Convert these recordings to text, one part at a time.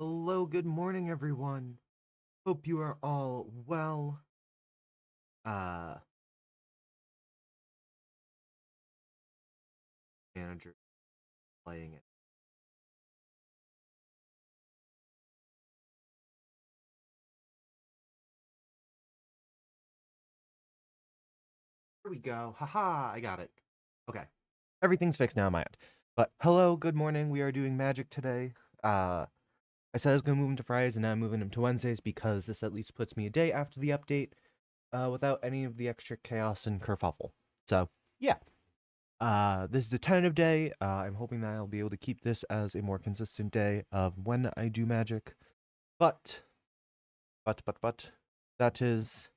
Hello, good morning, everyone. Hope you are all well. Uh, Manager playing it. Here we go. Haha, I got it. Okay. Everything's fixed now on my end. But hello, good morning. We are doing magic today. I said I was gonna move them to Fridays and now I'm moving them to Wednesdays because this at least puts me a day after the update, without any of the extra chaos and kerfuffle. So, yeah. This is a tentative day. I'm hoping that I'll be able to keep this as a more consistent day of when I do magic. But but that is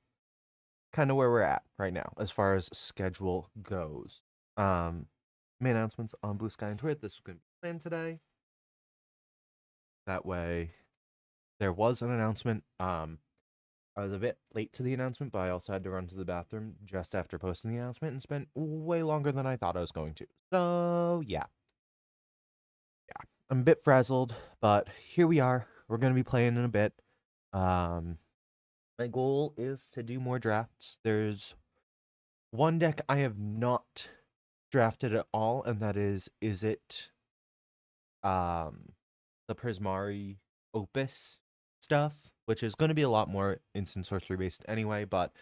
kind of where we're at right now as far as schedule goes. Um, Main announcements on Blue Sky and Twitter. This was going to be planned today. That way, there was an announcement. I was a bit late to the announcement, but I also had to run to the bathroom just after posting the announcement and spent way longer than I thought I was going to. So yeah, I'm a bit frazzled, but here we are. We're going to be playing in a bit. Um, my goal is to do more drafts. There's one deck I have not drafted at all, and that is it um the Prismari Opus stuff, which is going to be a lot more instant sorcery based anyway, but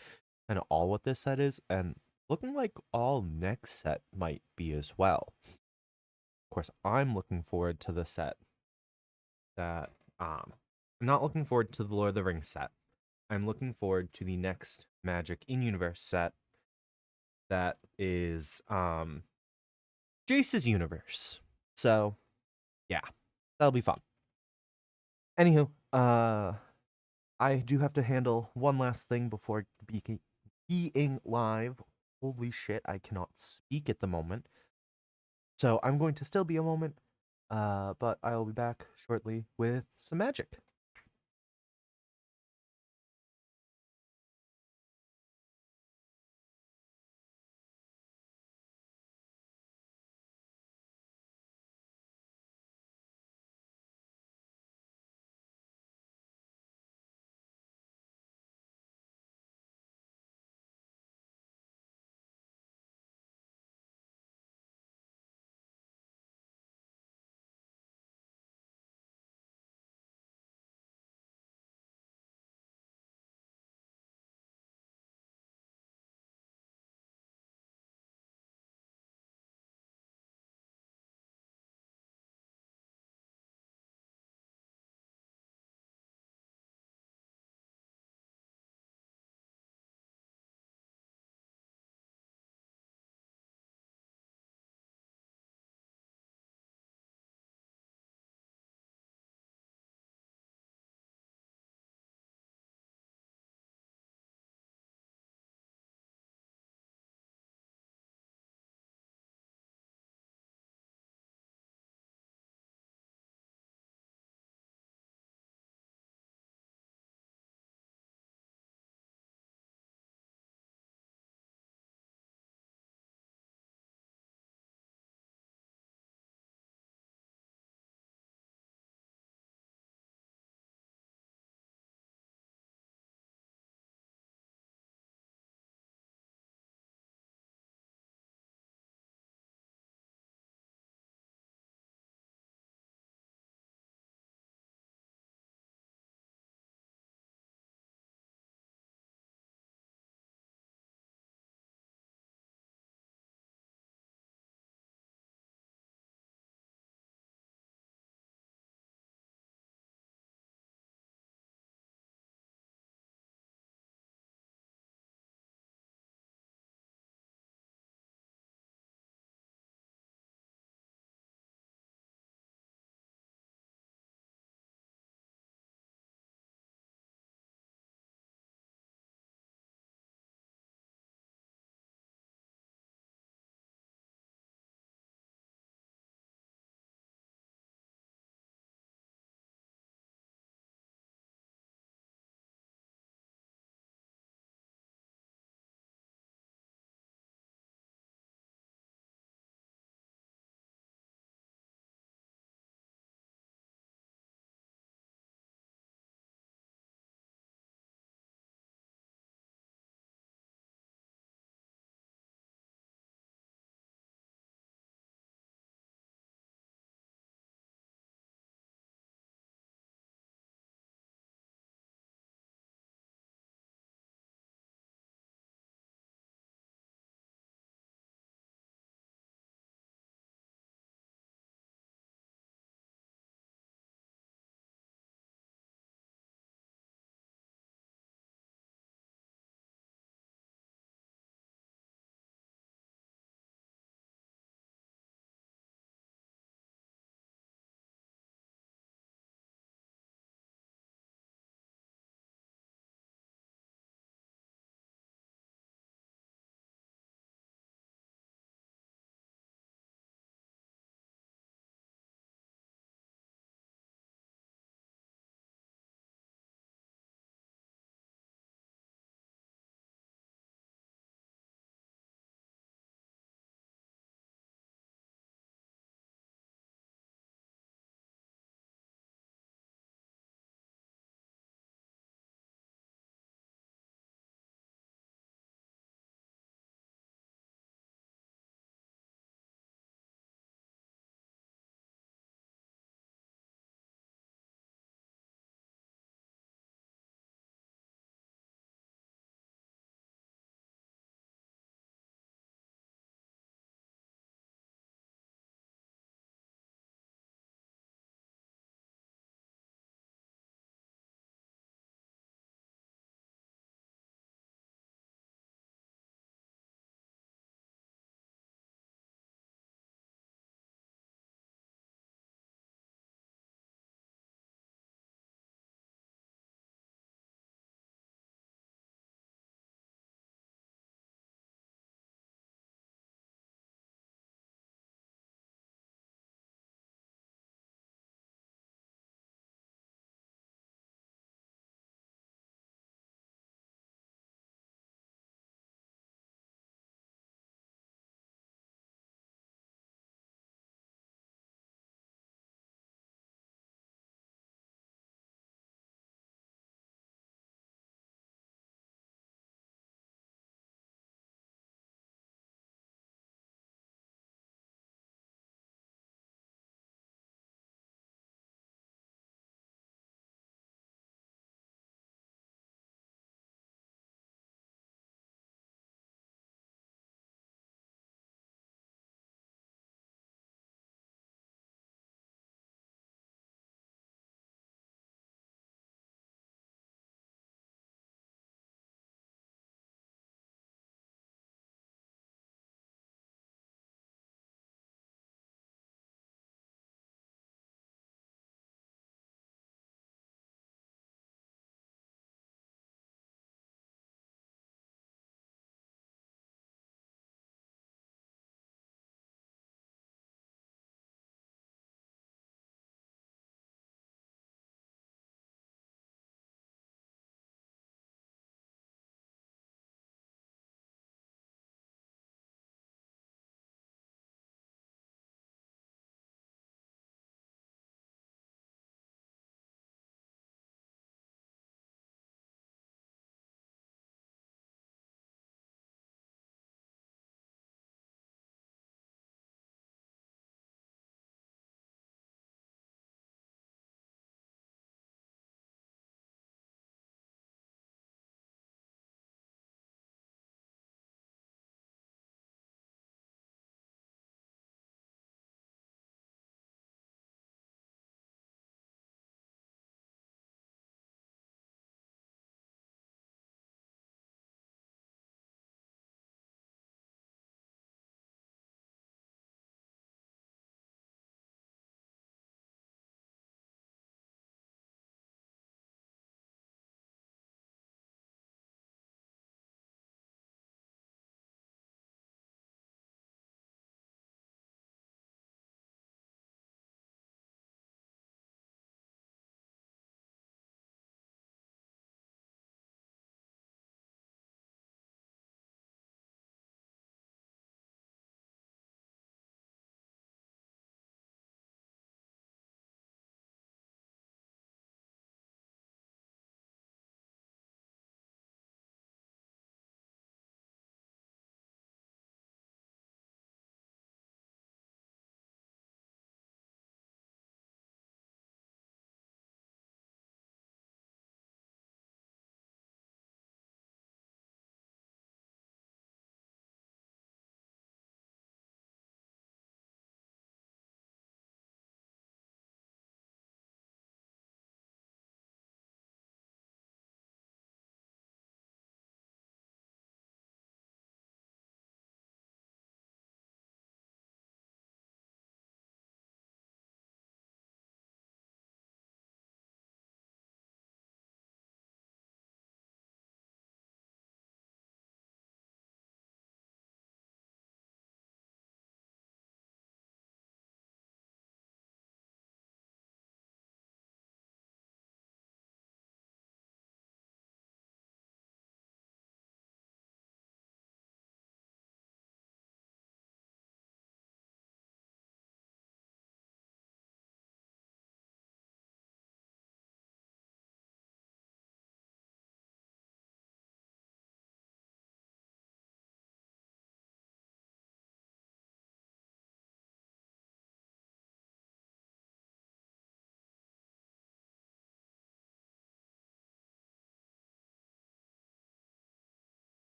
kind of all what this set is, and looking like all next set might be as well. Of course, I'm looking forward to the set that I'm not looking forward to the Lord of the Rings set. I'm looking forward to the next Magic in Universe set that is Jace's universe. So yeah, that'll be fun. Anywho, I do have to handle one last thing before being live. Holy shit, I cannot speak at the moment. So I'm going to still be a moment, but I will be back shortly with some magic.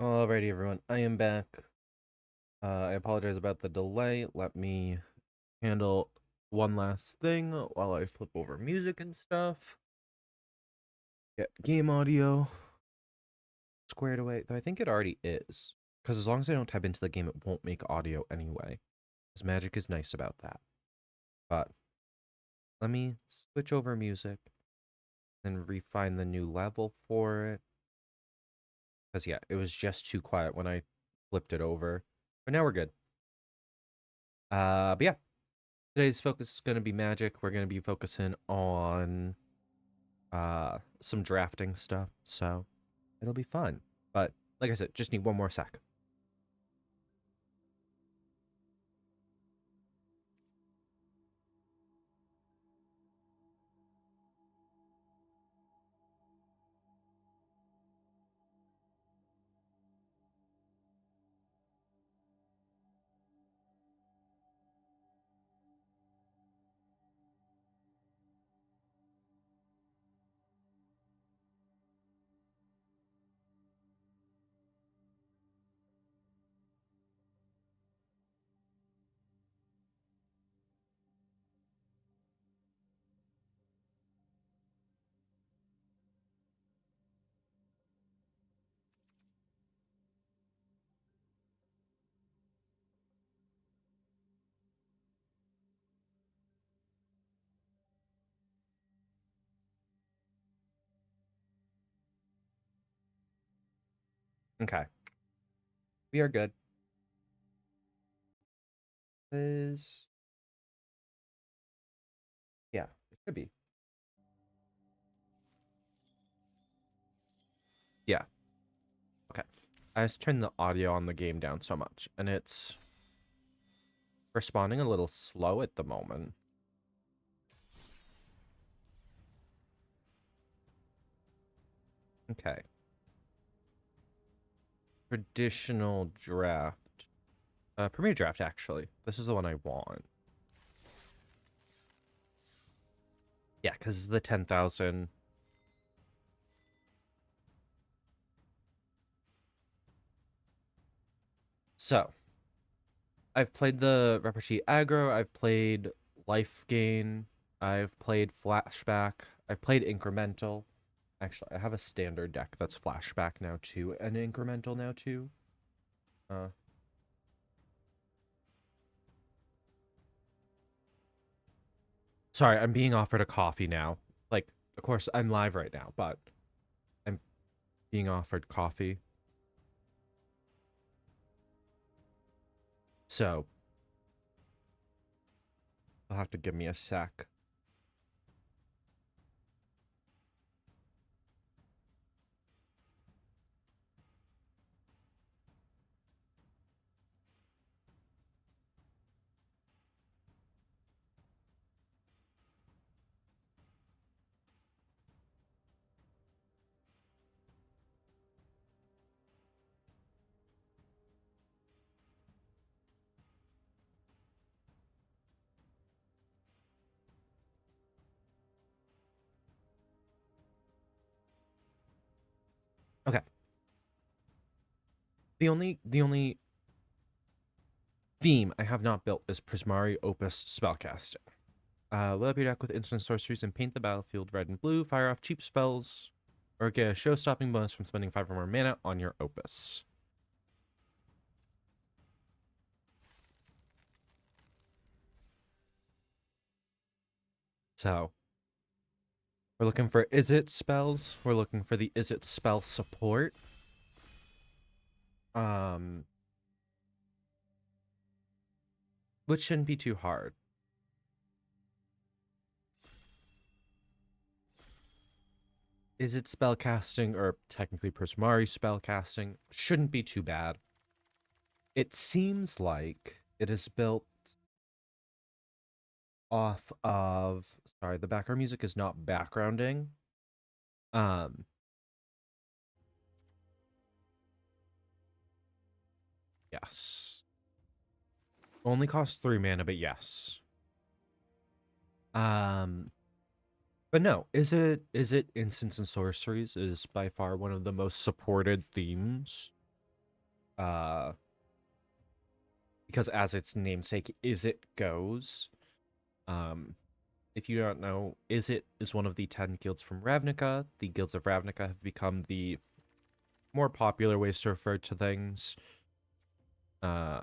Alrighty, everyone. I am back. I apologize about the delay. Let me handle one last thing while I flip over music and stuff. Get game audio squared away. Though I think it already is. Because as long as I don't type into the game, it won't make audio anyway. Because Magic is nice about that. But let me switch over music and refine the new level for it. Because, yeah, it was just too quiet when I flipped it over. But now we're good. But yeah. Today's focus is going to be Magic. We're going to be focusing on some drafting stuff, so it'll be fun. But like I said, just need one more sec. Okay, we are good. Is yeah, it could be. Yeah. Okay. I just turned the audio on the game down so much, and it's responding a little slow at the moment. Okay. Traditional draft. Premier draft, actually. This is the one I want. Yeah, because the 10,000. So, I've played the Repartee Aggro, I've played Life Gain, I've played Flashback, I've played Incremental. Actually, I have a standard deck that's Flashback now too, and Incremental now too. Uh, Sorry, I'm being offered a coffee now. Like, of course, I'm live right now, but I'm being offered coffee. So, you'll have to give me a sec. Okay. The only theme I have not built is Prismari Opus Spellcasting. Load up your deck with instant sorceries and paint the battlefield red and blue. Fire off cheap spells, or get a show-stopping bonus from spending 5 or more mana on your Opus. So, we're looking for Izzet spells. We're looking for the Izzet spell support. Um, which shouldn't be too hard. Izzet spellcasting, or technically Prismari spellcasting, shouldn't be too bad. It seems like it is built off of, sorry, the background music is not backgrounding. Um, yes. Only costs 3 mana, but yes. Um, but no, is it instants and sorceries is by far one of the most supported themes. because as its namesake, Is It goes. Um, if you don't know, Is It is one of the 10 guilds from Ravnica. The guilds of Ravnica have become the more popular ways to refer to things. Uh,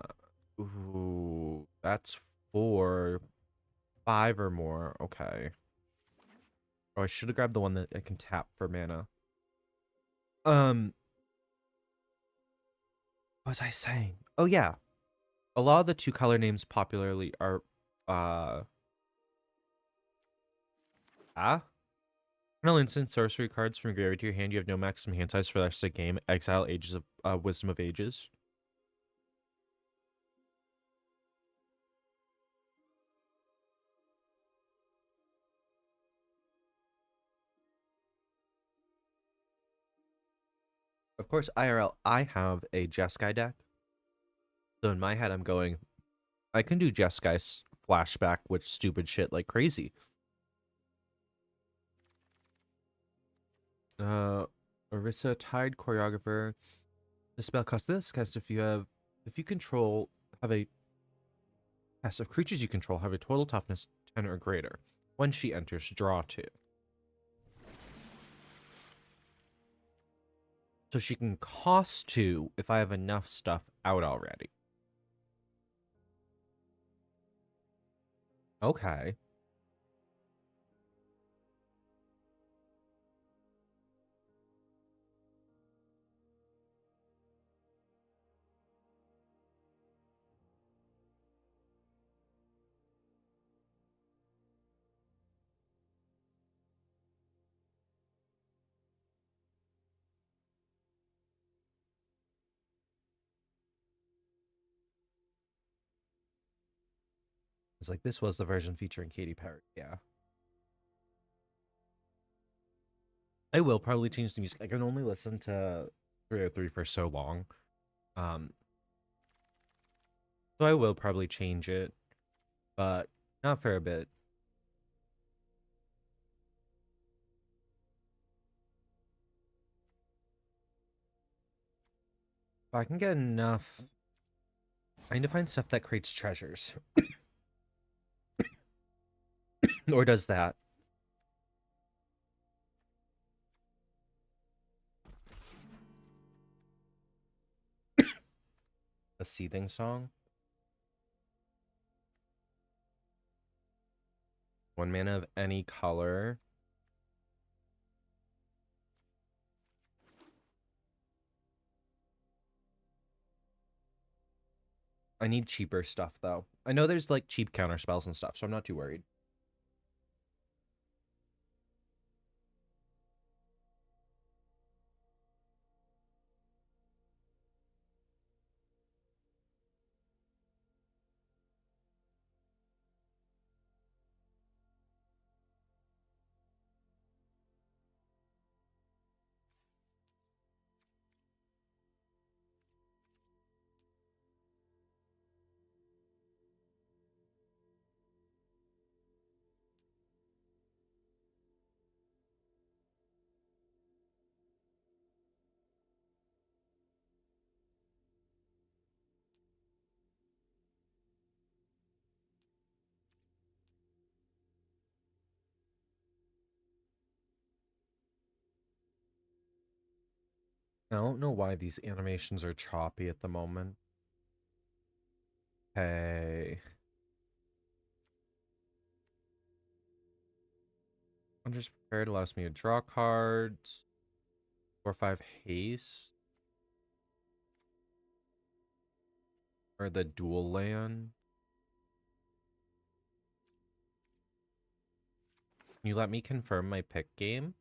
ooh, that's 4, 5 or more. Okay. Oh, I should have grabbed the one that I can tap for mana. Um, what was I saying? Oh yeah, a lot of the 2-color names popularly are uh ah. Final instant sorcery cards from graveyard to your hand. You have no maximum hand size for the rest of the game. Exile Ages of Wisdom of Ages. Of course, IRL, I have a Jeskai deck. So in my head, I'm going, I can do Jeskai's flashback with stupid shit like crazy. Uh, Orisa, Tide Choreographer. The spell costs this. Cast if you control, have a cast of creatures you control have a total toughness 10 or greater. When she enters, draw 2. So she can cost 2 if I have enough stuff out already. Okay. It's like this was the version featuring Katy Perry. Yeah. I will probably change the music. I can only listen to 303 for so long. Um, so I will probably change it, but not for a bit. If I can get enough, I need to find stuff that creates treasures. Or does that. A seething song? 1 mana of any color. I need cheaper stuff, though. I know there's, like, cheap counter spells and stuff, so I'm not too worried. I don't know why these animations are choppy at the moment. Hey. I'm just prepared. Allows me to draw cards. 4/5 haste. Or the dual land. Can you let me confirm my pick game?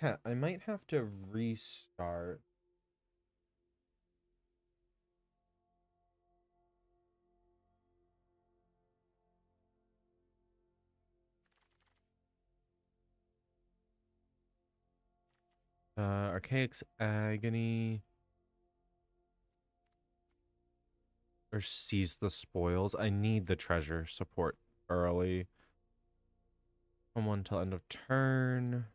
Chat, I might have to restart. Archaic's Agony. Or Seize the Spoils. I need the treasure support early. From 1 till end of turn.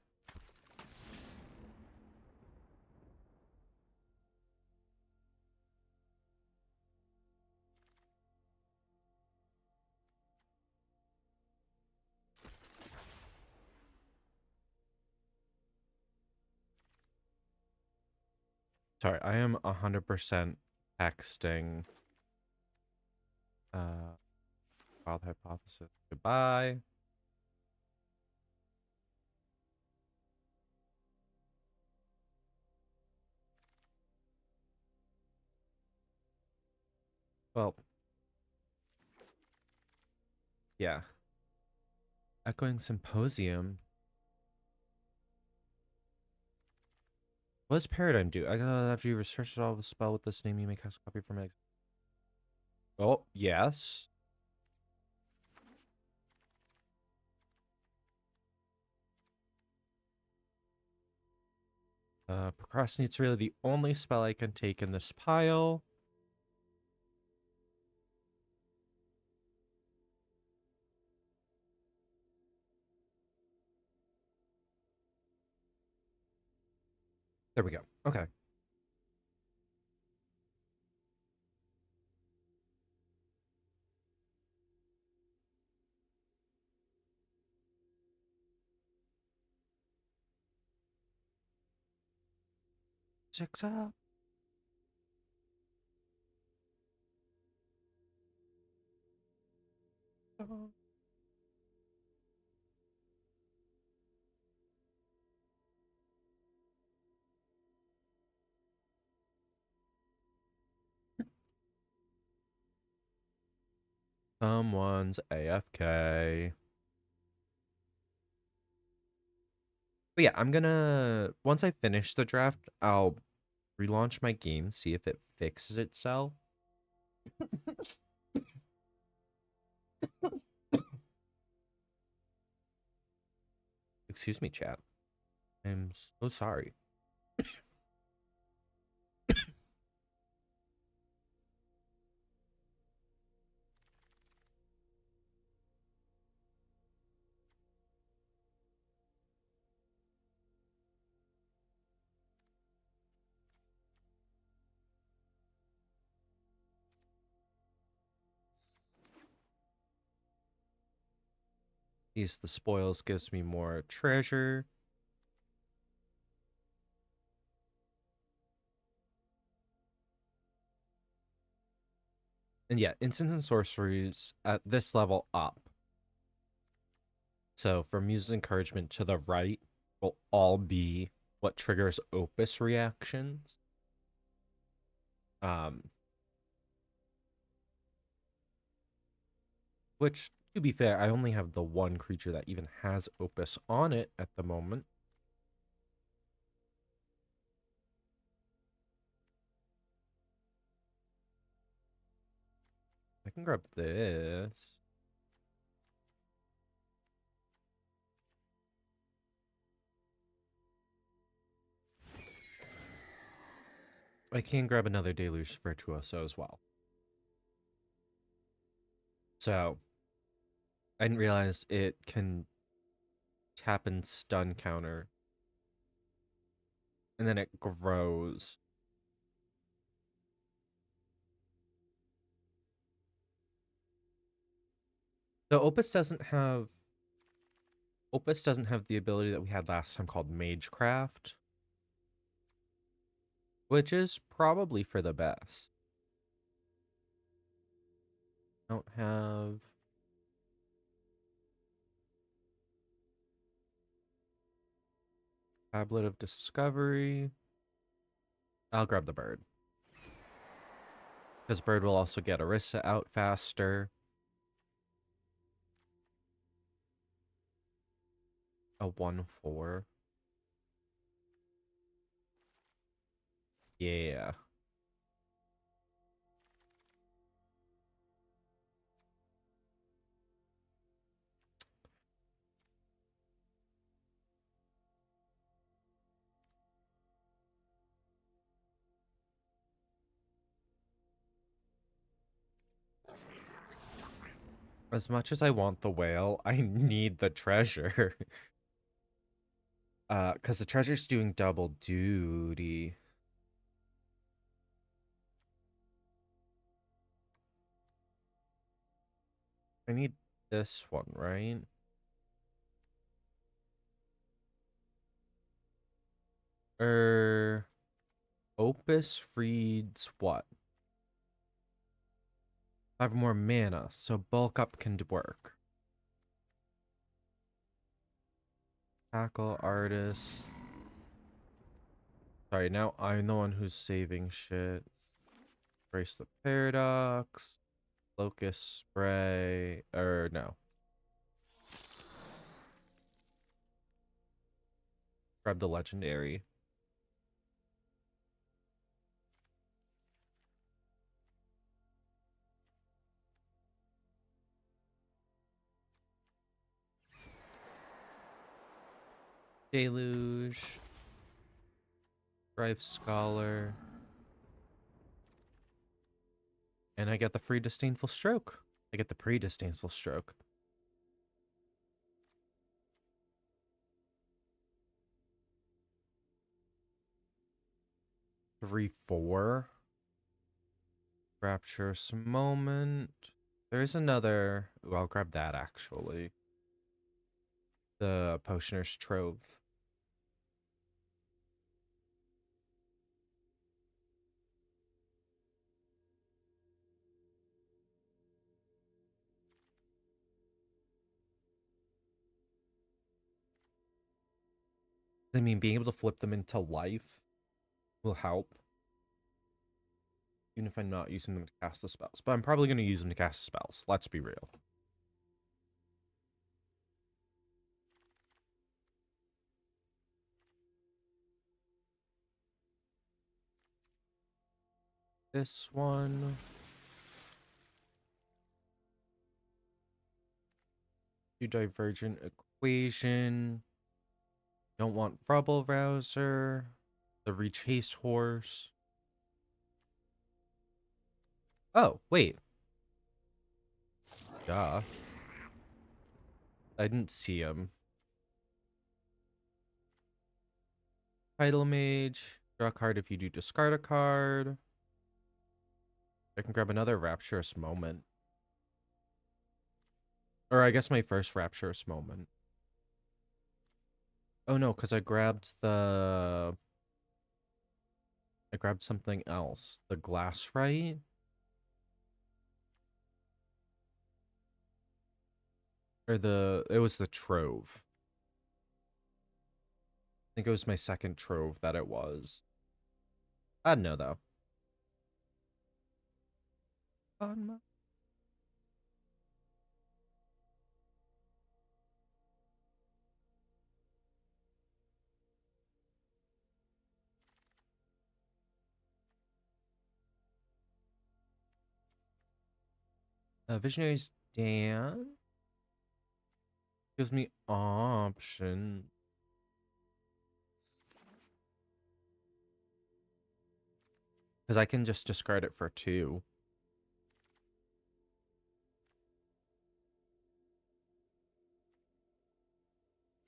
Sorry, I am 100% texting wild hypothesis. Goodbye. Well, yeah. Echoing Symposium. What does Paradigm do? After you research all the spell with this name, you may cast a copy from it. Oh, yes. Procrastinate's really the only spell I can take in this pile. There we go. Okay. Six up. Someone's AFK. But yeah, I'm gonna once I finish the draft, I'll relaunch my game, see if it fixes itself. Excuse me, chat. I'm so sorry. These the spoils gives me more treasure. And yeah, instants and sorceries at this level up. So from Muse's Encouragement to the right will all be what triggers Opus reactions. Which, to be fair, I only have the one creature that even has Opus on it at the moment. I can grab this. I can grab another Deluge Virtuoso as well. So, I didn't realize it can tap and stun counter. And then it grows. So Opus doesn't have the ability that we had last time called Magecraft, which is probably for the best. Don't have Tablet of Discovery. I'll grab the bird. Because bird will also get Arista out faster. A 1/4. Yeah. As much as I want the whale, I need the treasure. Because the treasure's doing double duty. I need this one, right? Opus reads what? 5 more mana, so bulk up can work. Tackle artist. Sorry, now I'm the one who's saving shit. Brace the paradox. Locust spray. Or no. Grab the legendary. Deluge. Thrive Scholar. And I get the free Disdainful Stroke. I get the pre-Disdainful Stroke. Three, 4. Rapturous Moment. There's another. Ooh, I'll grab that actually. The Potioner's Trove. I mean, being able to flip them into life will help. Even if I'm not using them to cast the spells. But I'm probably going to use them to cast the spells. Let's be real. This one. Do Divergent Equation. Don't want Rubble Rouser. The Rechase Horse. Oh, wait. Duh. I didn't see him. Title Mage. Draw a card if you do discard a card. I can grab another Rapturous Moment. Or I guess my first Rapturous Moment. Oh no, because I grabbed something else. The Glass Right? Or it was the Trove. I think it was my second Trove that it was. I don't know though. Visionary's Dance gives me option. Because I can just discard it for 2.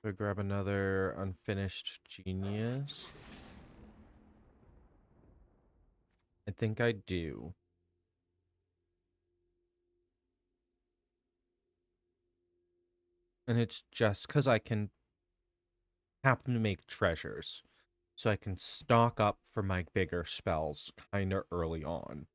So grab another Unfinished Genius. I think I do. And it's just because I can happen to make treasures. So I can stock up for my bigger spells kind of early on.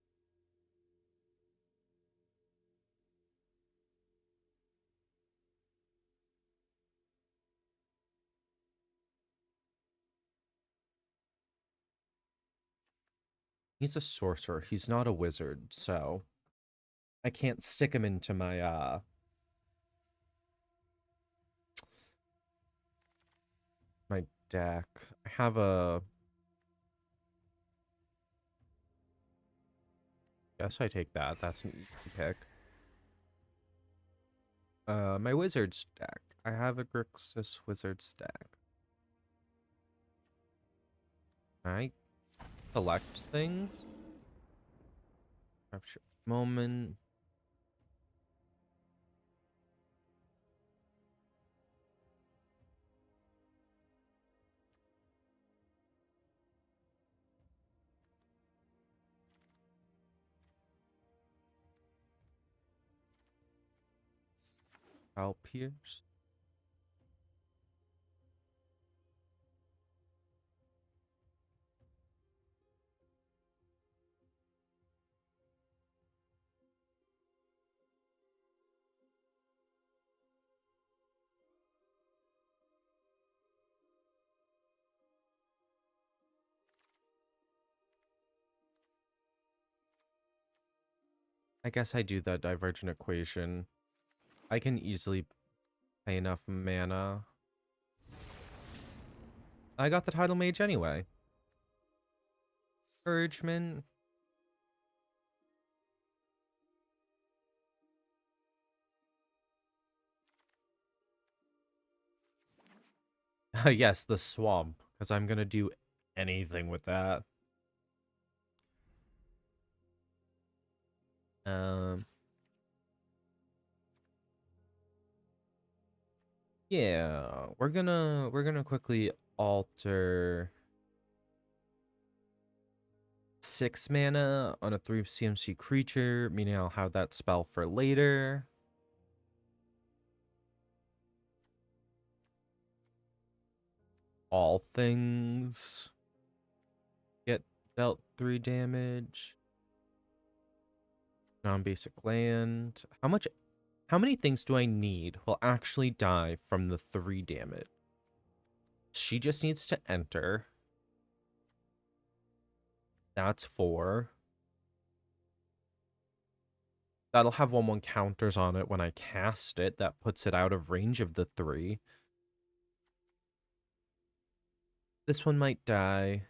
He's a sorcerer. He's not a wizard, so I can't stick him into my my deck. I have a guess I take that. That's an easy pick. My wizard's deck. I have a Grixis wizard's deck. I collect things. Capture moment. I'll pierce. I guess I do that divergent equation. I can easily pay enough mana. I got the title mage anyway. Encouragement. Yes, the swamp, because I'm gonna do anything with that. Um, yeah, we're gonna quickly alter 6 mana on a 3 CMC creature, meaning I'll have that spell for later. All things get dealt 3 damage. Non-basic land. How many things do I need will actually die from the 3 damage? She just needs to enter. That's 4. That'll have 1/1 counters on it when I cast it. That puts it out of range of the 3. This one might die,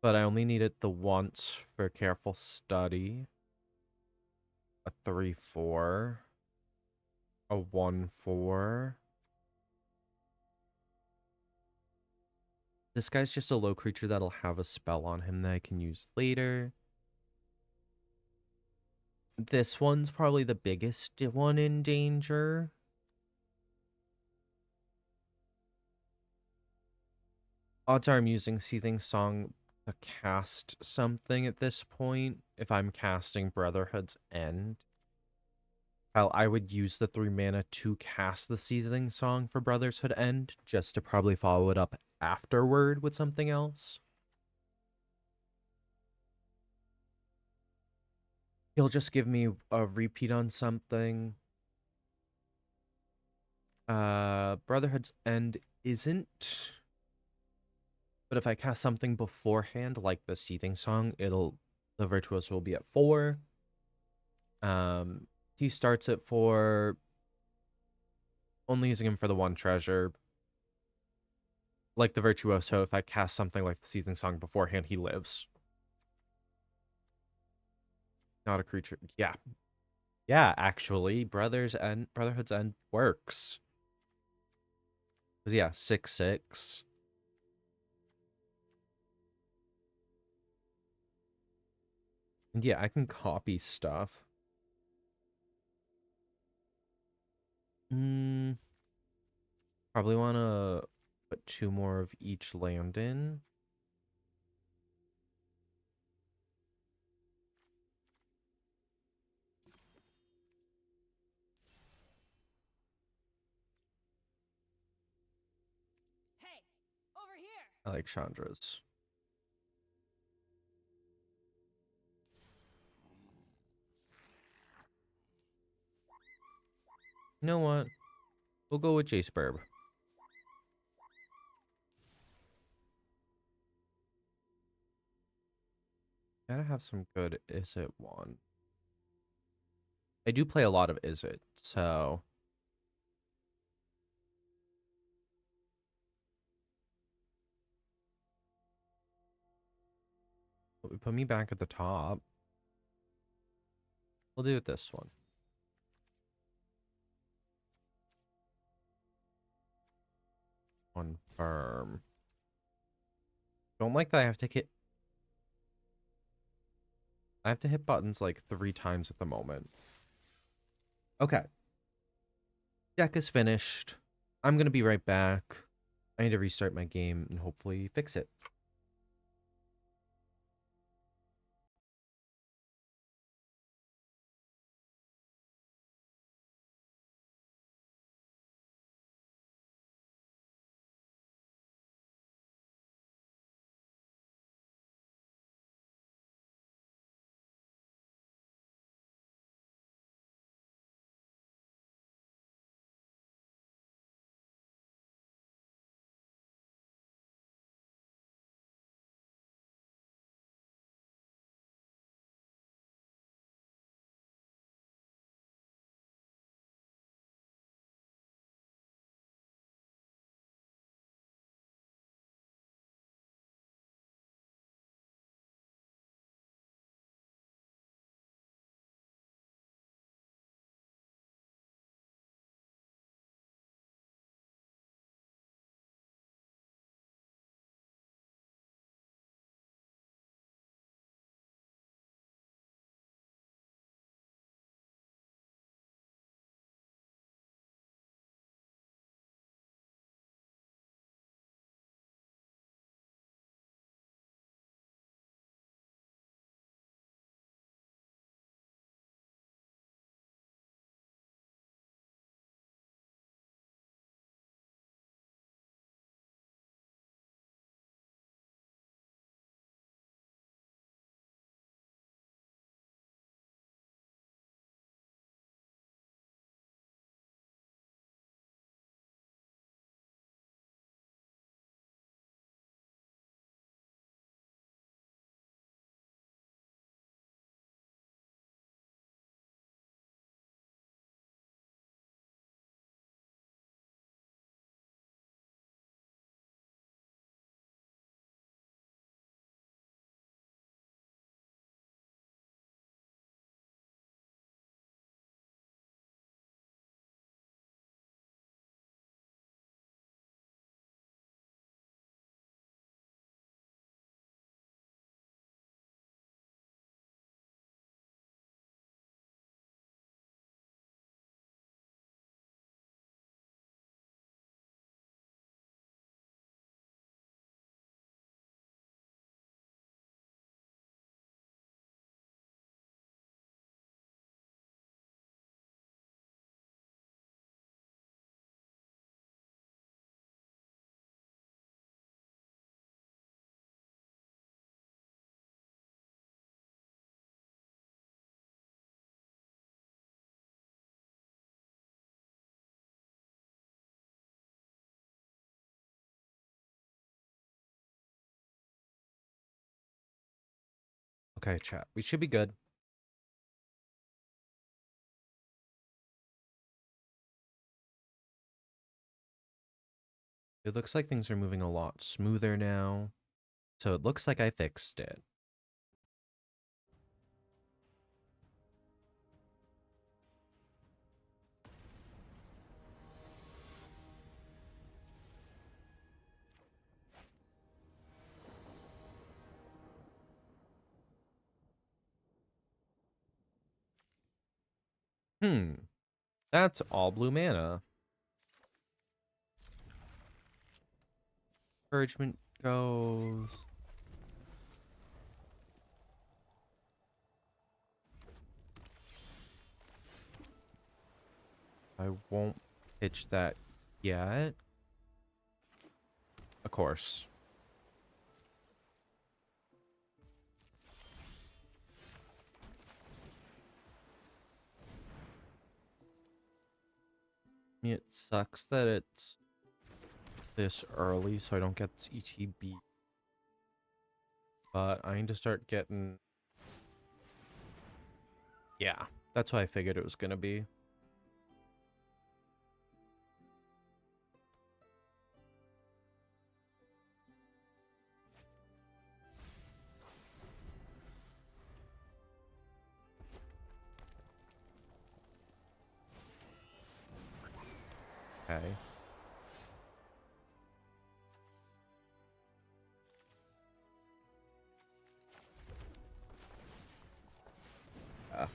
but I only need it the once for careful study. A 3/4. A 1/4. This guy's just a low creature that'll have a spell on him that I can use later. This one's probably the biggest one in danger. Odds are I'm using Seething Song to cast something at this point. If I'm casting Brotherhood's End, I would use the 3 mana to cast the Seething Song for Brotherhood's End, just to probably follow it up afterward with something else. He'll just give me a repeat on something. Brotherhood's End isn't. But if I cast something beforehand, like the Seething Song, the Virtuoso will be at 4. He starts at 4. Only using him for the 1 treasure. Like the Virtuoso, if I cast something like the Seething Song beforehand, he lives. Not a creature. Yeah. Yeah, actually, Brotherhood's End works. 'Cause yeah, 6/6. And yeah, I can copy stuff. Probably want to put 2 more of each land in. Hey, over here. I like Chandra's. You know what? We'll go with Jace Burb. Gotta have some good Is It one. I do play a lot of Is It, so put me back at the top. We'll do it this one. Confirm. Don't like that I have to hit buttons like 3 times at the moment. Okay. Deck is finished. I'm gonna be right back. I need to restart my game and hopefully fix it. Okay, chat. We should be good. It looks like things are moving a lot smoother now. So it looks like I fixed it. That's all blue mana. Encouragement goes. I won't pitch that yet. Of course. It sucks that it's this early so I don't get this ETB. But I need to start getting... Yeah, that's what I figured it was going to be. Okay. Yeah.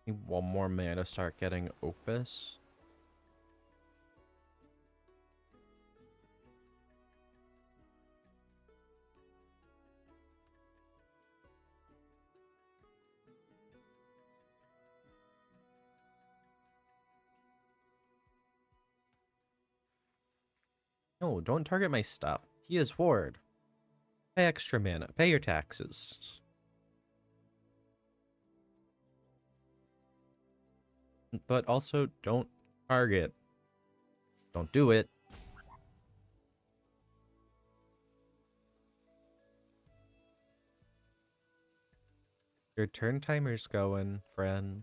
Need one more mana to start getting Opus. No, don't target my stuff. He is Ward. Pay extra mana. Pay your taxes. But also, don't target. Don't do it. Your turn timer's going, friend.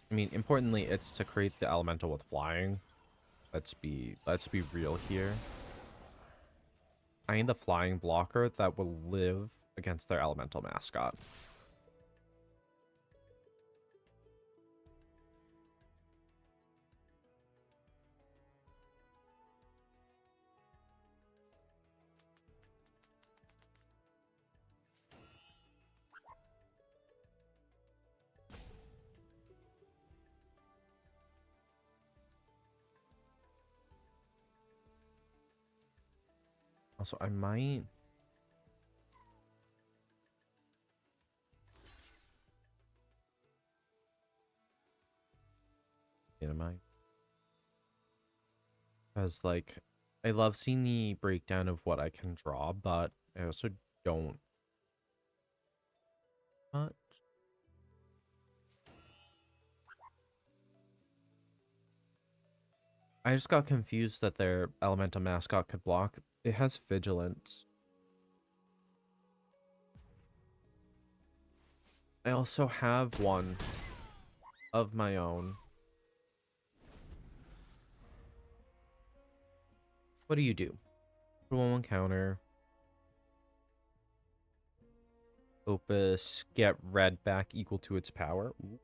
I mean, importantly, it's to create the elemental with flying. Let's be real here. I need the flying blocker that will live against their elemental mascot. Also, I might... Because, like, I love seeing the breakdown of what I can draw, but I also don't much. I just got confused that their elemental mascot could block. It has vigilance. I also have one of my own. What do you do? For one counter. Opus, get red back equal to its power. Ooh.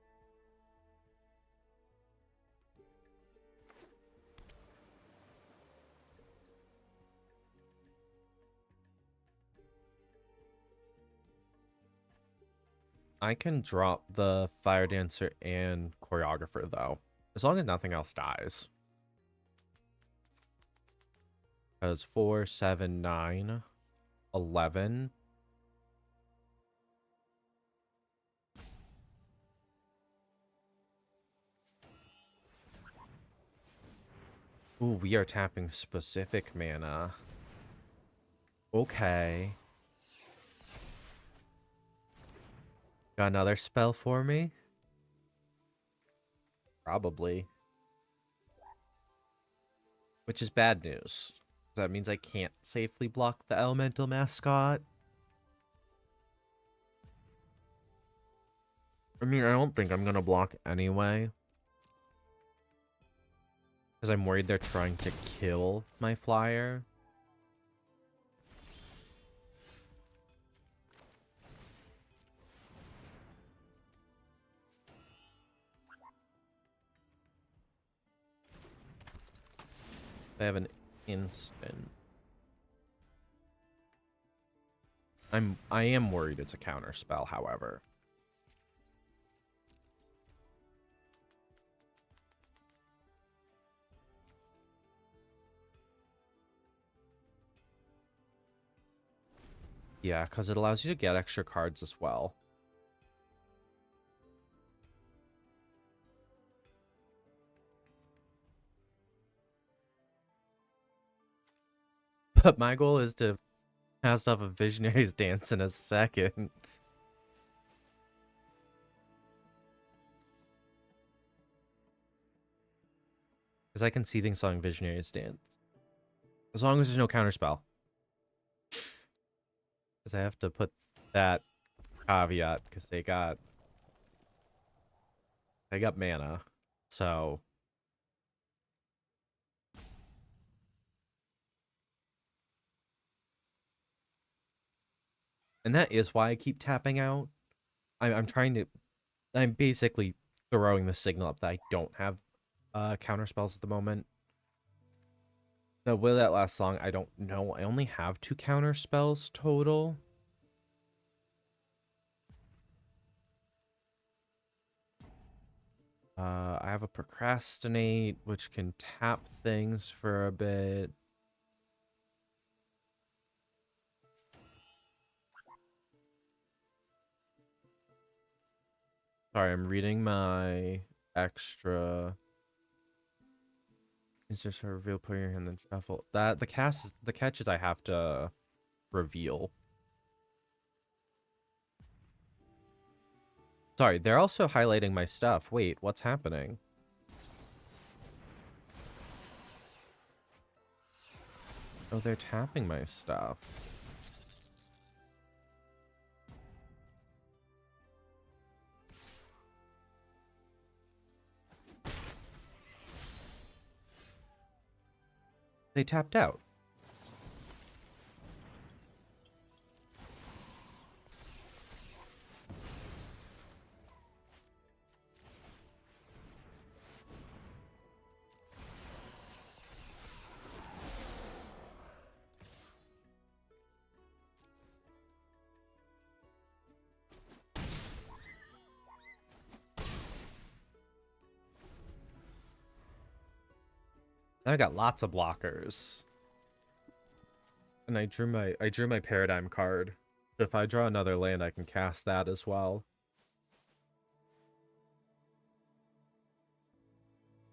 I can drop the Fire Dancer and Choreographer, though. As long as nothing else dies. Because 4, 7, 9, 11. Ooh, we are tapping specific mana. Okay. Got another spell for me? Probably. Which is bad news. That means I can't safely block the elemental mascot. I mean, I don't think I'm gonna block anyway. Because I'm worried they're trying to kill my flyer. They have an instant. I am worried it's a counter spell, however. Yeah, because it allows you to get extra cards as well. But my goal is to cast off a Visionary's Dance in a second. Because I can Seething Song Visionary's Dance. As long as there's no counterspell. Because I have to put that caveat because they got mana. So and that is why I keep tapping out. I'm basically throwing the signal up that I don't have counter spells at the moment. Now, will that last long? I don't know. I only have 2 counter spells total. I have a Procrastinate, which can tap things for a bit. Sorry, I'm reading my extra. It's just a reveal, put your hand, then shuffle. The catch is I have to reveal. Sorry, they're also highlighting my stuff. Wait, what's happening? Oh, they're tapping my stuff. They tapped out. I got lots of blockers. And I drew my paradigm card. If I draw another land, I can cast that as well.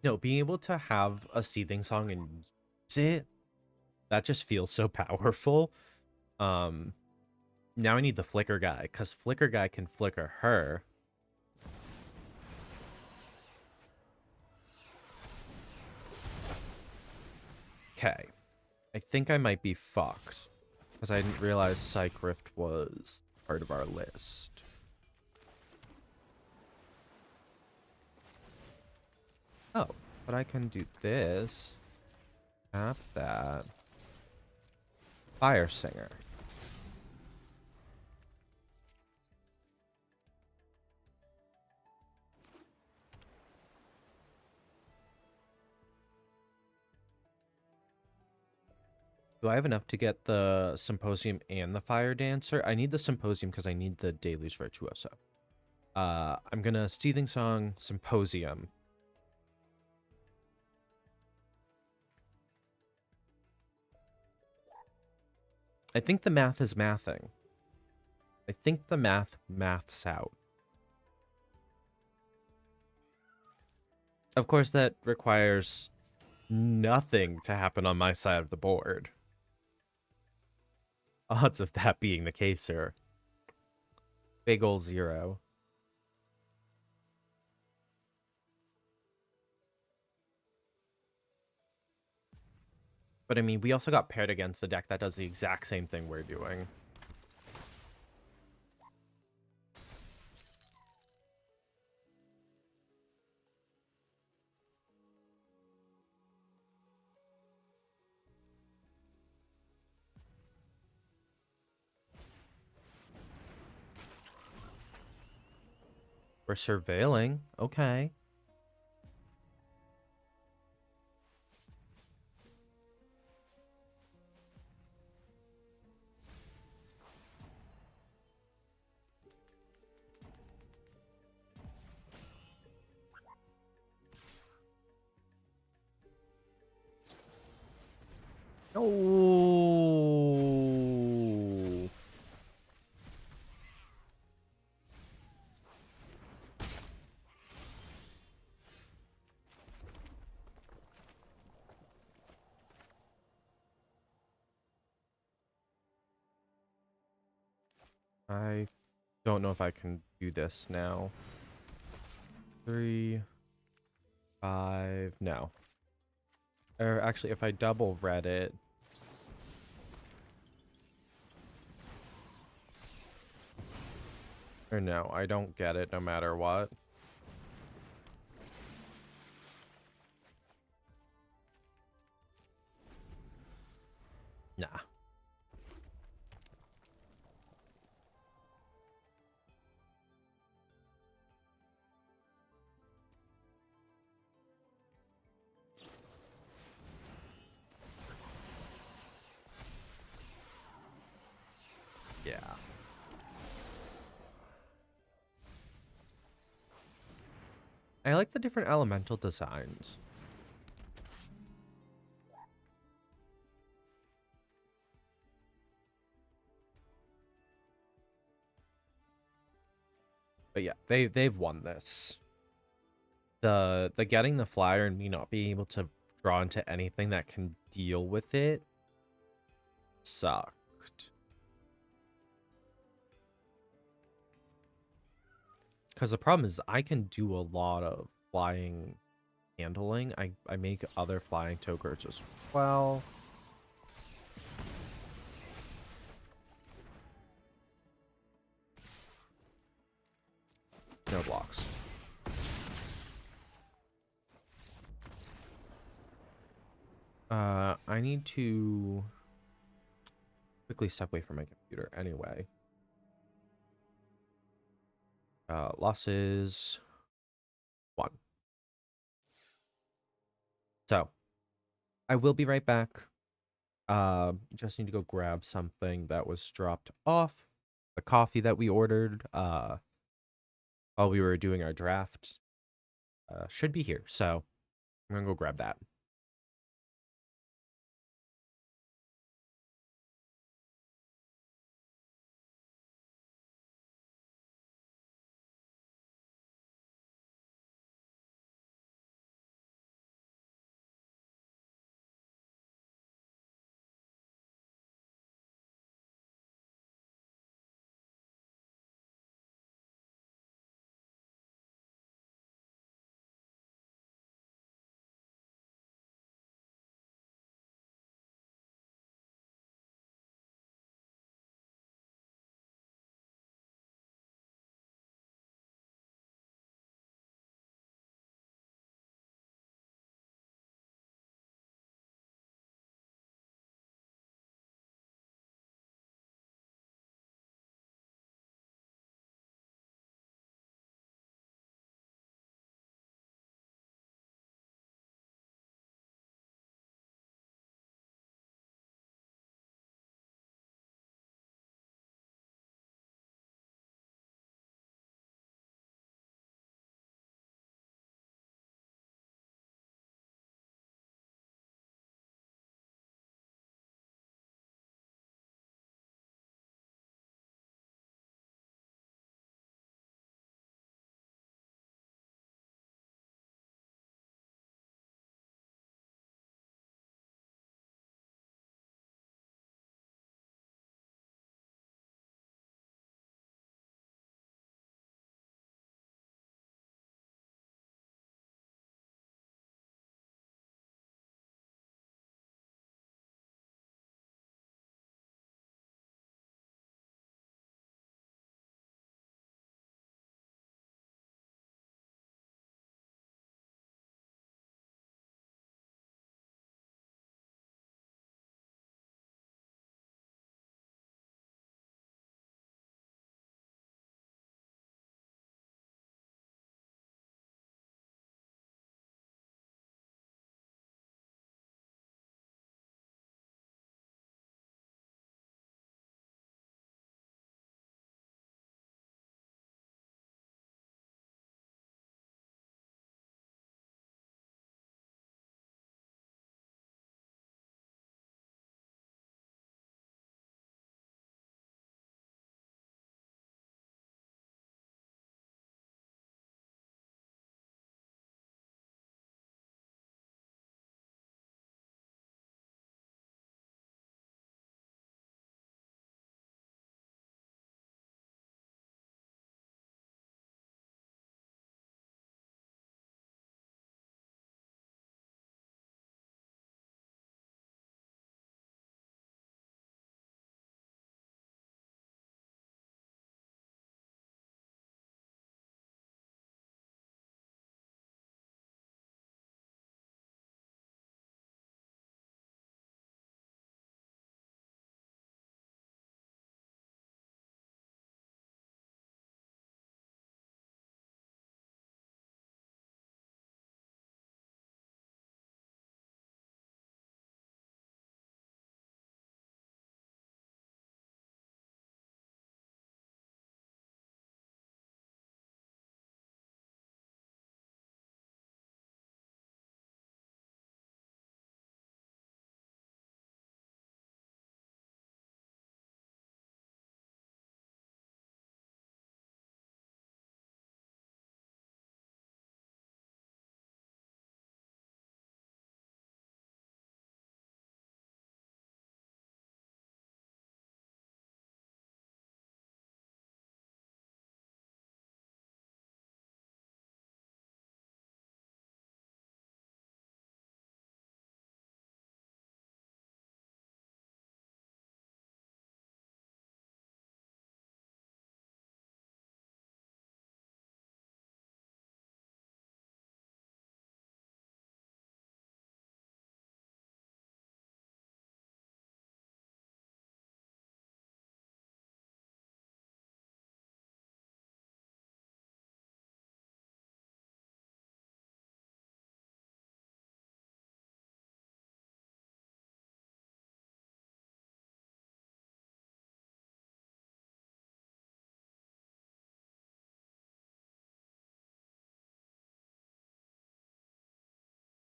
No, being able to have a Seething Song and use it, that just feels so powerful. Now I need the Flicker guy, because Flicker guy can flicker her. Okay. I think I might be fucked. Because I didn't realize Psych Rift was part of our list. Oh, but I can do this. Tap that. Fire Singer. Do I have enough to get the Symposium and the Fire Dancer? I need the Symposium because I need the Deluge Virtuoso. I'm gonna Seething Song Symposium. I think the math is mathing. I think the maths out. Of course, that requires nothing to happen on my side of the board. Odds of that being the case are big ol' 0. But I mean, we also got paired against a deck that does the exact same thing we're doing. We're surveilling. Okay. Oh. I don't know if I can do this now. 3, 5, no. Or actually, if I double read it. Or no, I don't get it no matter what. Nah. Yeah. I like the different elemental designs. But yeah, they've won this. The getting the flyer and me not being able to draw into anything that can deal with it sucked. Because the problem is I can do a lot of flying handling. I make other flying tokers as well. No blocks. I need to quickly step away from my computer anyway. Losses 1. So I will be right back. Just need to go grab something that was dropped off. The coffee that we ordered while we were doing our draft should be here. So I'm gonna go grab that.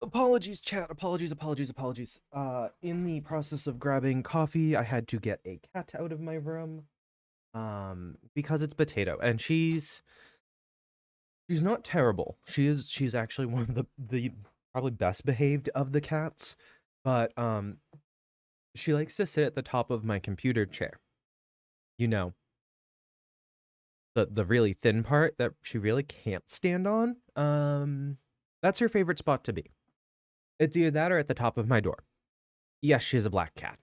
Apologies, chat. Apologies. In the process of grabbing coffee, I had to get a cat out of my room. Because it's Potato, and she's not terrible. She's actually one of the probably best behaved of the cats, but she likes to sit at the top of my computer chair. You know, the really thin part that she really can't stand on. That's her favorite spot to be. It's either that or at the top of my door. Yes, she is a black cat.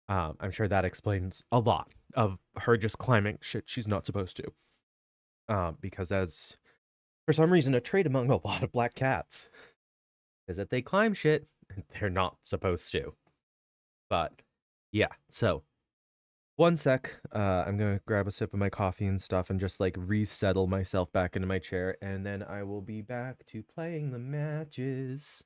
I'm sure that explains a lot of her just climbing shit she's not supposed to. Because as for some reason a trait among a lot of black cats is that they climb shit they're not supposed to. But yeah, so one sec. I'm gonna grab a sip of my coffee and stuff and just like resettle myself back into my chair, and then I will be back to playing the matches.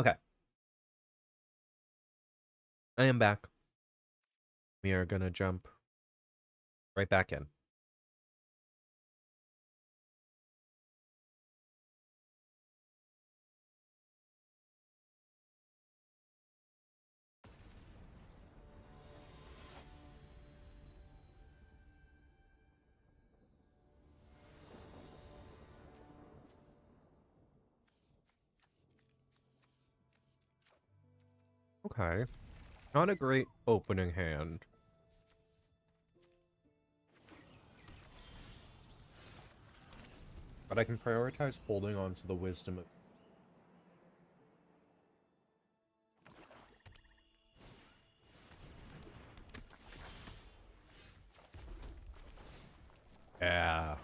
Okay, I am back. We are gonna jump right back in. Okay, not a great opening hand. But I can prioritize holding on to the wisdom of. Yeah.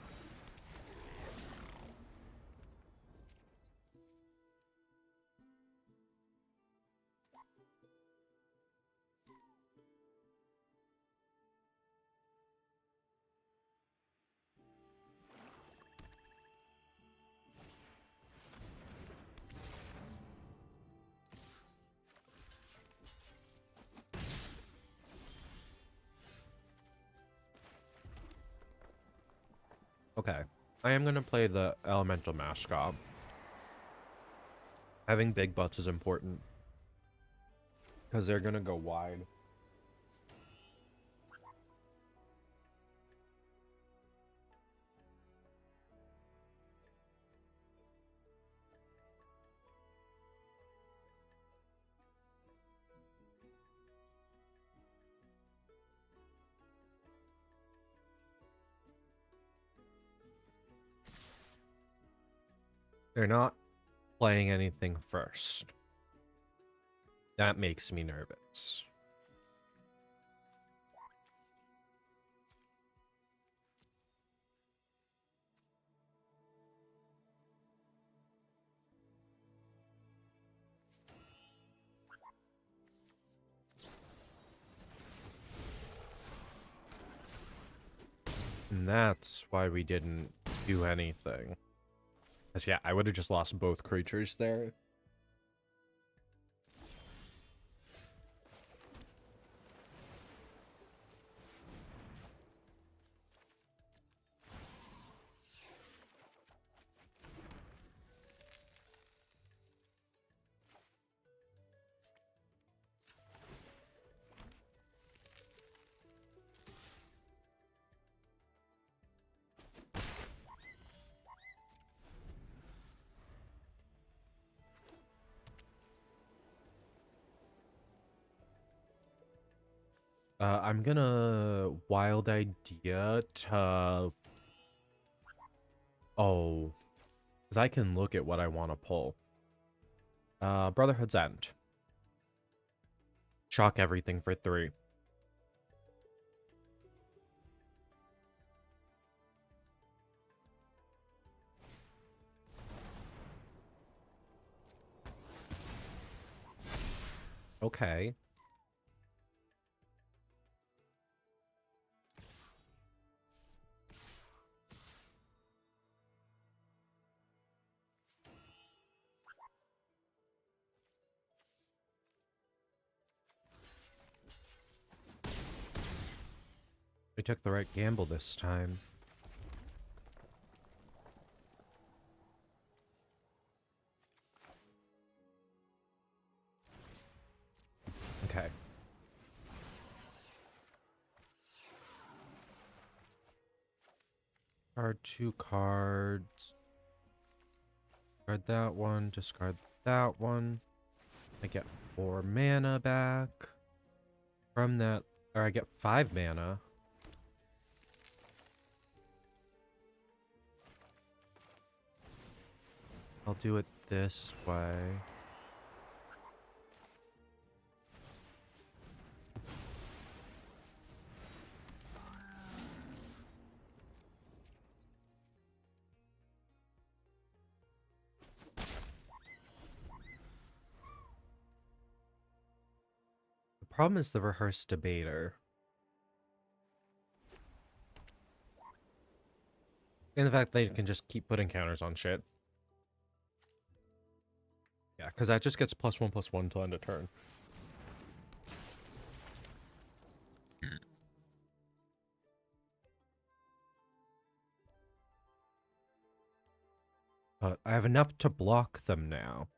Okay. I am gonna play the elemental mascot. Having big butts is important. Because they're gonna go wide. They're not playing anything first. That makes me nervous. And that's why we didn't do anything. Because yeah, I would have just lost both creatures there. I'm gonna wild idea to... Oh, because I can look at what I want to pull. Brotherhood's End. Shock everything for 3. Okay. We took the right gamble this time. Okay. Discard 2 cards. Discard that one. Discard that one. I get 4 mana back from that. Or I get 5 mana. I'll do it this way. The problem is the rehearsed debater. And the fact they can just keep putting counters on shit. Yeah, because that just gets +1/+1 till end of turn. But I have enough to block them now.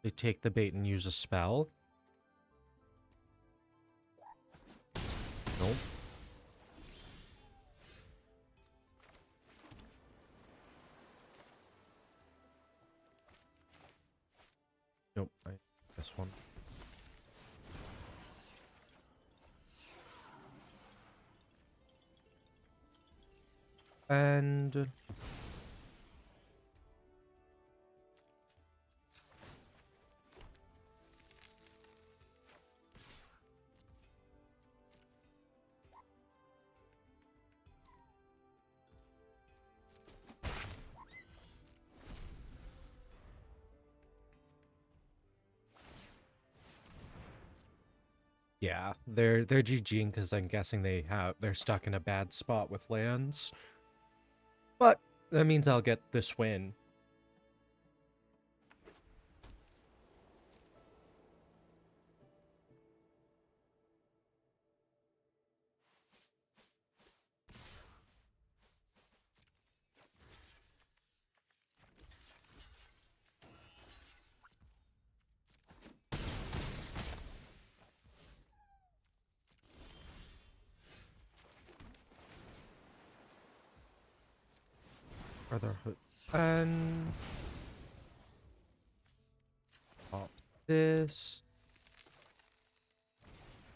They take the bait and use a spell. Nope. Nope. This one. And yeah, they're GGing because I'm guessing they're stuck in a bad spot with lands. But that means I'll get this win. Brotherhood and pop this.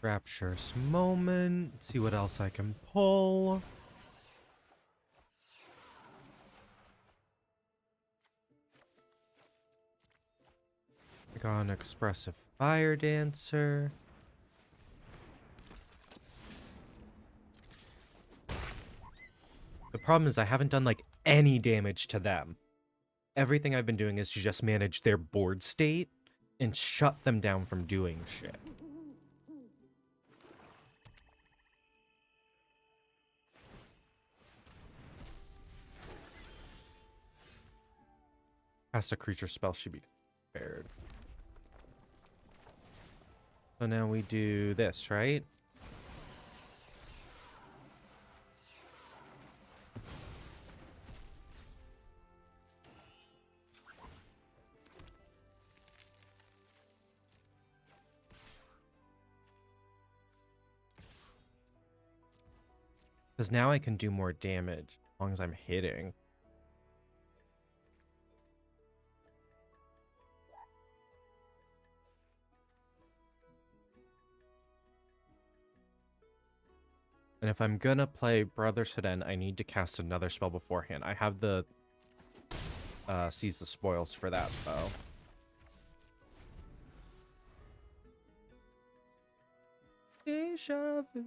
Rapturous Moment. See what else I can pull. I got an Expressive Fire Dancer. The problem is I haven't done like any damage to them. Everything I've been doing is to just manage their board state and shut them down from doing shit. Cast a creature spell should be prepared. So now we do this, right? Because now I can do more damage as long as I'm hitting. And if I'm gonna play Brothers Hidden, I need to cast another spell beforehand. I have the Seize the Spoils for that, though. Deja vu.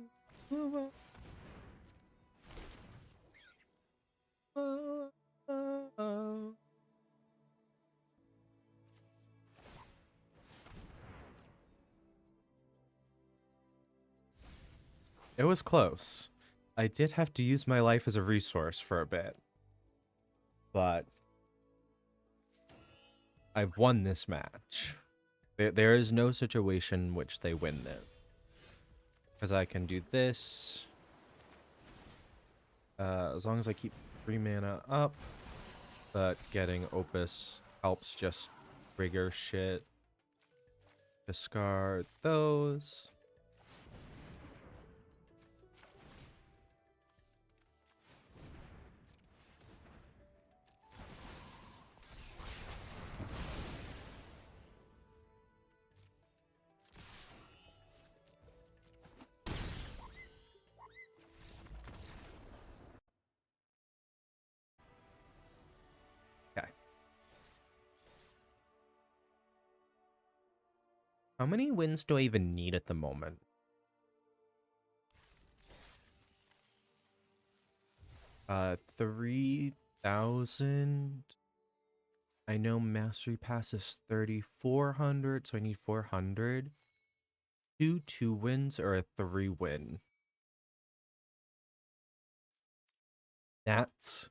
It was close. I did have to use my life as a resource for a bit. But I've won this match. There is no situation in which they win it. Because I can do this. As long as I keep 3 mana up. But getting Opus helps just trigger shit. Discard those. Okay. How many wins do I even need at the moment? 3,000. I know Mastery Pass is 3,400, so I need 400. 2 wins or a 3-win. That's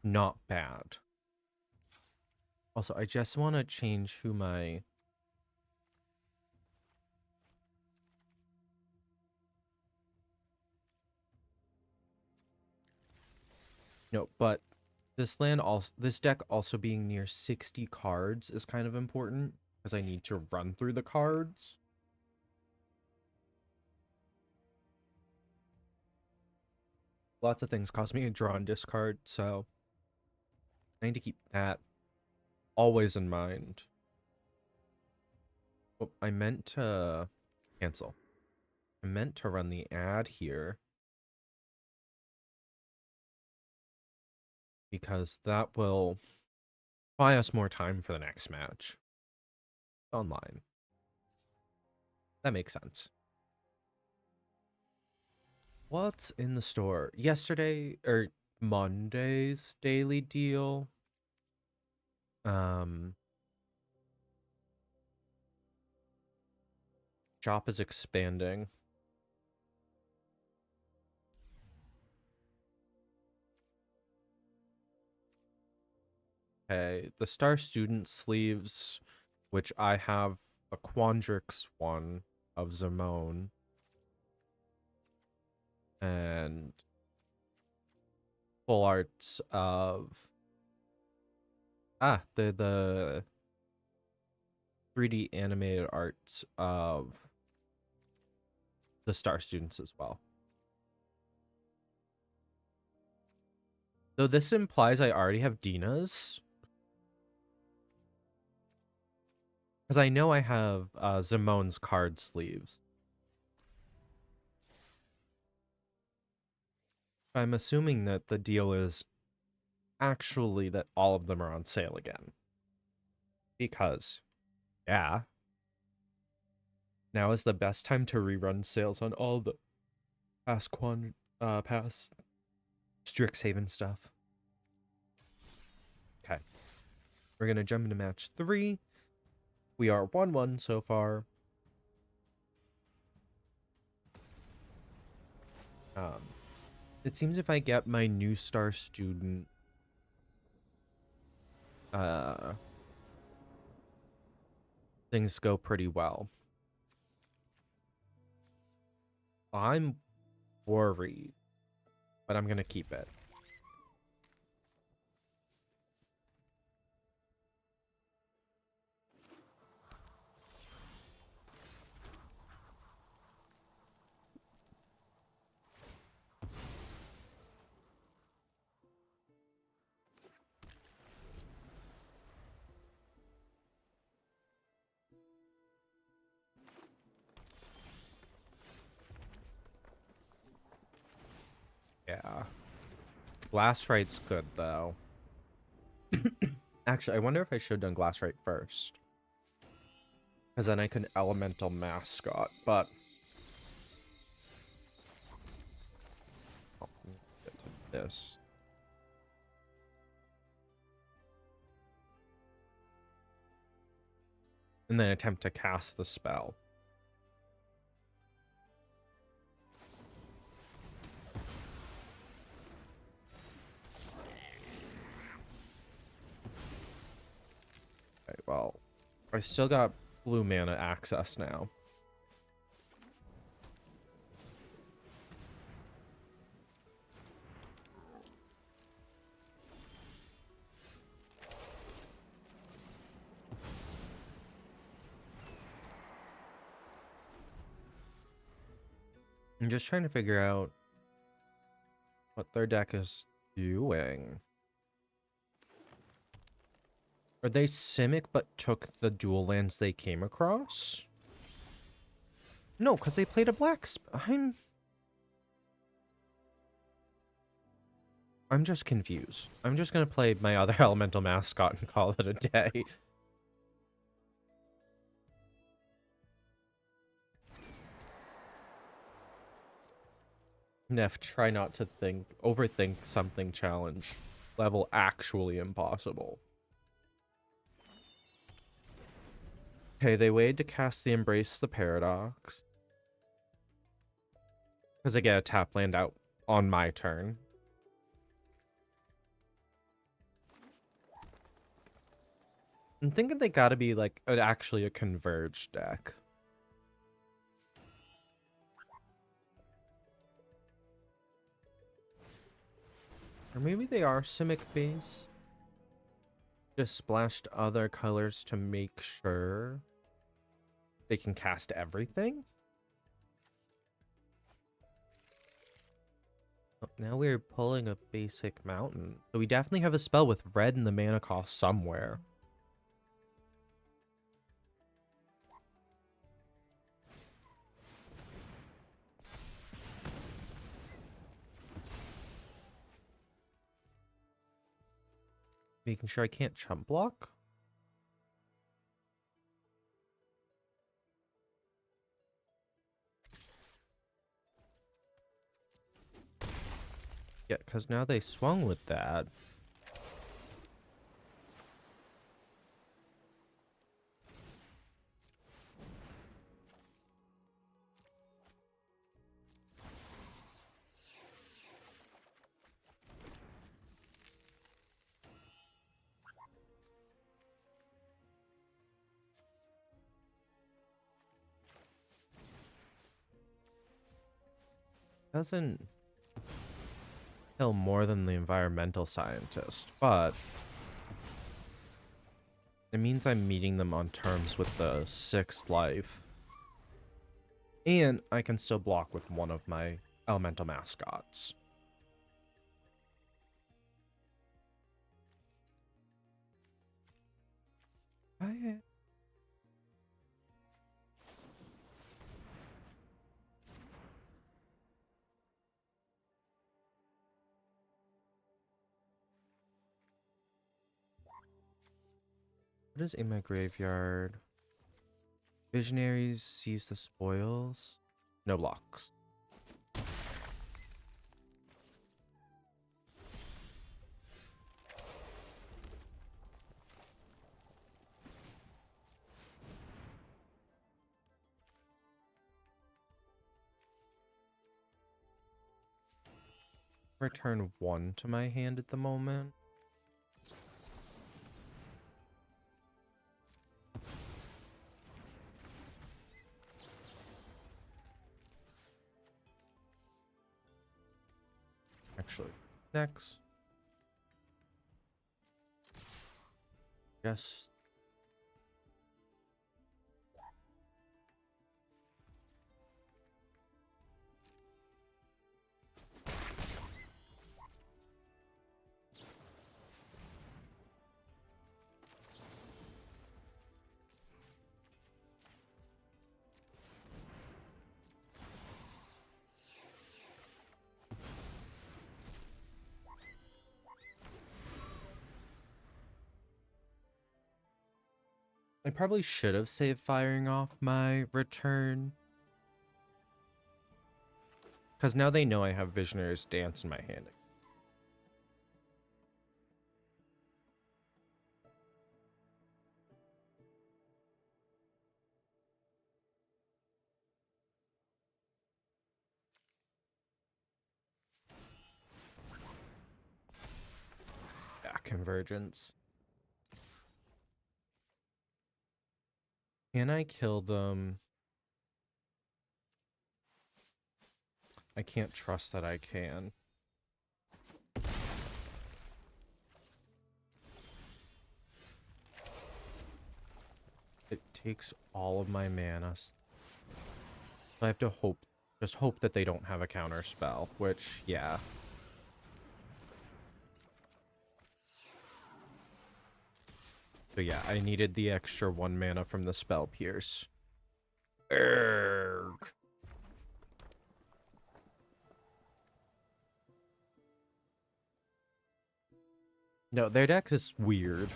not bad. Also, I just want to change who my... No, but this deck also being near 60 cards is kind of important because I need to run through the cards. Lots of things cost me a draw and discard, so I need to keep that always in mind. Oh, I meant to cancel. I meant to run the ad here because that will buy us more time for the next match. Online. That makes sense. What's in the store? Yesterday or Monday's daily deal. Shop is expanding. Okay, the Star Student sleeves, which I have a Quandrix one of Zimone. And full arts of the 3D animated arts of the Star Students as well. So this implies I already have Dina's. Because I know I have Zimone's card sleeves. I'm assuming that the deal is actually that all of them are on sale again. Because, yeah. Now is the best time to rerun sales on all the past Strixhaven stuff. Okay. We're going to jump into match 3. We are 1-1 so far. It seems if I get my new Star Student things go pretty well. I'm worried, but I'm going to keep it. Yeah. Glass Right's good, though. Actually, I wonder if I should have done Glass Right first. Because then I could Elemental Mascot, but... Oh, get to this. And then attempt to cast the spell. Okay, well, I still got blue mana access now. I'm just trying to figure out what their deck is doing. Are they Simic but took the dual lands they came across? No, because they played a black I'm just confused. I'm just gonna play my other elemental mascot and call it a day. Neff, try not to overthink something challenge. Level actually impossible. Okay, they waited to cast the Embrace the Paradox. Because I get a tap land out on my turn. I'm thinking they gotta be like actually a converged deck. Or maybe they are Simic base. Just splashed other colors to make sure they can cast everything. Oh, now we're pulling a basic mountain. So we definitely have a spell with red in the mana cost somewhere. Making sure I can't chump block. Yeah, because now they swung with that. Doesn't kill more than the environmental scientist, but it means I'm meeting them on terms with the 6th life. And I can still block with one of my elemental mascots. What is in my graveyard? Visionaries seize the spoils. No blocks. Return 1 to my hand at the moment. Actually, next. Yes. I probably should have saved firing off my return. Because now they know I have Visionary's Dance in my hand. Yeah, Convergence. Can I kill them? I can't trust that I can. It takes all of my mana. So I have to just hope that they don't have a counter spell, which, yeah. So yeah, I needed the extra 1 mana from the spell pierce. Urgh. No, their deck is weird.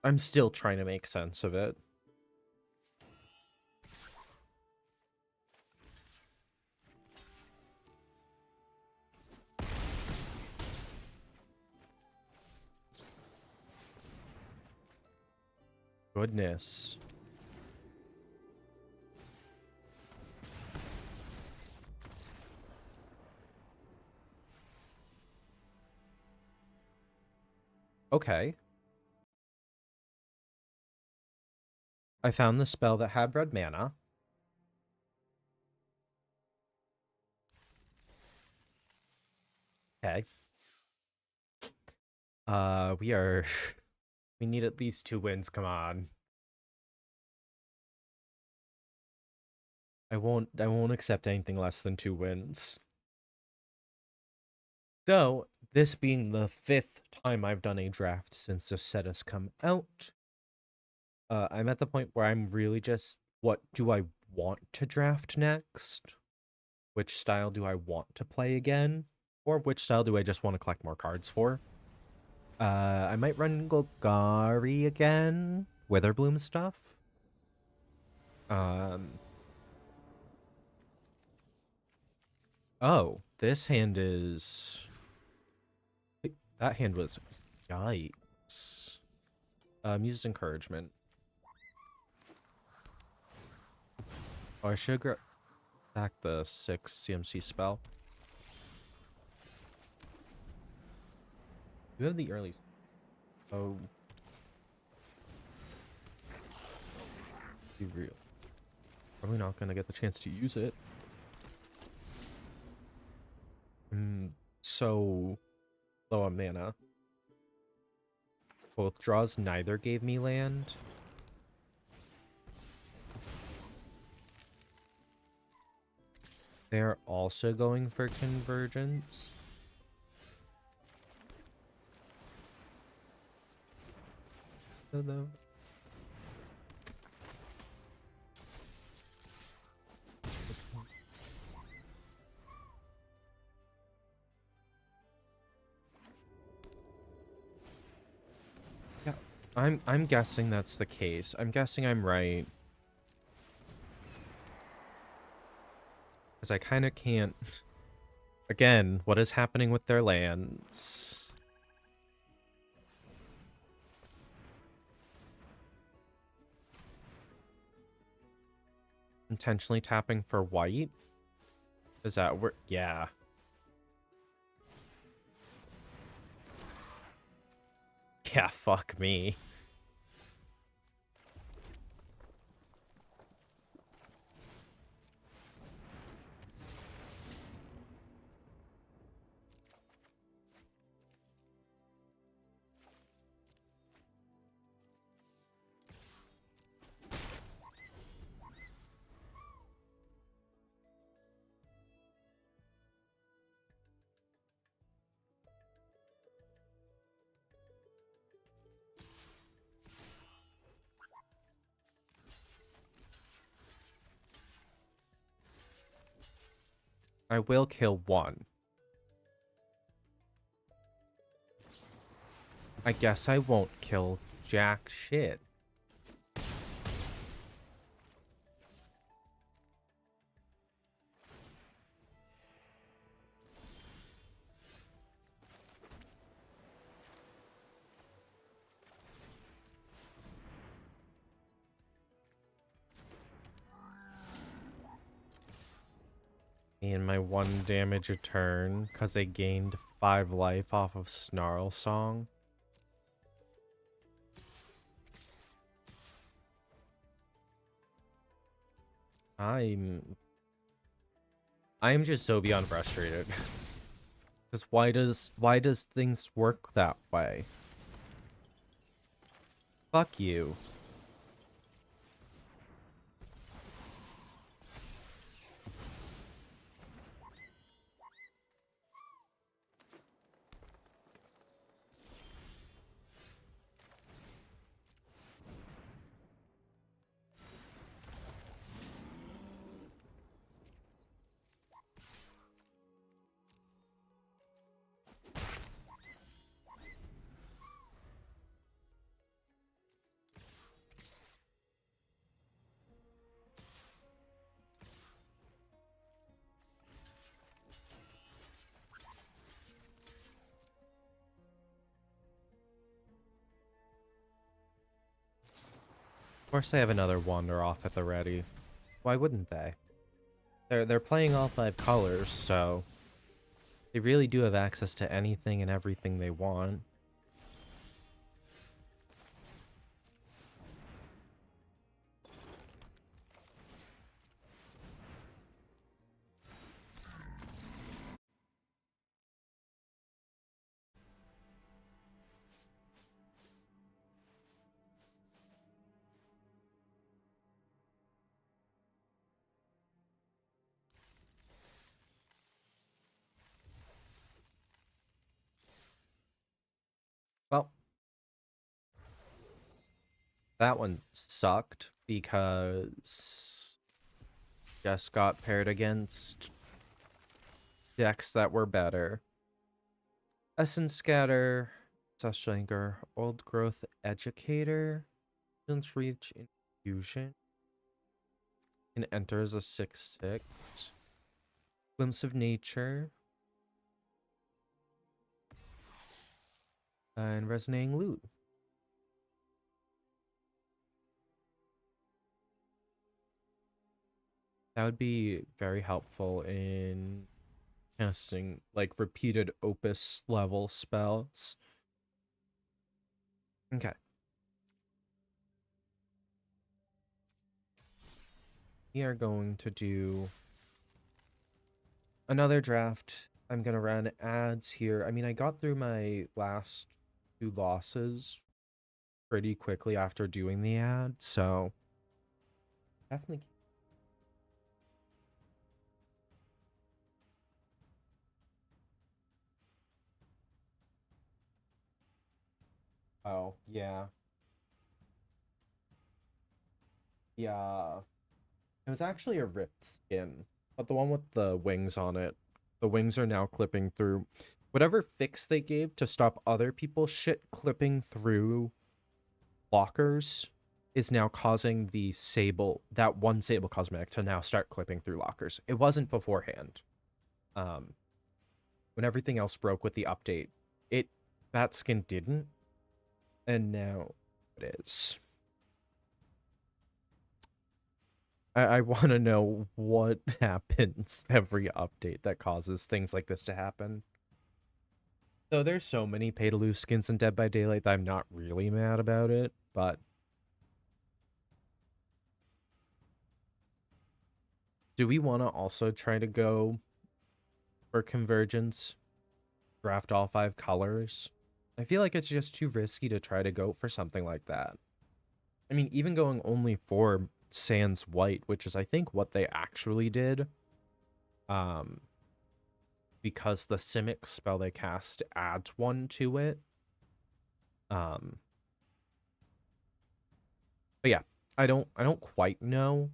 I'm still trying to make sense of it. Goodness. Okay. I found the spell that had red mana. Okay. We are... we need at least 2 wins, come on. I won't accept anything less than 2 wins. Though, this being the 5th time I've done a draft since the set has come out, I'm at the point where I'm really just, what do I want to draft next? Which style do I want to play again? Or which style do I just want to collect more cards for? I might run Golgari again. Witherbloom stuff. Oh, this hand is... that hand was... yikes. Muse's Encouragement. Oh, I should back the 6 CMC spell. You have the early... oh. Be real. Probably not gonna get the chance to use it. So low on mana. Both draws neither gave me land. They're also going for Convergence. Hello. Yeah, I'm guessing that's the case. I'm guessing I'm right. Because I kind of can't... Again, what is happening with their lands? Intentionally tapping for white? Is that where... yeah. Yeah, fuck me. I will kill one. I guess I won't kill jack shit. And my 1 damage a turn because they gained 5 life off of Snarl Song. I'm just so beyond frustrated. Because why does things work that way? Fuck you. Of course they have another wander off at the ready. Why wouldn't they? They're playing all 5 colors, so they really do have access to anything and everything they want. Well, that one sucked because just got paired against decks that were better. Essence Scatter, Sashlinger, Old Growth Educator, Distance Reach Infusion, and enters a 6/6. Glimpse of Nature, and Resonating Loot. That would be very helpful in casting like repeated opus level spells. Okay. We are going to do another draft. I'm going to run ads here. I mean, I got through my last 2 losses pretty quickly after doing the ad, so definitely. Oh, yeah. Yeah. It was actually a ripped skin, but the one with the wings on it, the wings are now clipping through. Whatever fix they gave to stop other people's shit clipping through lockers is now causing the Sable, that one Sable cosmetic, to now start clipping through lockers. It wasn't beforehand. Um, when everything else broke with the update, that skin didn't, and now it is. I want to know what happens every update that causes things like this to happen. So there's so many pay to lose skins in Dead by Daylight that I'm not really mad about it, but do we want to also try to go for convergence? Draft all 5 colors? I feel like it's just too risky to try to go for something like that. I mean, even going only for Sans White, which is I think what they actually did, um, because the Simic spell they cast adds 1 to it. Um, but yeah, I don't quite know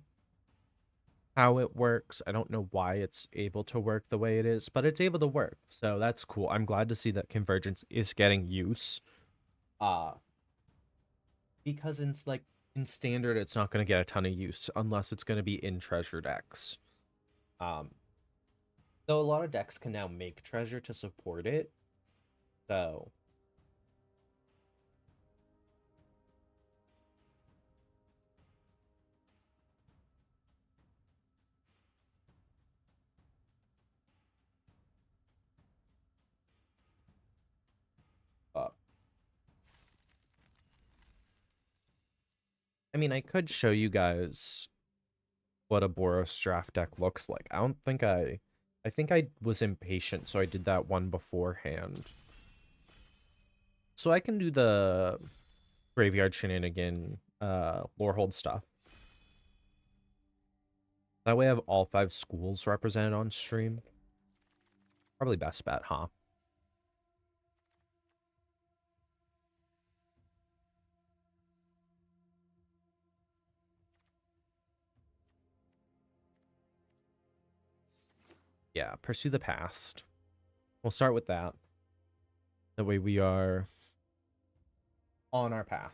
how it works. I don't know why it's able to work the way it is, but it's able to work. So that's cool. I'm glad to see that convergence is getting use. Uh because in standard it's not going to get a ton of use unless it's going to be in treasure decks. Um though a lot of decks can now make treasure to support it. So I mean, I could show you guys what a Boros draft deck looks like. I think I was impatient, so I did that one beforehand. So I can do the graveyard shenanigan, Lorehold stuff. That way I have all 5 schools represented on stream. Probably best bet, huh? Yeah, pursue the past. We'll start with that. That way we are on our path.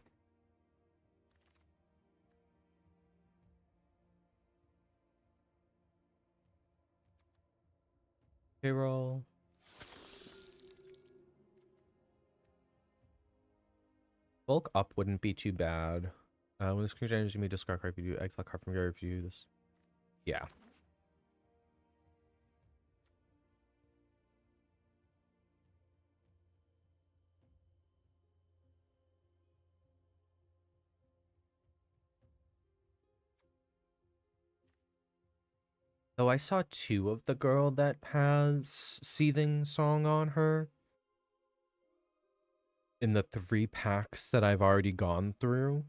Payroll. Bulk up wouldn't be too bad. When this creature enters, you may discard card if you do exile card from your review. This, yeah. Though I saw 2 of the girl that has Seething Song on her in the 3 packs that I've already gone through.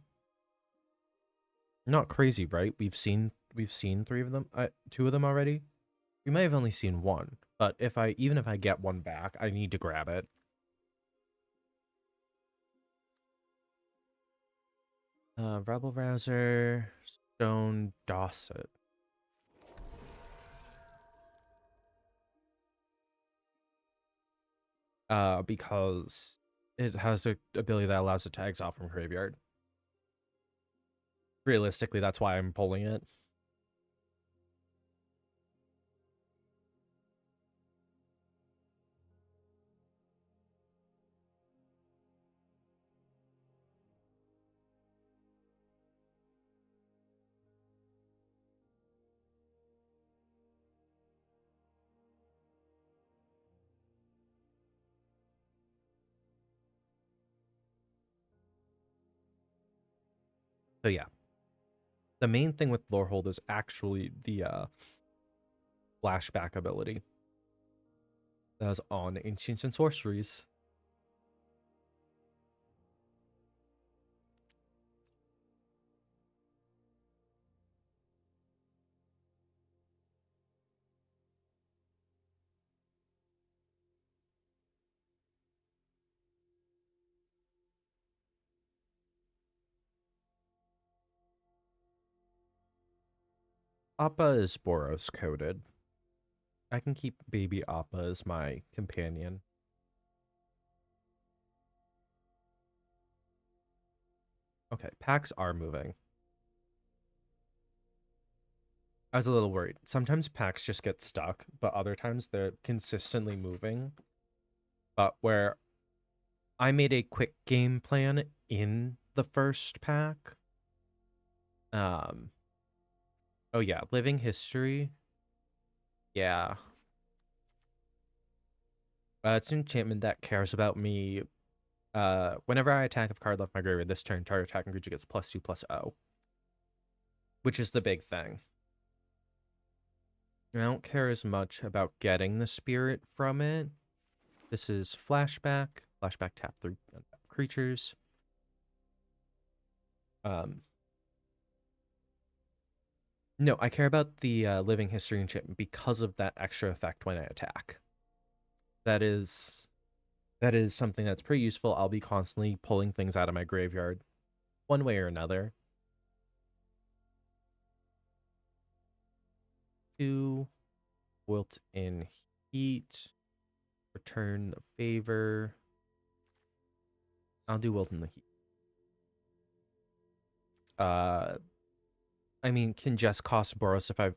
Not crazy, right? We've seen 3 of them, 2 of them already. We may have only seen 1, but even if I get 1 back, I need to grab it. Rebel Rouser, Stone Dosset. Because it has an ability that allows it to exile from graveyard. Realistically, that's why I'm pulling it. So yeah, the main thing with Lorehold is actually the flashback ability that is on Ancients and Sorceries. Appa is Boros coded. I can keep baby Appa as my companion. Okay, packs are moving. I was a little worried. Sometimes packs just get stuck, but other times they're consistently moving. But where I made a quick game plan in the first pack. Oh yeah, Living History. Yeah. It's an enchantment that cares about me. Whenever I attack a card left my graveyard this turn, target attacking creature gets +2/+0, which is the big thing. I don't care as much about getting the spirit from it. This is flashback. Flashback tap 3 creatures. No, I care about the Living History enchantment because of that extra effect when I attack. That is something that's pretty useful. I'll be constantly pulling things out of my graveyard, one way or another. 2 Wilt in Heat. Return the favor. I'll do Wilt in the Heat. I mean, can just cost Boros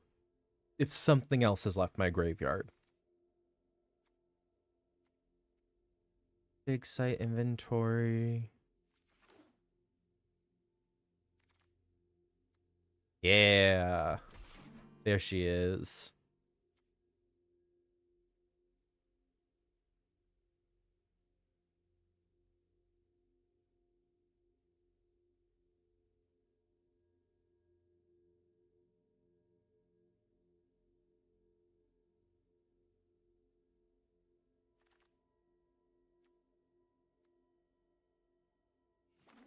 if something else has left my graveyard. Big site inventory. Yeah. There she is.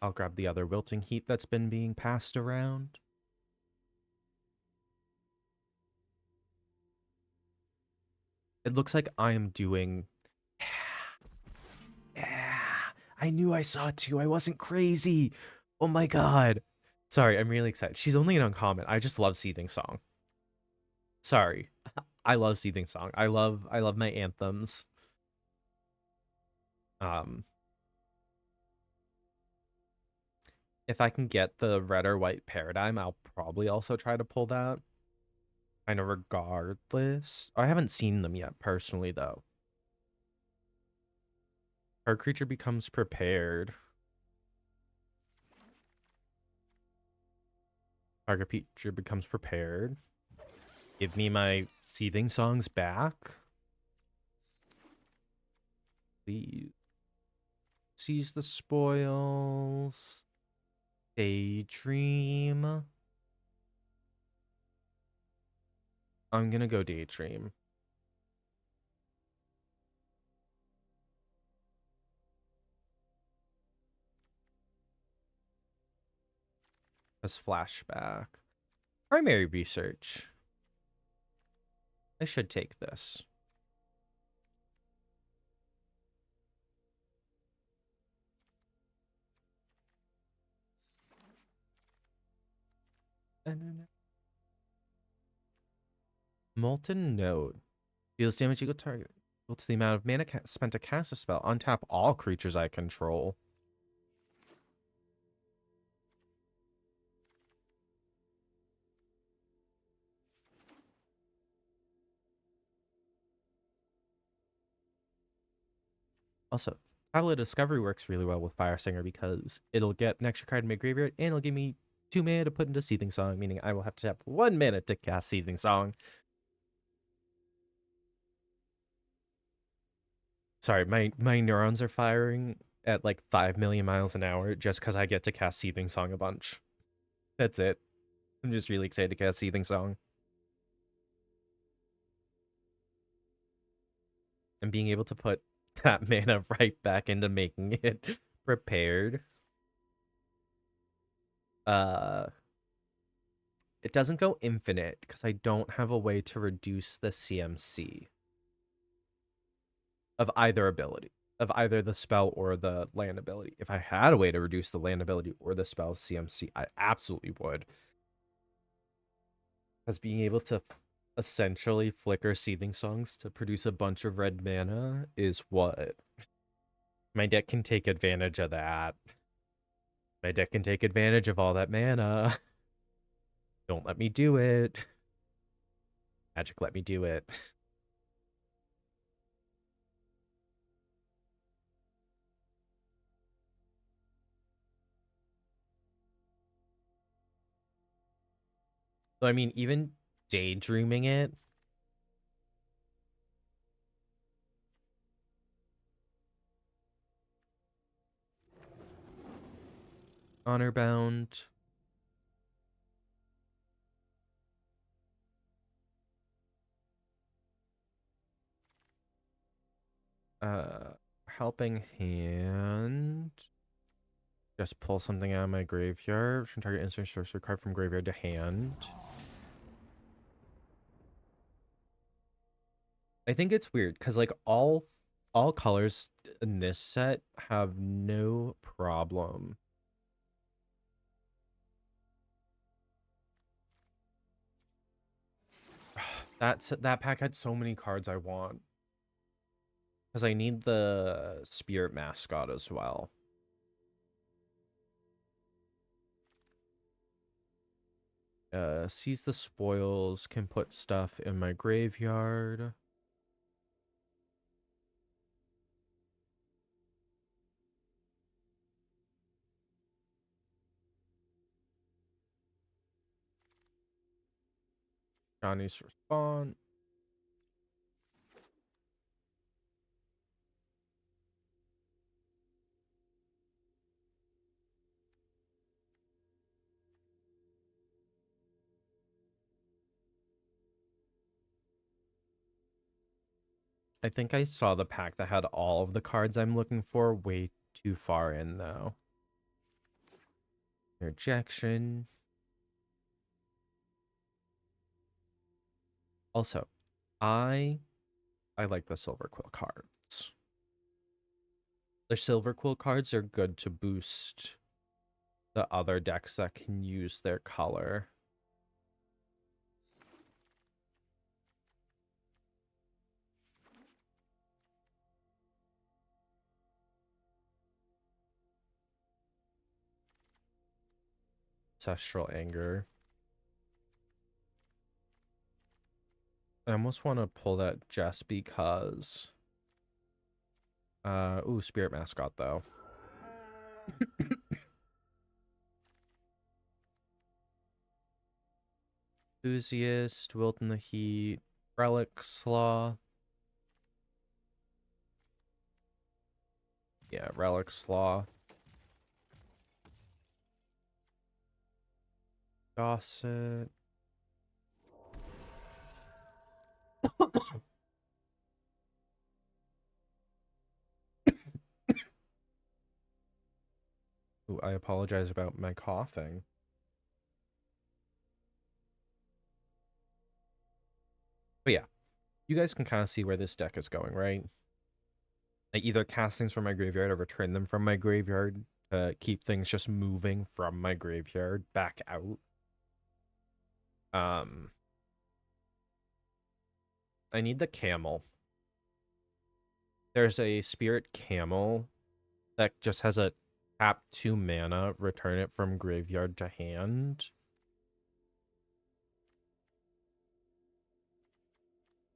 I'll grab the other wilting heat that's been being passed around. It looks like I'm doing... Yeah, I knew I saw it too. I wasn't crazy. Oh my god. Sorry, I'm really excited. She's only an uncommon. I just love Seething Song. Sorry. I love Seething Song. I love my anthems. Um if I can get the red or white paradigm, I'll probably also try to pull that. Kind of regardless. I haven't seen them yet personally though. Our creature becomes prepared. Target creature becomes prepared. Give me my Seething Songs back. Please. Seize the spoils. Daydream. I'm gonna go Daydream. As flashback. Primary research. I should take this. Molten Node. Deals damage equal target. Equal to the amount of mana spent to cast a spell. Untap all creatures I control. Also, Tablet Discovery works really well with Fire Singer because it'll get an extra card in my graveyard and it'll give me 2 mana to put into Seething Song, meaning I will have to tap 1 mana to cast Seething Song. Sorry, my neurons are firing at like 5 million miles an hour just because I get to cast Seething Song a bunch. That's it. I'm just really excited to cast Seething Song. And being able to put that mana right back into making it prepared. It doesn't go infinite because I don't have a way to reduce the CMC of either ability, of either the spell or the land ability. If I had a way to reduce the land ability or the spell CMC, I absolutely would. Because being able to essentially flicker Seething Songs to produce a bunch of red mana is what my deck can take advantage of that. My deck can take advantage of all that mana. Don't let me do it. Magic, let me do it. So, I mean, even daydreaming it. Honor bound. Helping hand. Just pull something out of my graveyard. Target instant sorcery card from graveyard to hand. I think it's weird because like all colors in this set have no problem. That pack had so many cards I want. Because I need the spirit mascot as well. Seize the spoils, can put stuff in my graveyard. Johnny's response. I think I saw the pack that had all of the cards I'm looking for way too far in, though. Interjection. Also, I like the silver quill cards. The silver quill cards are good to boost the other decks that can use their color. Ancestral Anger. I almost want to pull that just because. Ooh, Spirit Mascot, though. Enthusiast, Wilt in the Heat, Relic Slaw. Yeah, Relic Slaw. Gossip. Ooh, I apologize about my coughing. But yeah, you guys can kind of see where this deck is going, right? I either cast things from my graveyard or return them from my graveyard to keep things just moving from my graveyard back out. I need the camel. There's a spirit camel that just has a tap 2 mana, return it from graveyard to hand.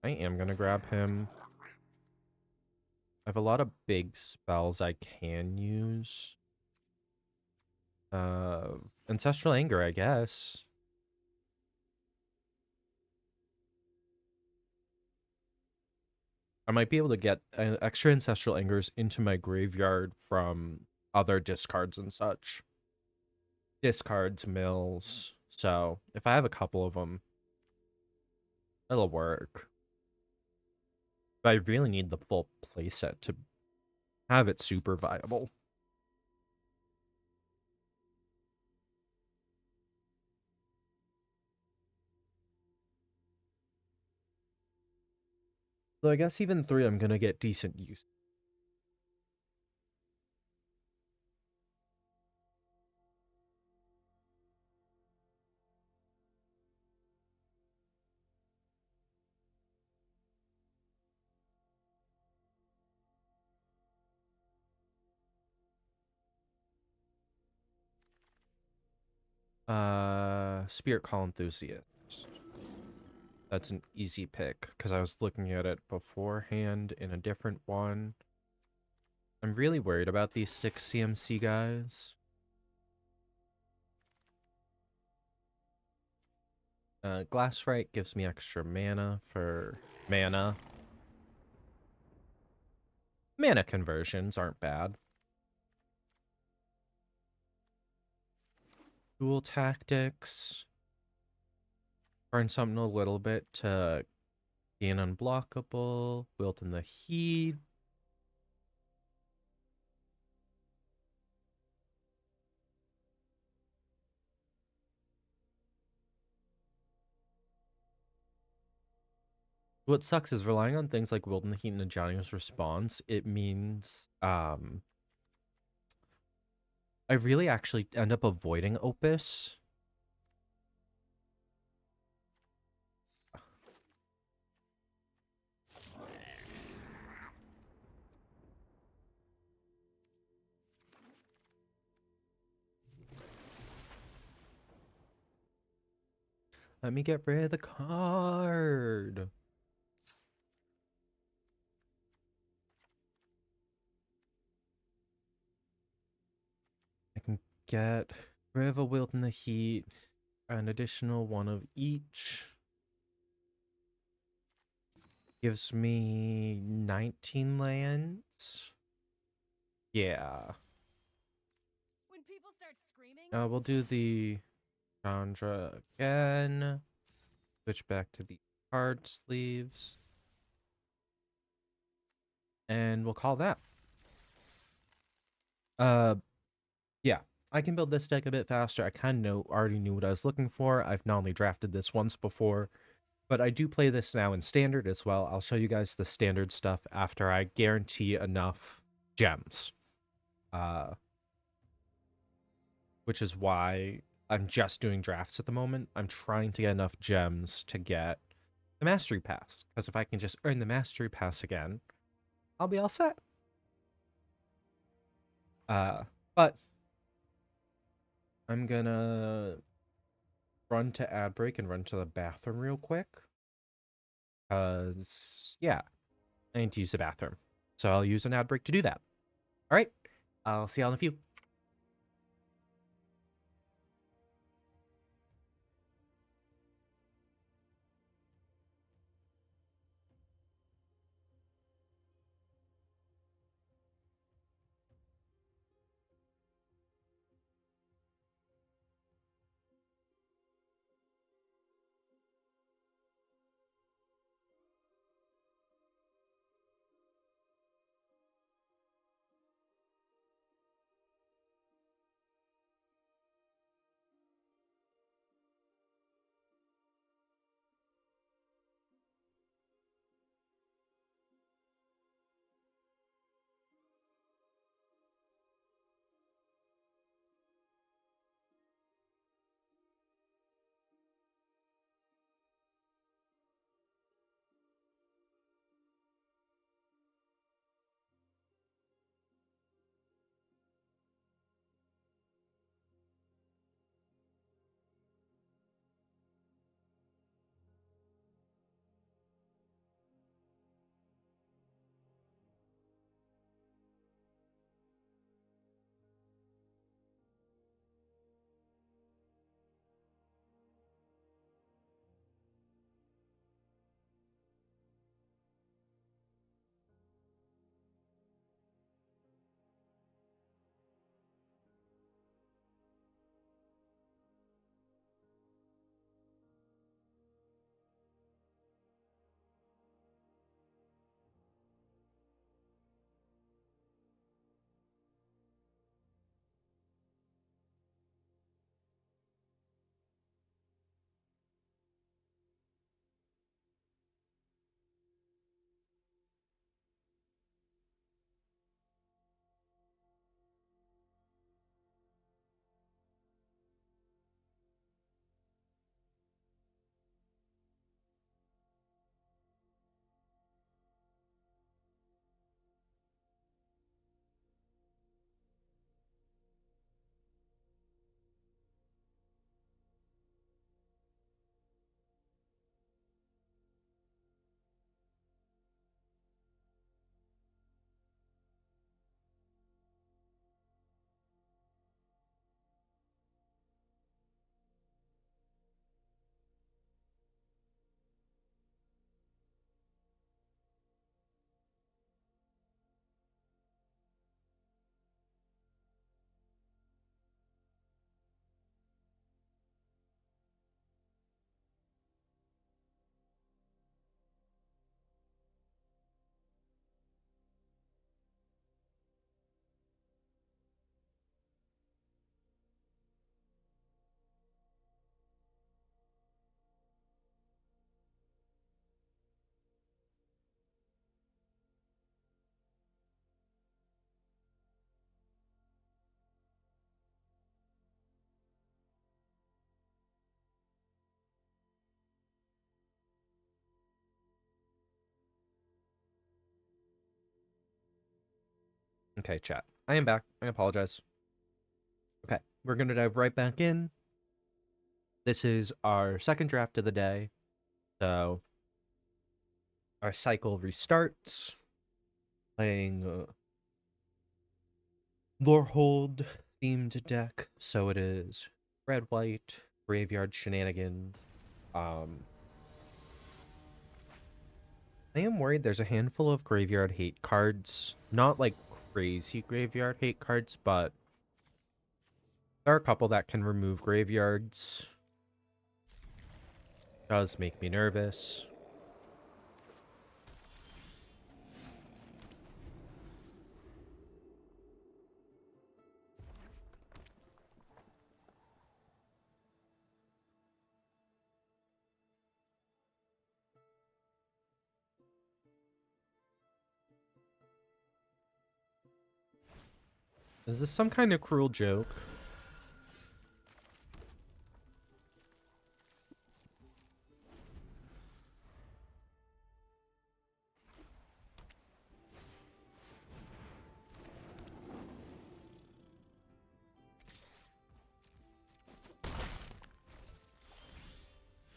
I am gonna grab him. I have a lot of big spells I can use. Ancestral Anger, I guess. I might be able to get extra Ancestral Angers into my graveyard from other discards and such. Discards, mills. So, if I have a couple of them, it'll work. But I really need the full playset to have it super viable. So I guess even 3 I'm gonna get decent use. Spirit Call Enthusiast. That's an easy pick because I was looking at it beforehand in a different one. I'm really worried about these 6 CMC guys. Glassrite gives me extra mana for mana. Mana conversions aren't bad. Dual Tactics. Burn something a little bit to gain unblockable. Wilt in the Heat. What sucks is relying on things like Wilt in the Heat and Ajani's response. It means I really actually end up avoiding Opus. Let me get rid of the card. I can get rid of a Wilt in the Heat, an additional one of each. Gives me 19 lands. Yeah. When people start screaming, We'll do the Chandra again. Switch back to the card sleeves. And we'll call that. Yeah. I can build this deck a bit faster. I kind of already knew what I was looking for. I've not only drafted this once before, but I do play this now in standard as well. I'll show you guys the standard stuff after I guarantee enough gems. Which is why I'm just doing drafts at the moment. I'm trying to get enough gems to get the Mastery Pass, because if I can just earn the Mastery Pass again, I'll be all set. But I'm gonna run to ad break and run to the bathroom real quick, because, yeah, I need to use the bathroom. So I'll use an ad break to do that. All right, I'll see y'all in a few. Okay, chat. I am back. I apologize. Okay, we're gonna dive right back in. This is our second draft of the day. So our cycle restarts, playing Lorehold themed deck. So it is red, white, graveyard shenanigans. I am worried there's a handful of graveyard hate cards. Not like crazy graveyard hate cards, but there are a couple that can remove graveyards. Does make me nervous. Is this some kind of cruel joke?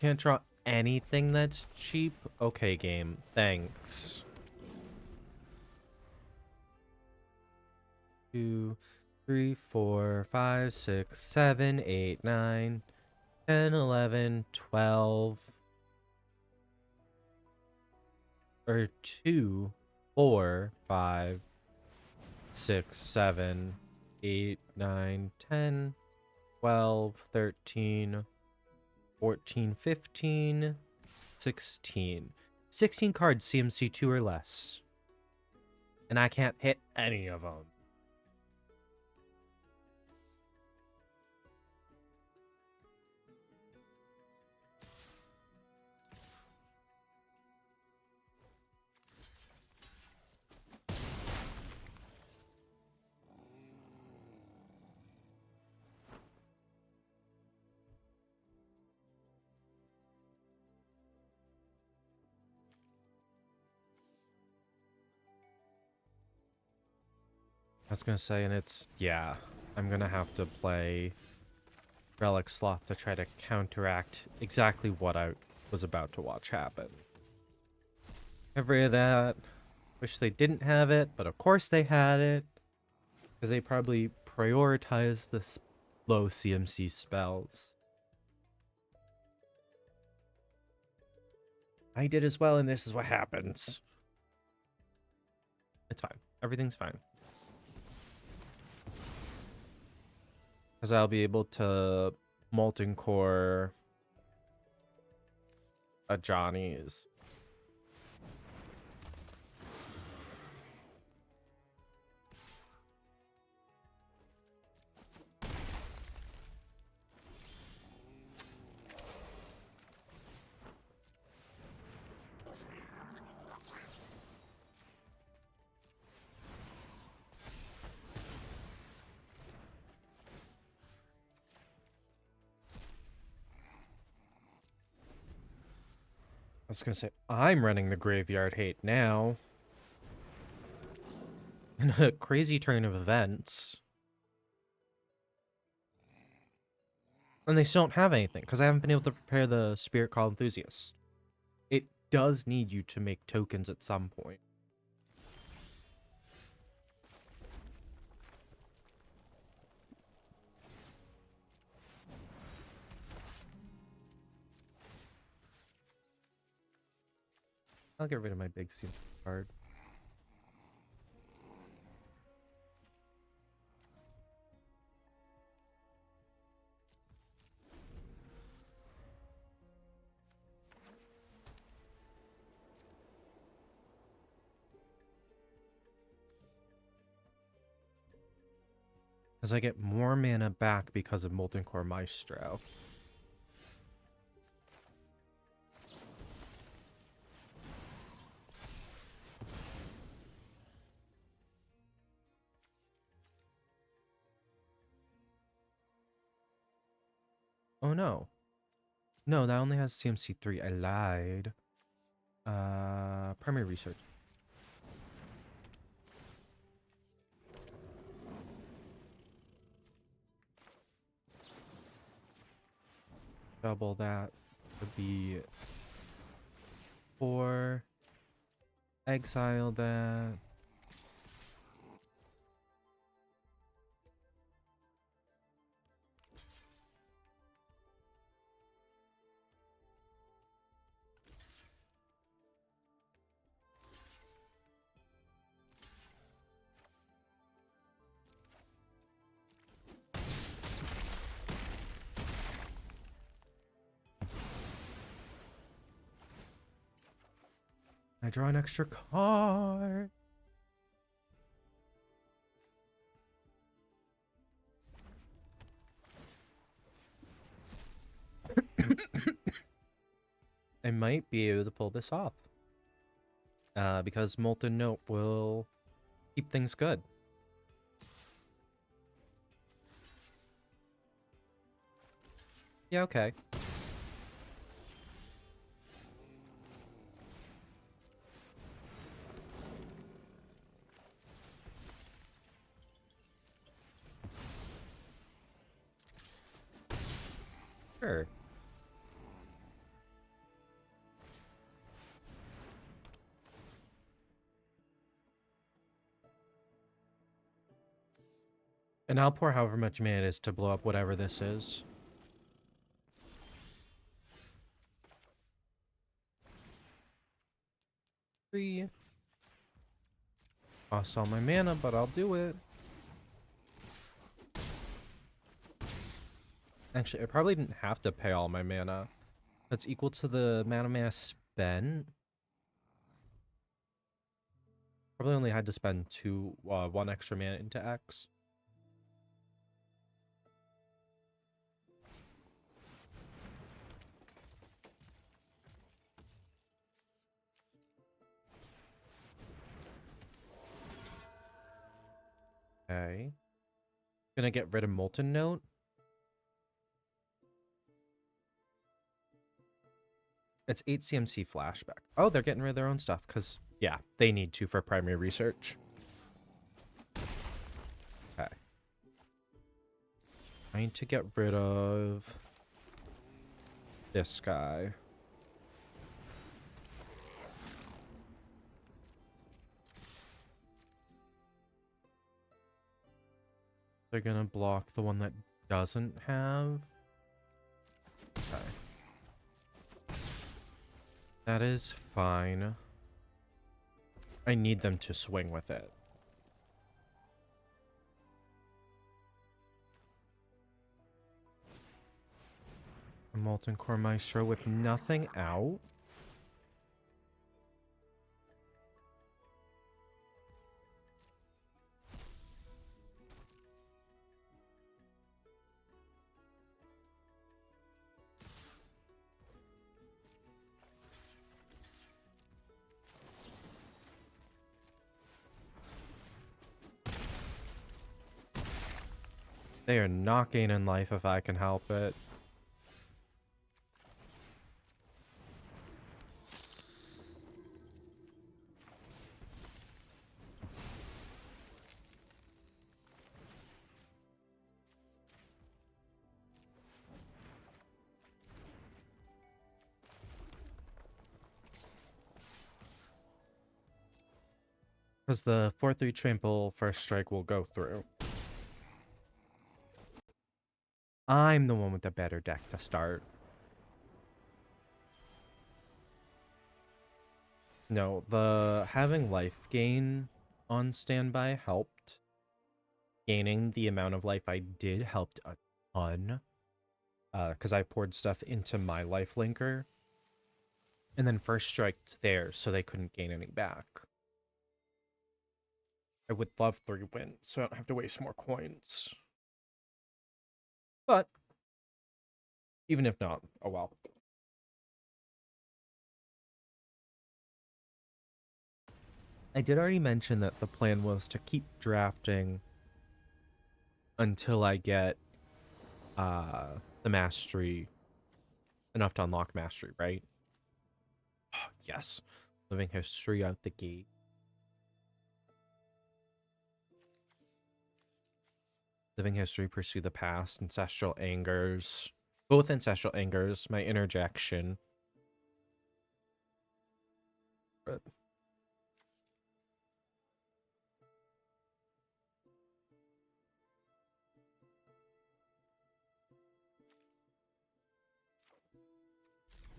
Can't draw anything that's cheap? Okay, game. Thanks. 2, 3, 4, 5, 6, 7, 8, 9, 10, 11, 12. Or 2, 4, 5, 6, 7, 8, 9, 10, 12, 13, 14, 15, 16. 16 cards CMC 2 or less. And I can't hit any of them. I was gonna say, and it's, yeah, I'm gonna have to play Relic Sloth to try to counteract exactly what I was about to watch happen. Every of that. Wish they didn't have it, but of course they had it. Because they probably prioritized the low CMC spells. I did as well, and this is what happens. It's fine. Everything's fine. Because I'll be able to Molten Core a Johnny's. I was gonna say, I'm running the Graveyard Hate now. In a crazy turn of events. And they still don't have anything, because I haven't been able to prepare the Spirit Call Enthusiast. It does need you to make tokens at some point. I'll get rid of my big CMC card. As I get more mana back because of Molten Core Maestro. Oh no. No, that only has CMC 3. I lied. Primary research. Double that would be 4. Exile that. I draw an extra card. I might be able to pull this off. Because Molten Note will keep things good. Yeah, okay. Sure. And I'll pour however much mana it is to blow up whatever this is. Three. Costs all my mana, but I'll do it. Actually, I probably didn't have to pay all my mana. That's equal to the amount of mana spent. Probably only had to spend one extra mana into X. Okay. Gonna get rid of Molten Note. It's 8 CMC flashback. Oh, they're getting rid of their own stuff because, yeah, they need to for primary research. Okay. I need to get rid of this guy. They're gonna block the one that doesn't have. Okay. That is fine. I need them to swing with it. A Molten Core Maestro with nothing out. They are not gaining life if I can help it. Because the 4-3 trample first strike will go through. I'm the one with the better deck to start. No, the having life gain on standby helped. Gaining the amount of life I did helped a ton. Because I poured stuff into my life linker. And then first striked there, so they couldn't gain any back. I would love 3 wins, so I don't have to waste more coins. But, even if not, oh well. I did already mention that the plan was to keep drafting until I get the mastery, enough to unlock mastery, right? Yes. Living history out the gate. Living history, pursue the past, ancestral angers. Both ancestral angers, my interjection. But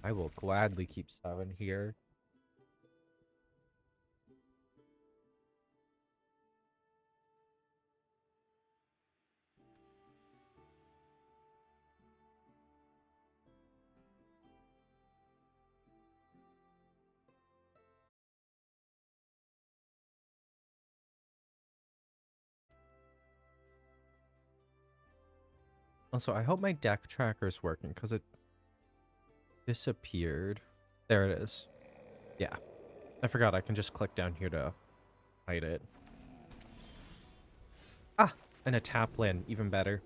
I will gladly keep 7 here. Also, I hope my deck tracker is working because it disappeared. There it is. Yeah. I forgot I can just click down here to hide it. Ah, and a tap land, even better.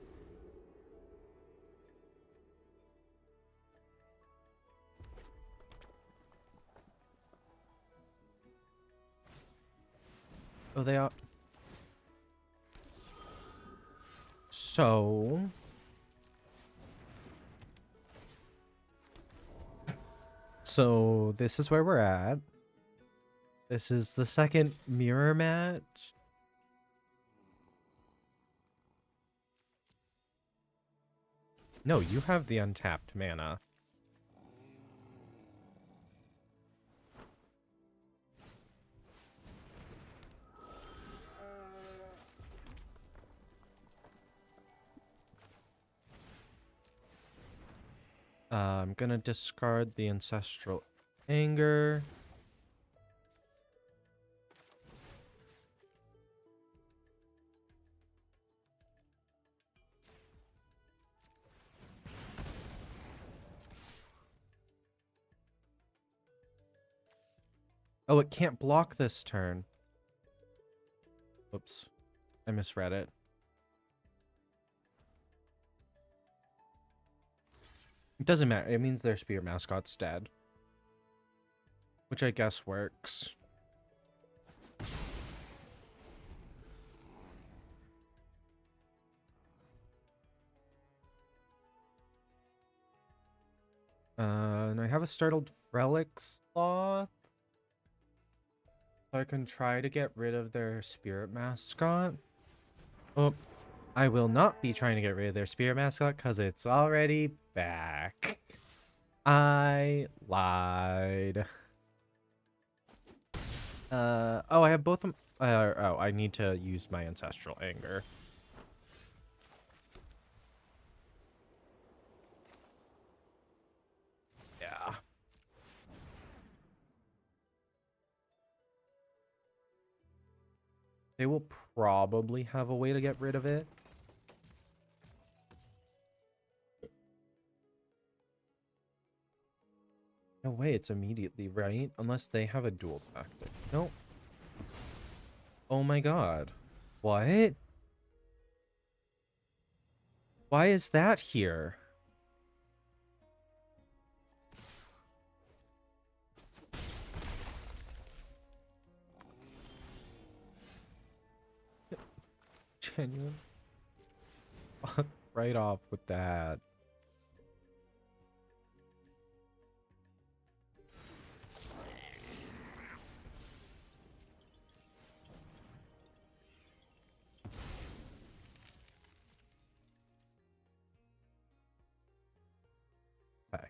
Oh, they are. So. So, this is where we're at. This is the second mirror match. No, you have the untapped mana. I'm gonna discard the Ancestral Anger. Oh, it can't block this turn. Oops. I misread it. It doesn't matter. It means their Spirit Mascot's dead. Which I guess works. And I have a Startled Relic Sloth. So I can try to get rid of their Spirit Mascot. Oh, I will not be trying to get rid of their Spirit Mascot because it's already back. I lied. Oh, I have both of them. Oh, I need to use my Ancestral Anger. Yeah. They will probably have a way to get rid of it. No way, it's immediately, right? Unless they have a dual tactic. Nope. Oh my god. What? Why is that here? Genuine. Right off with that. Okay.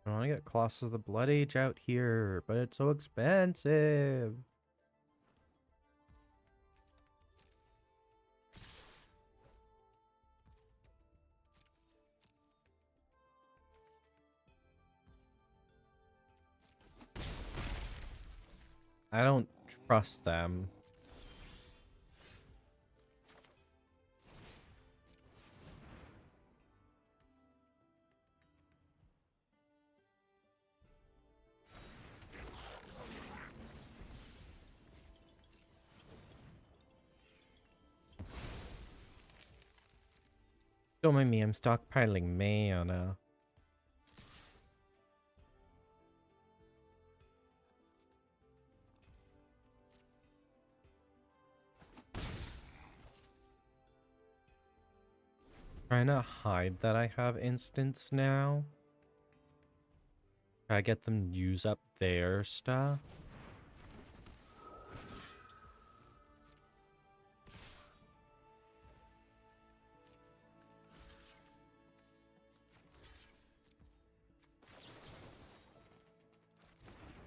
I want to get Colossus of the Blood Age out here, but it's so expensive. I don't trust them. Don't mind me, I'm stockpiling mana. Trying to hide that I have instants now. Try to get them to use up their stuff.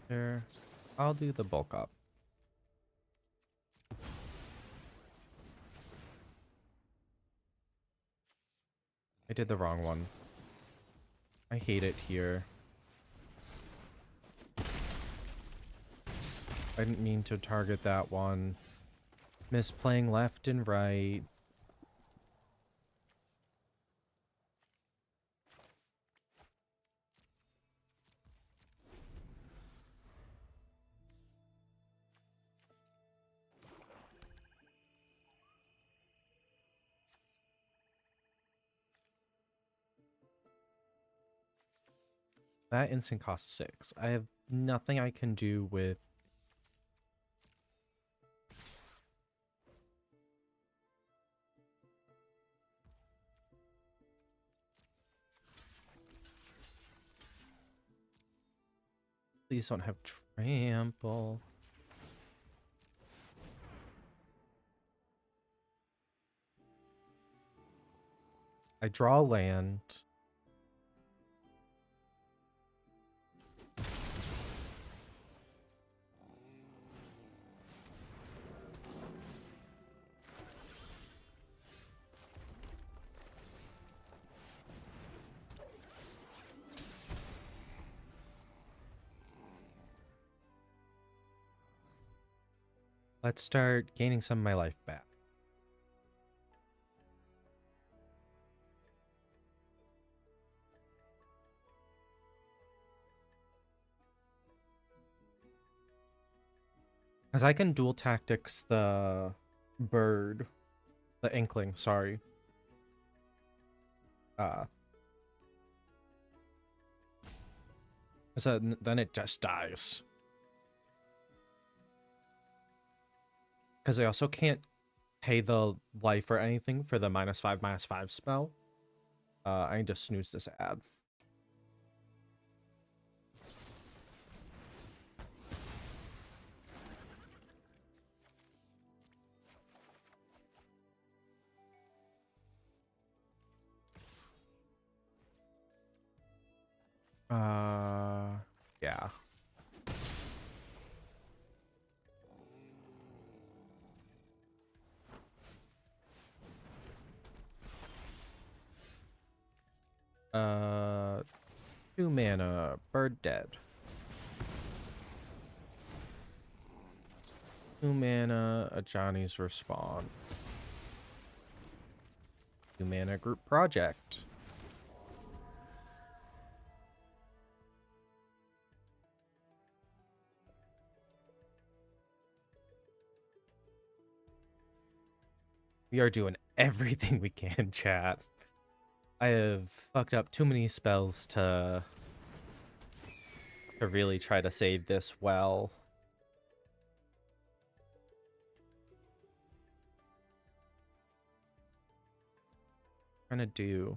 There. I'll do the bulk up. I did the wrong one. I hate it here. I didn't mean to target that one. Misplaying left and right. That instant costs 6. I have nothing I can do with... Please don't have trample. I draw land. Let's start gaining some of my life back. Because I can dual tactics the bird, the inkling, sorry. So then it just dies. Because I also can't pay the life or anything for the -5/-5 spell. I need to snooze this ad. Yeah. Uh, 2 mana, bird dead. 2 mana, a Johnny's respawn. 2 mana, group project. We are doing everything we can, chat. I have fucked up too many spells to really try to save this well. Trying to do.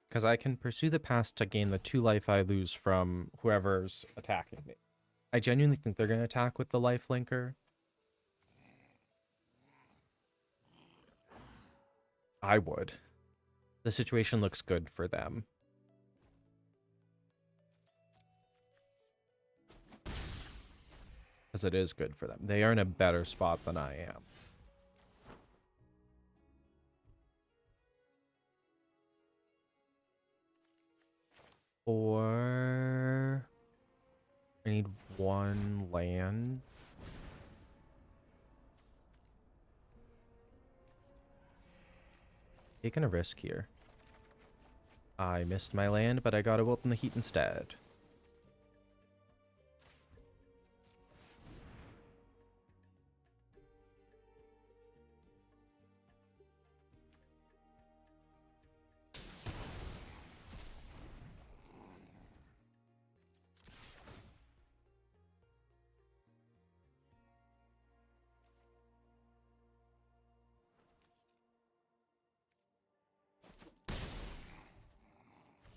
Because I can pursue the past to gain the 2 life I lose from whoever's attacking me. I genuinely think they're going to attack with the life linker. I would. The situation looks good for them. Because it is good for them. They are in a better spot than I am. Or I need 1 land. Taking a risk here. I missed my land, but I got to Wilt in the Heat instead.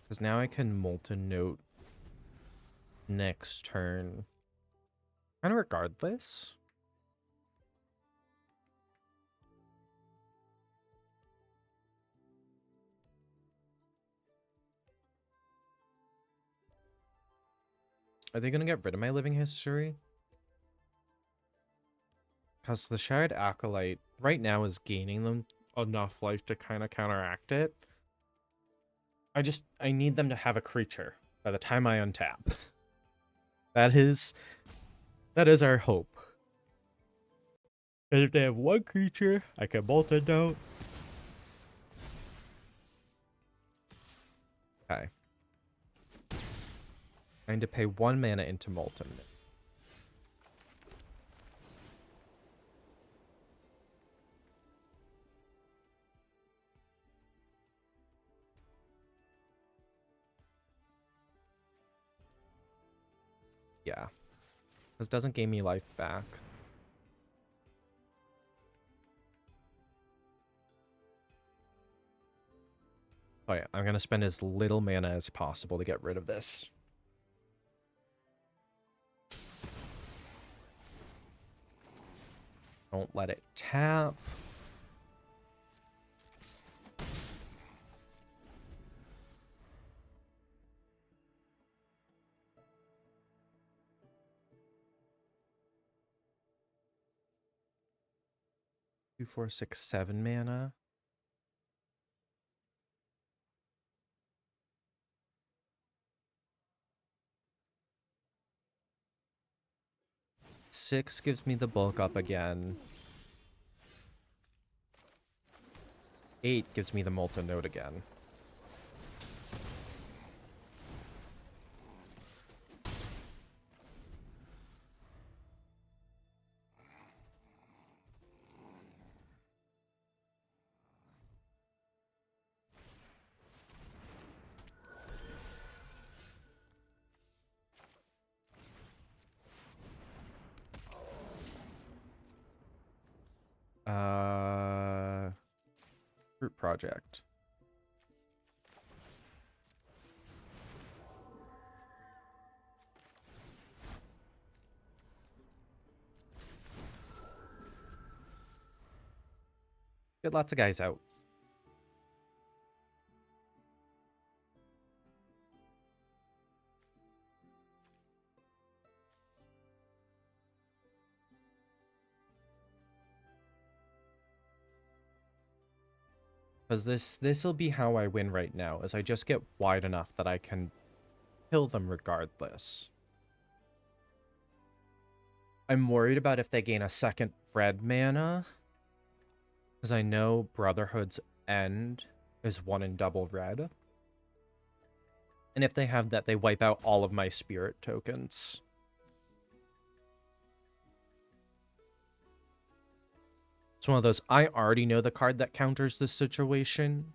Because now I can Molten Note next turn. Kind of regardless. Are they going to get rid of my living history? Because the Shared Acolyte right now is gaining them enough life to kind of counteract it. I need them to have a creature by the time I untap. That is our hope. And if they have 1 creature, I can Molten Note. Okay. I need to pay 1 mana into Molten. Yeah. This doesn't gain me life back. Oh yeah, I'm gonna spend as little mana as possible to get rid of this. Don't let it tap. Two, 4, 6, 7 mana. Six gives me the bulk up again. 8 gives me the Molten Node again. Fruit Project. Get lots of guys out. Because this will be how I win right now, is I just get wide enough that I can kill them regardless. I'm worried about if they gain a second red mana. Because I know Brotherhood's End is 1 in double red. And if they have that, they wipe out all of my spirit tokens. It's one of those, I already know the card that counters this situation.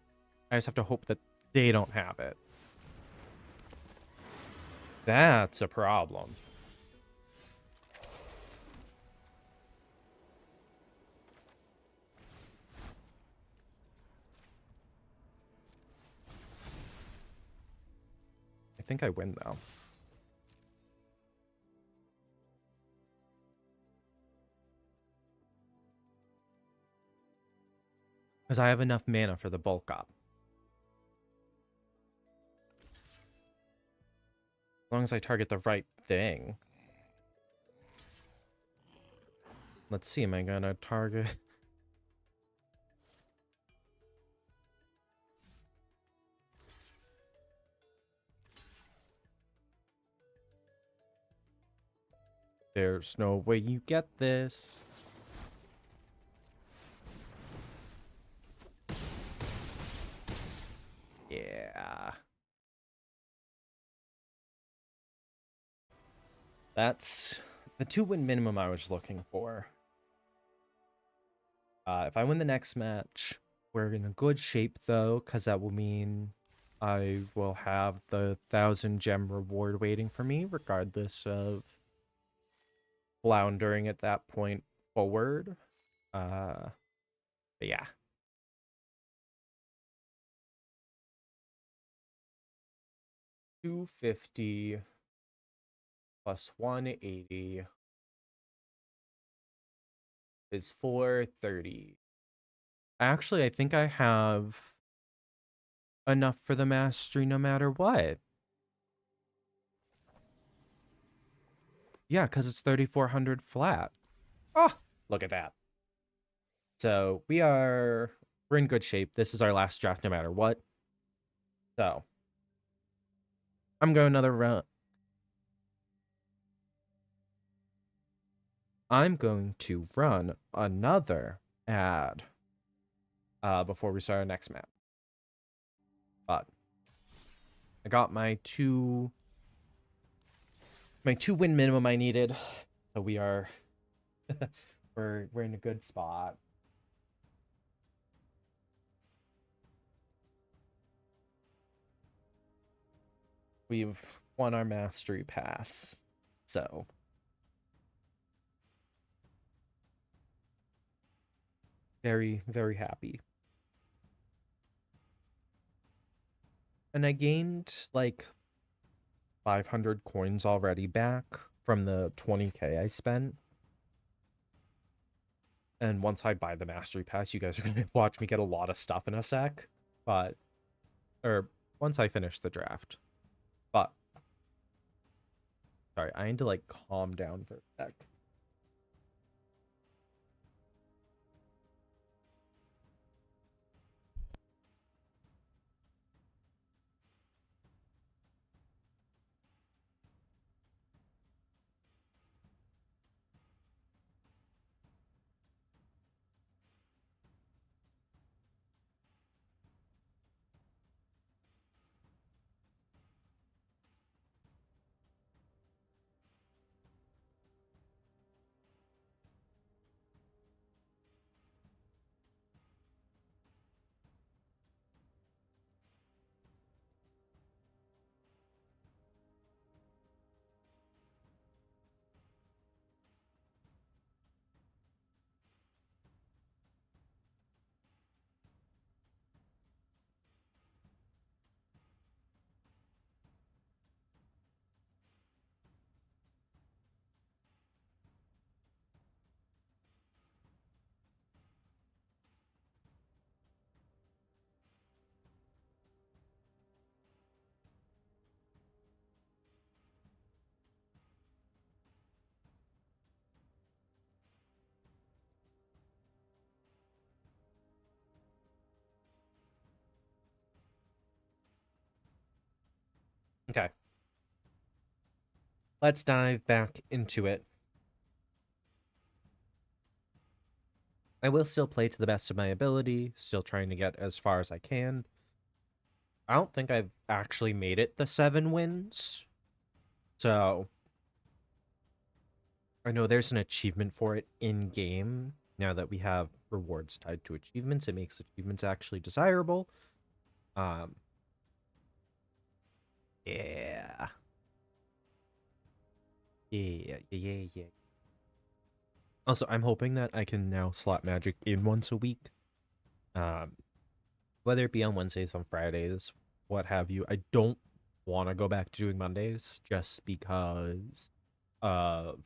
I just have to hope that they don't have it. That's a problem. I think I win, though. Because I have enough mana for the bulk up. As long as I target the right thing. Let's see, am I gonna target... There's no way you get this. Yeah. That's the 2-win minimum I was looking for. If I win the next match, we're in a good shape, though, because that will mean I will have the 1,000 gem reward waiting for me, regardless of floundering at that point forward. But yeah. $250 plus 180 is 430. Actually, I think I have enough for the mastery no matter what. Yeah, because it's 3,400 flat. Oh, look at that. So we're in good shape. This is our last draft no matter what. So I'm going another run. I'm going to run another ad before we start our next map. But I got my two win minimum I needed. So we are we're in a good spot. We've won our mastery pass. So, very, very happy. And I gained like 500 coins already back from the 20k I spent. And once I buy the mastery pass, you guys are going to watch me get a lot of stuff in a sec. But, or once I finish the draft. But, sorry, I need to like calm down for a sec. Okay. Let's dive back into it. I will still play to the best of my ability, still trying to get as far as I can. I don't think I've actually made it the 7 wins. So, I know there's an achievement for it in game. Now that we have rewards tied to achievements, it makes achievements actually desirable. Um, yeah. Yeah. Also, I'm hoping that I can now slot magic in once a week. Um, whether it be on Wednesdays, on Fridays, what have you. I don't want to go back to doing Mondays just because of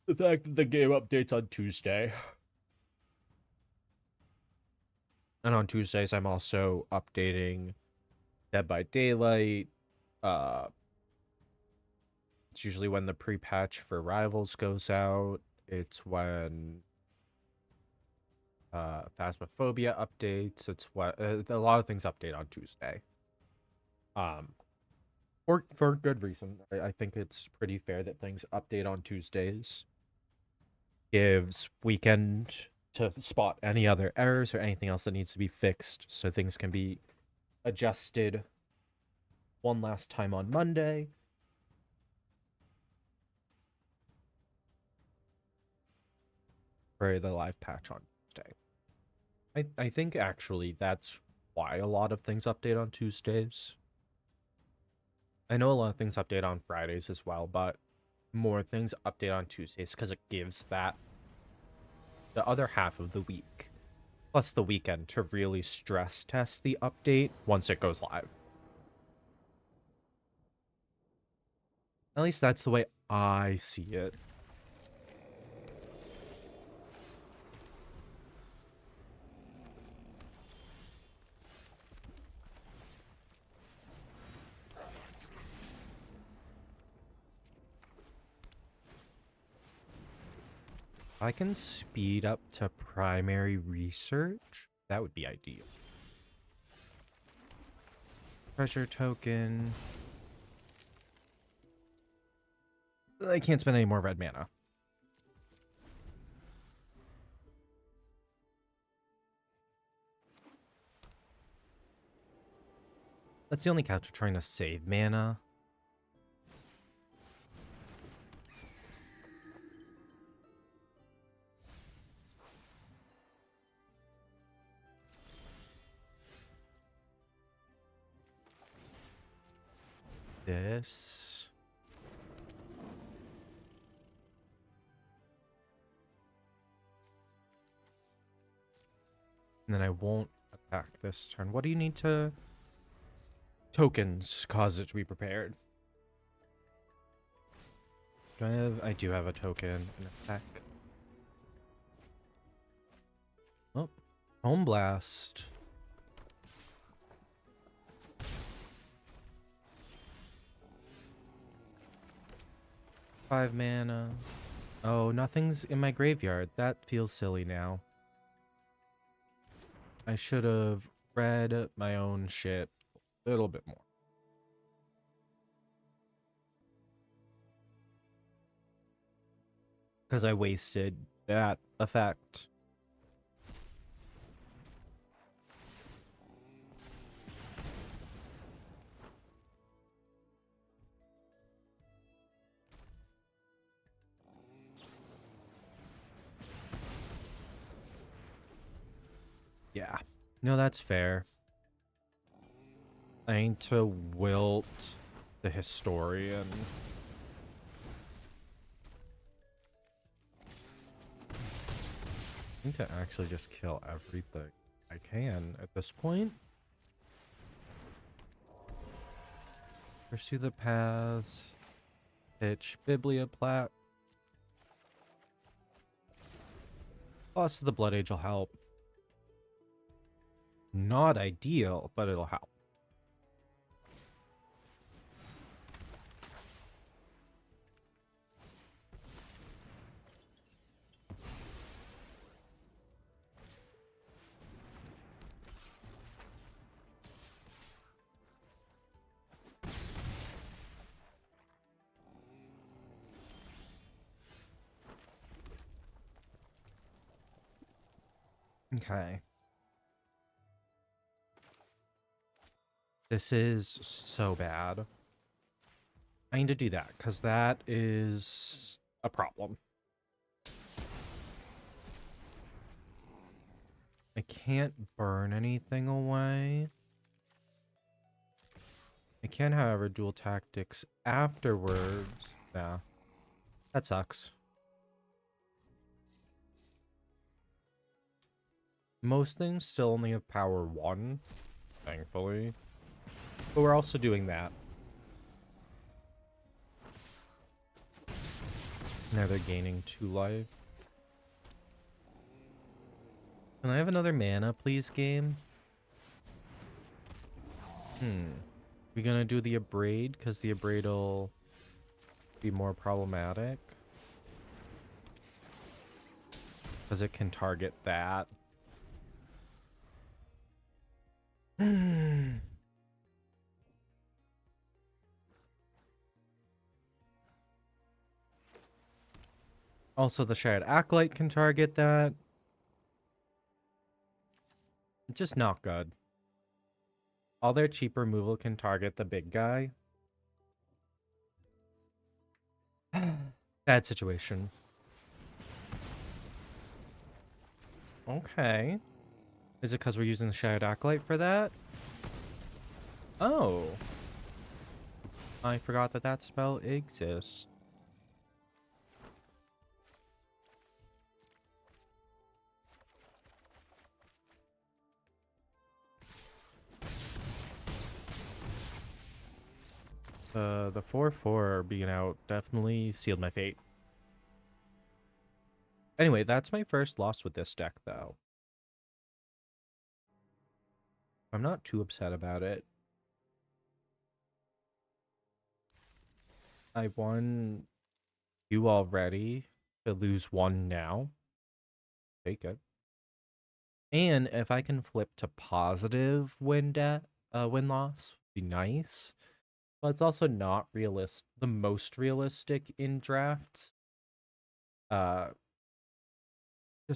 the fact that the game updates on Tuesday. And on Tuesdays, I'm also updating Dead by Daylight. Uh, it's usually when the pre-patch for Rivals goes out. It's when Phasmophobia updates. It's what a lot of things update on Tuesday. Um, for good reason. I think it's pretty fair that things update on Tuesdays. Gives weekend to spot any other errors or anything else that needs to be fixed, so things can be adjusted one last time on Monday. For the live patch on Tuesday. I think actually that's why a lot of things update on Tuesdays. I know a lot of things update on Fridays as well, but more things update on Tuesdays because it gives that the other half of the week plus the weekend to really stress test the update once it goes live. At least that's the way I see it. I can speed up to primary research. That would be ideal. Treasure token. I can't spend any more red mana. That's the only catch we're trying to save mana. This. And then I won't attack this turn. What do you need to... Tokens cause it to be prepared. Do I have... I do have a token. An attack. Oh. Home Blast. Five mana. Oh, nothing's in my graveyard. That feels silly now. I should have read my own shit a little bit more. Because I wasted that effect. Yeah. No, that's fair. I need to wilt the historian. I need to actually just kill everything I can at this point. Pursue the paths. Pitch Biblioplat. Loss of the Blood Age will help. Not ideal, but it'll help. Okay. This is so bad. I need to do that, because that is a problem. I can't burn anything away. I can, however, dual tactics afterwards. Yeah. That sucks. Most things still only have power 1, thankfully. But we're also doing that. Now they're gaining 2 life. Can I have another mana, please, game? We gonna do the Abrade? Because the Abrade will be more problematic. Because it can target that. Also, the Shared Acolyte can target that. Just not good. All their cheap removal can target the big guy. Bad situation. Okay. Is it because we're using the Shared Acolyte for that? Oh. I forgot that that spell exists. The 4/4 being out definitely sealed my fate. Anyway, that's my first loss with this deck, though. I'm not too upset about it. I won 2 already. To lose 1 now. Take it. And if I can flip to positive win-loss, be nice. But it's also not the most realistic in drafts. Just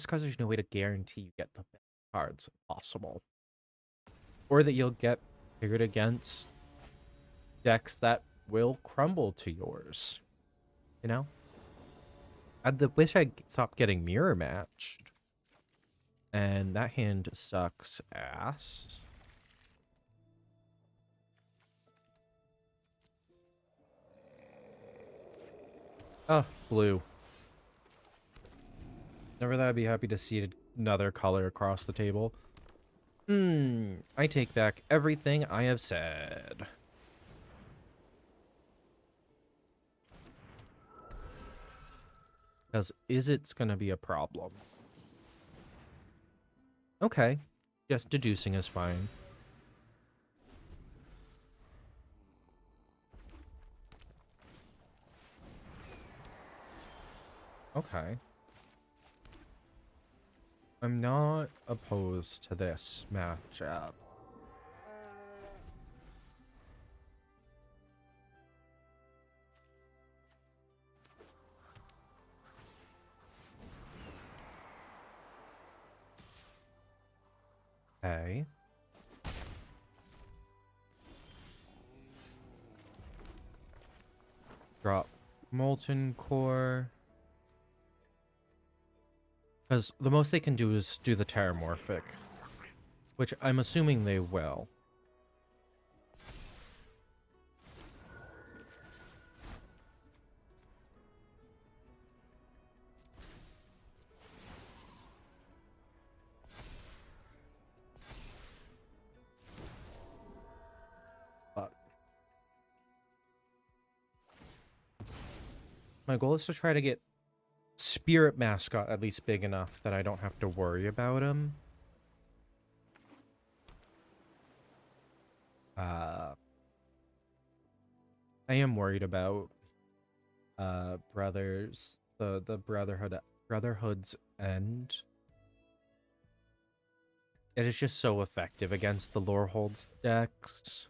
because there's no way to guarantee you get the best cards possible. Or that you'll get figured against decks that will crumble to yours. You know? I wish I'd stopped getting mirror matched. And that hand sucks ass. Oh, blue. Never that I'd be happy to see another color across the table. I take back everything I have said. Because is it's gonna be a problem? Okay. Just deducing is fine. Okay. I'm not opposed to this matchup. Okay. Drop Molten Core. Because the most they can do is do the Terramorphic. Which I'm assuming they will. But my goal is to try to get Spirit Mascot at least big enough that I don't have to worry about him. I am worried about brothers, the Brotherhood's End. It is just so effective against the Lorehold's decks.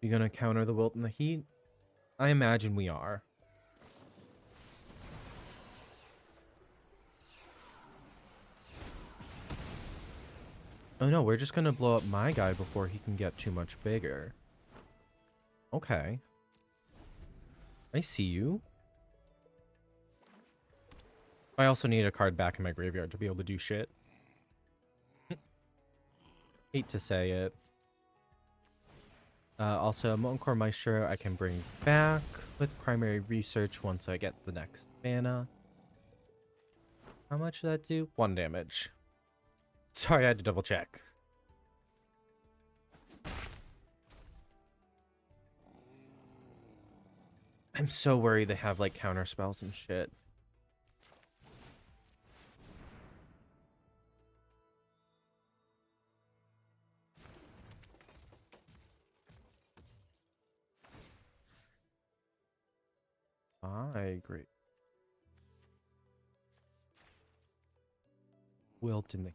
You gonna counter the Wilt and the Heat? I imagine we are. Oh no, we're just gonna blow up my guy before he can get too much bigger. Okay. I see you. I also need a card back in my graveyard to be able to do shit. Hate to say it. Also, Molten Core Maestro I can bring back with primary research once I get the next mana. How much did that do? 1 damage. Sorry, I had to double check. I'm so worried they have like counter spells and shit. I agree. Wilt in the...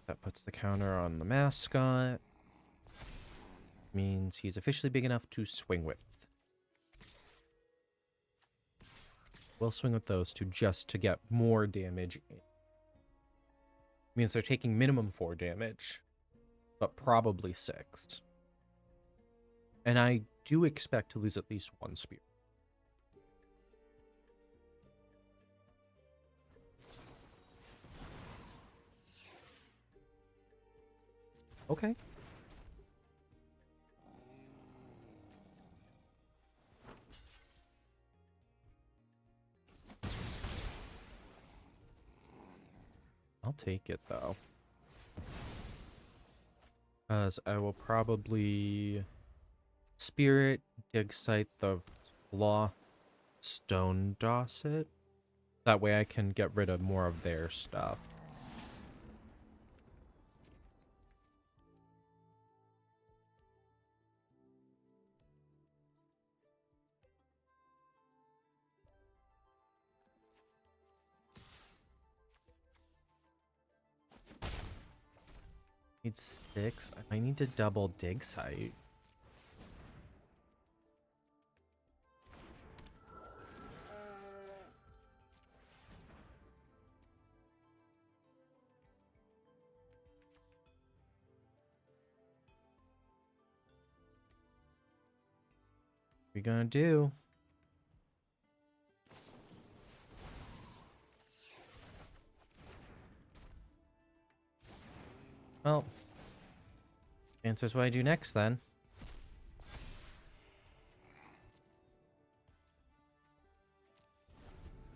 That puts the counter on the mascot. Means he's officially big enough to swing with. We'll swing with those two just to get more damage in. Means they're taking minimum 4 damage, but probably 6. And I do expect to lose at least 1 spear. Okay. I'll take it, though. Because I will probably Spirit, Dig Site, the Law, Stone Doss it. That way I can get rid of more of their stuff. Need 6. I need to double Dig Site. What are we gonna do? Well, answers what I do next then.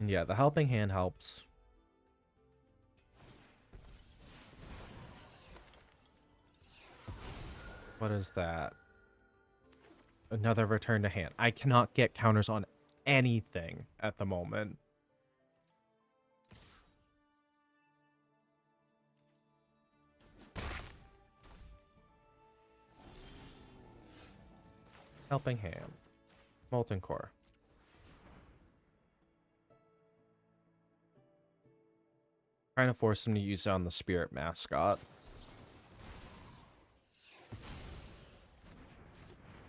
And yeah, the helping hand helps. What is that? Another return to hand. I cannot get counters on anything at the moment. Helping hand. Molten core. Trying to force him to use it on the spirit mascot.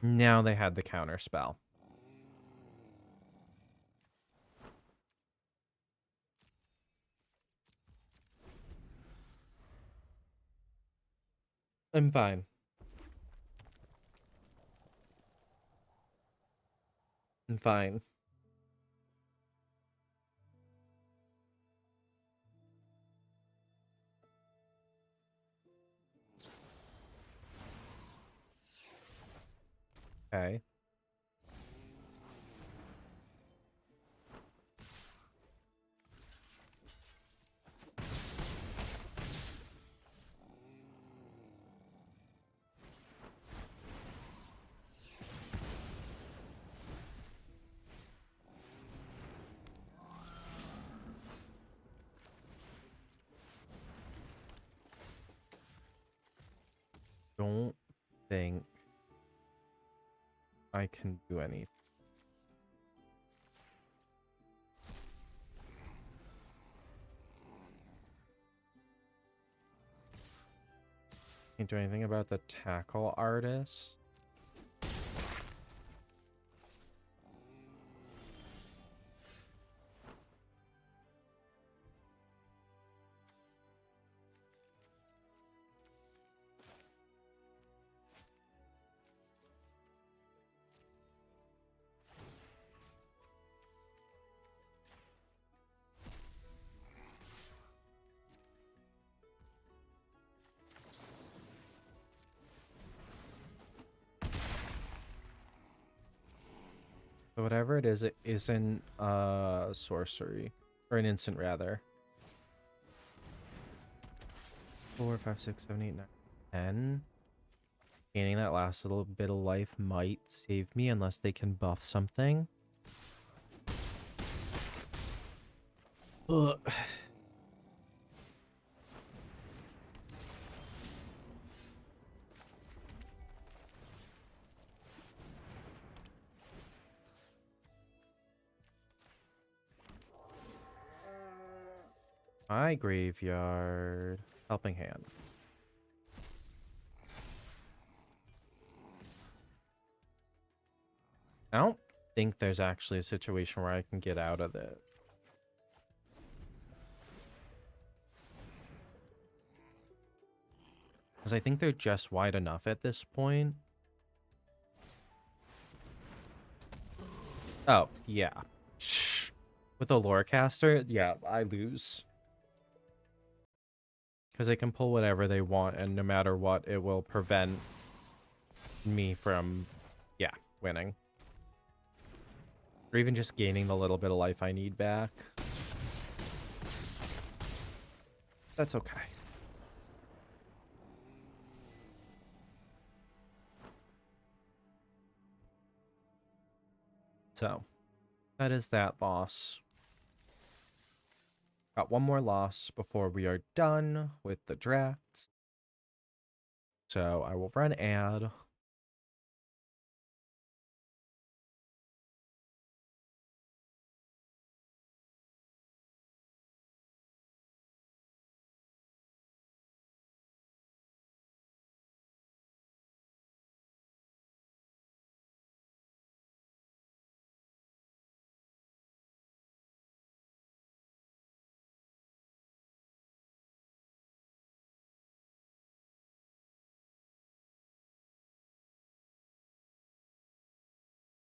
Now they had the counter spell. I'm fine. I'm fine. Okay. Don't think I can do anything. Can't do anything about the tackle artist. So whatever it isn't sorcery. Or an instant rather. 4, 5, 6, 7, 8, 9, 10. Gaining that last little bit of life might save me unless they can buff something. Ugh. My graveyard. Helping hand. I don't think there's actually a situation where I can get out of it. Because I think they're just wide enough at this point. Oh, yeah. Shh. With a lore caster, yeah, I lose. Because they can pull whatever they want, and no matter what, it will prevent me from, yeah, winning. Or even just gaining the little bit of life I need back. That's okay. So, that is that loss. Got one more loss before we are done with the drafts. So, I will run ad.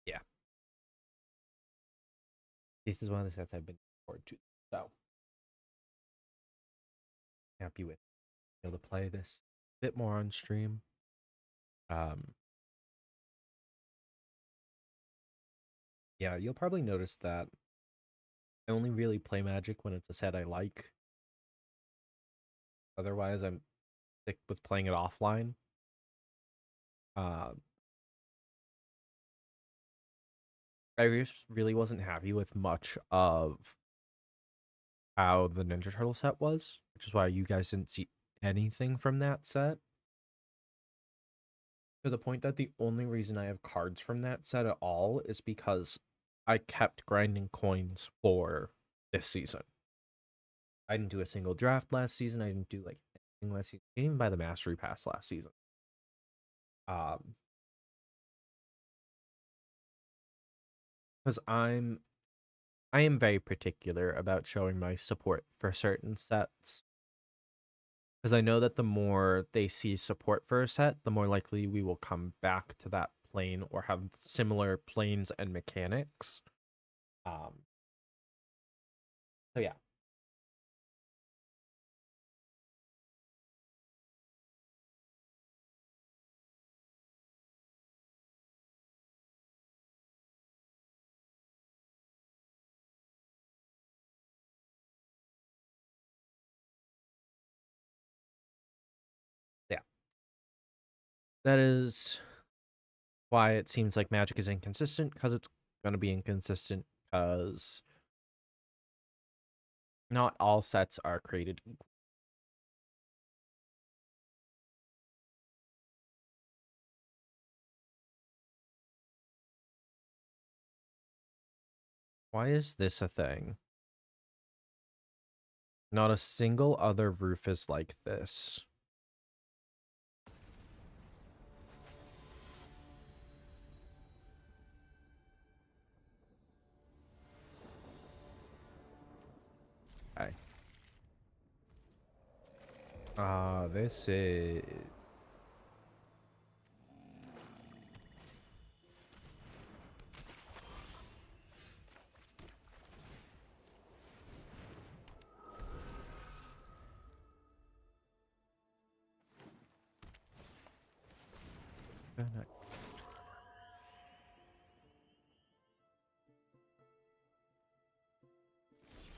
Yeah. This is one of the sets I've been looking forward to. So, happy with being able to play this a bit more on stream. Um, yeah, you'll probably notice that I only really play Magic when it's a set I like. Otherwise, I'm stick with playing it offline. Uh, I just really wasn't happy with much of how the Ninja Turtle set was, which is why you guys didn't see anything from that set. To the point that the only reason I have cards from that set at all is because I kept grinding coins for this season. I didn't do a single draft last season. I didn't do like anything last season. I didn't even buy the Mastery Pass last season. Um, because I am very particular about showing my support for certain sets. Because I know that the more they see support for a set, the more likely we will come back to that plane or have similar planes and mechanics. Um, so yeah. Yeah. That is why it seems like Magic is inconsistent, because it's going to be inconsistent because not all sets are created equal. Why is this a thing? Not a single other roof is like this. Okay. This is...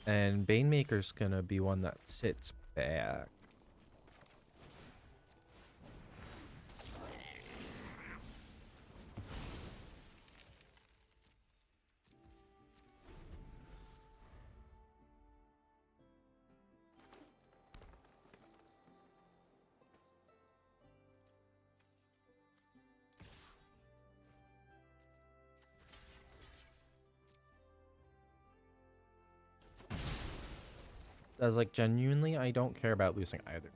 And Banemaker's gonna be one that sits back. I was like, genuinely, I don't care about losing either.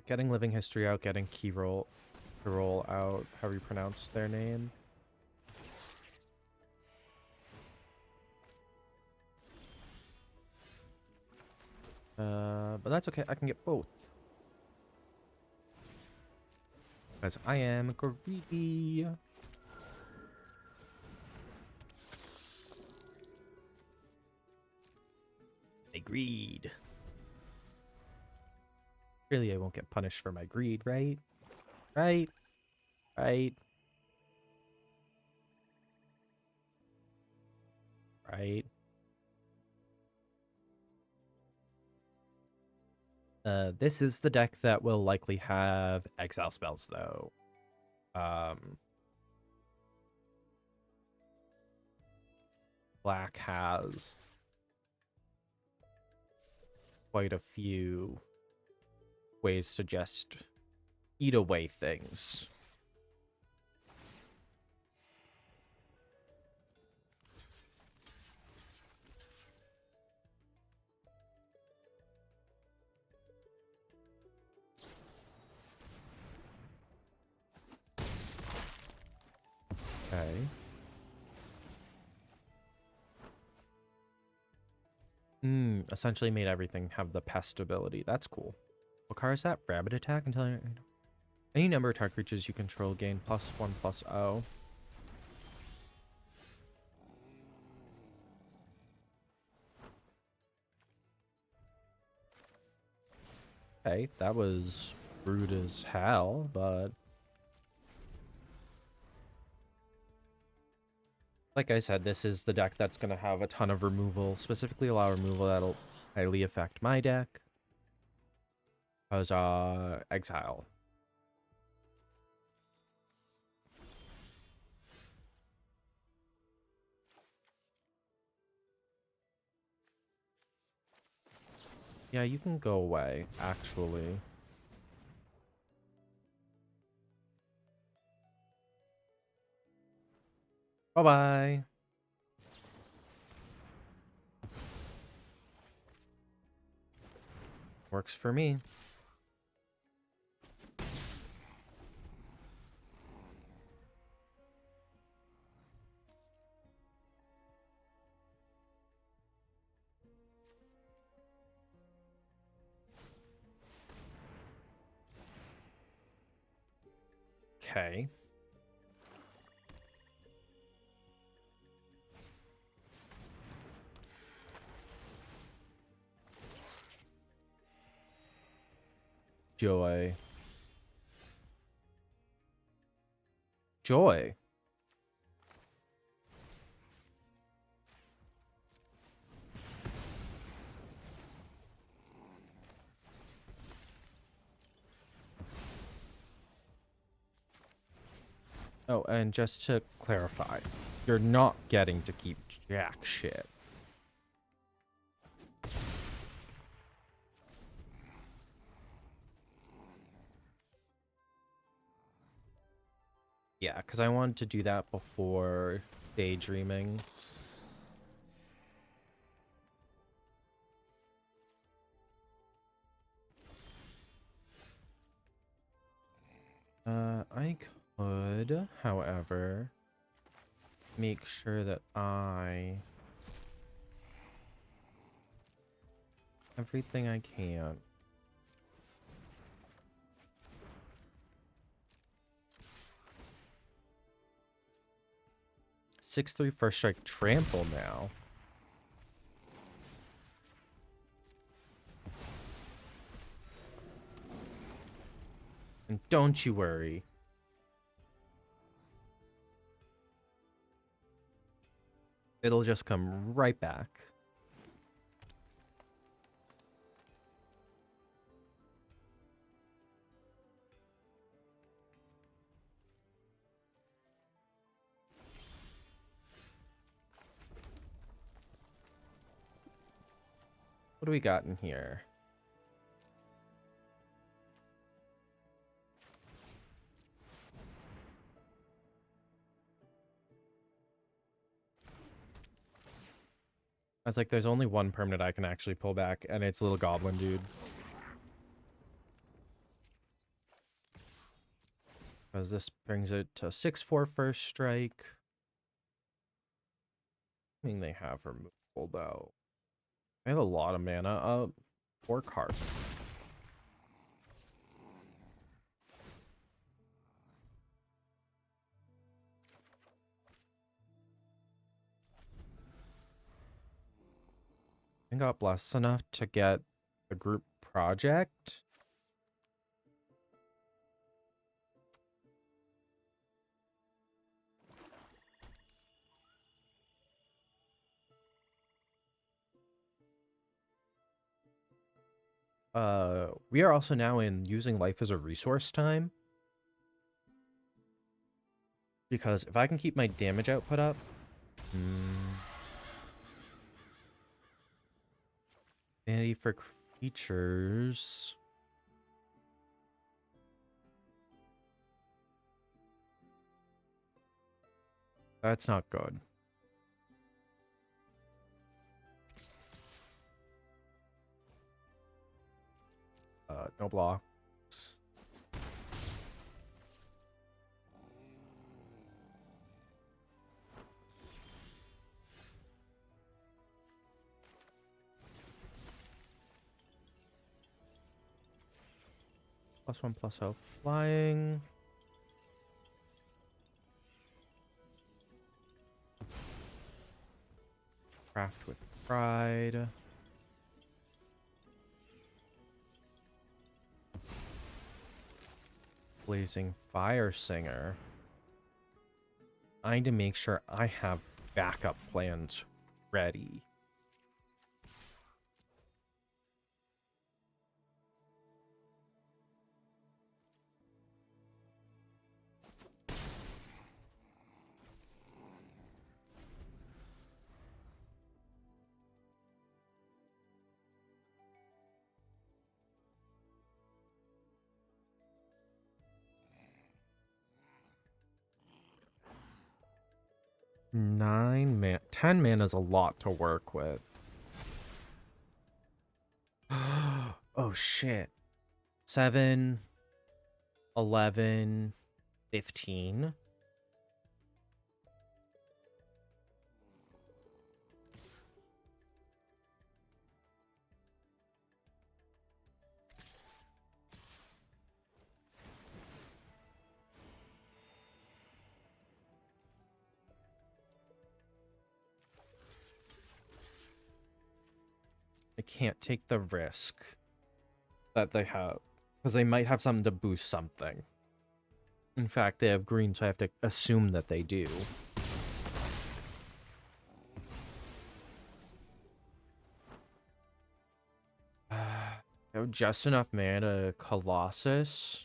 Getting Living History out, getting Key Roll out, however you pronounce their name. But that's okay, I can get both. Because I am greedy. I greed. Really, I won't get punished for my greed, right? Right? Right? Right? This is the deck that will likely have exile spells, though. Black has quite a few ways to just eat away things. Okay. Essentially made everything have the pest ability. That's cool. What card is that? Rabbit attack until any number of target creatures you control gain +1/+0. Okay, that was rude as hell, but like I said, this is the deck that's going to have a ton of removal, specifically a lot of removal that'll highly affect my deck. Because, Exile. Yeah, you can go away, actually. Bye-bye. Works for me. Okay. Joy. Joy. Oh, and just to clarify, you're not getting to keep jack shit. Yeah, because I wanted to do that before daydreaming. I could, however, make sure that everything I can. 6/3 first strike trample now. And don't you worry. It'll just come right back. What do we got in here? I was like, there's only one permanent I can actually pull back, and it's little goblin dude. Because this brings it to 6/4 first strike. I mean, they have removal, though. They have a lot of mana. Work hard. I got blessed enough to get a group project. We are also now in using life as a resource time. Because if I can keep my damage output up... Vanity for creatures... That's not good. No blocks. +1/+0 flying. Craft with pride. Blazing Fire Singer. I need to make sure I have backup plans ready. Nine man, 10 mana is a lot to work with. Oh shit. 7, 11, 15. I can't take the risk that they have, because they might have something to boost something. In fact, they have green, so I have to assume that they do. I have just enough mana to Colossus.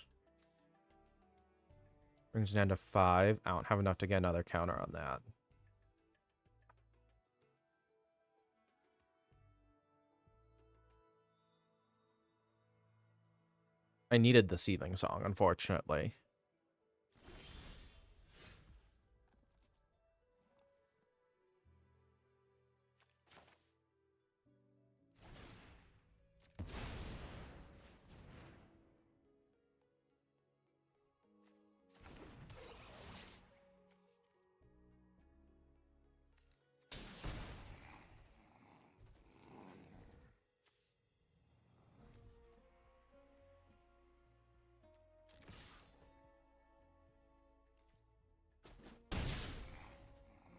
Brings it down to 5. I don't have enough to get another counter on that. I needed the Seething Song, unfortunately.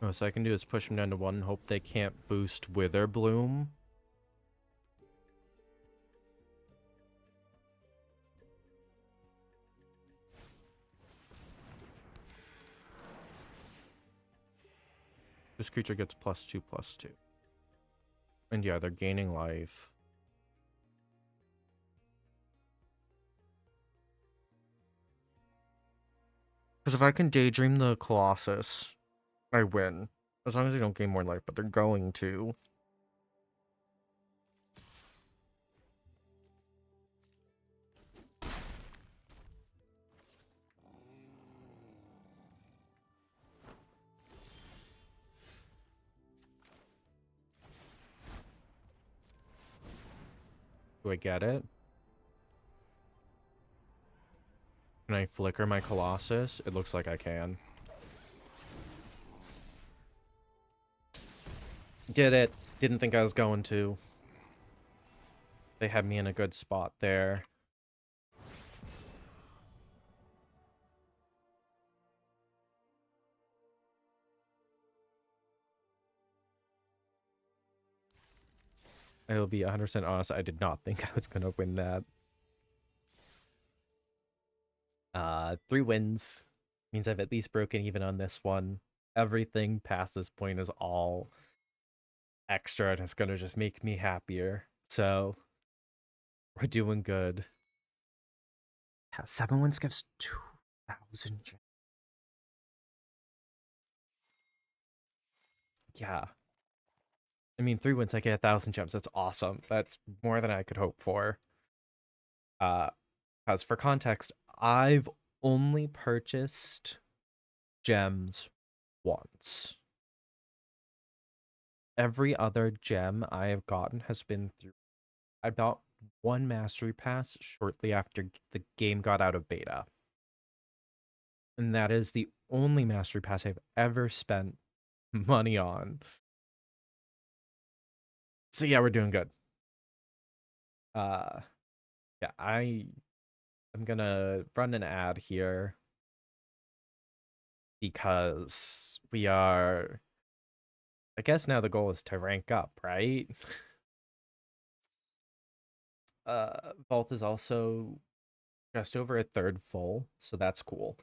Oh, so I can do is push them down to 1 and hope they can't boost Wither Bloom. This creature gets +2/+2. And yeah, they're gaining life. Because if I can Daydream the Colossus, I win. As long as they don't gain more life, but they're going to. Do I get it? Can I flicker my Colossus? It looks like I can. Did it. Didn't think I was going to. They had me in a good spot there. I will be 100% honest, I did not think I was going to win that. 3 wins. Means I've at least broken even on this one. Everything past this point is all extra and it's going to just make me happier. So, we're doing good. Yeah, 7 wins gives 2,000 gems. Yeah. I mean, 3 wins, I get 1,000 gems. That's awesome. That's more than I could hope for. Because for context, I've only purchased gems once. Every other gem I have gotten has been through. I bought 1 mastery pass shortly after the game got out of beta. And that is the only mastery pass I've ever spent money on. So yeah, we're doing good. Yeah, I'm gonna run an ad here because we are, I guess now the goal is to rank up, right? Vault is also just over a third full, so that's cool.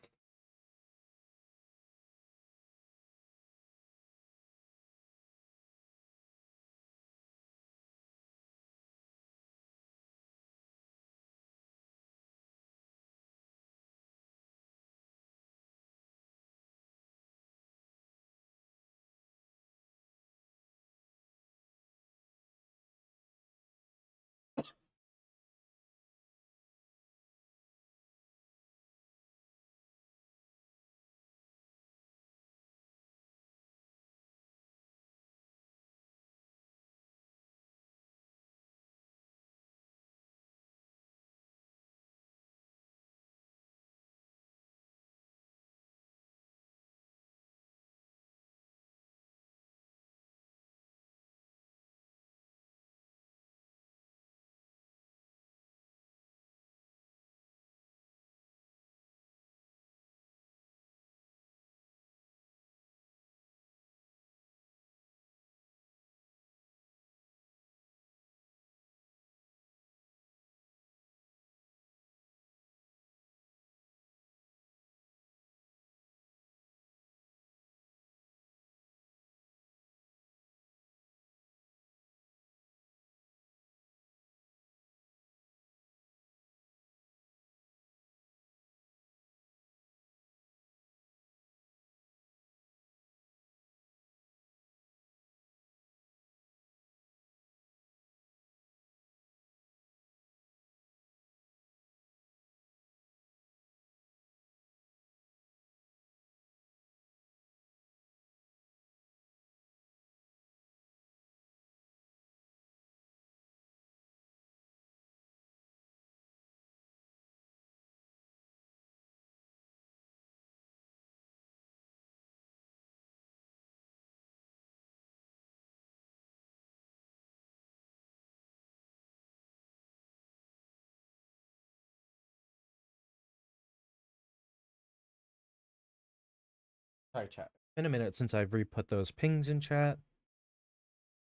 Sorry, chat. It's been a minute since I've re-put those pings in chat.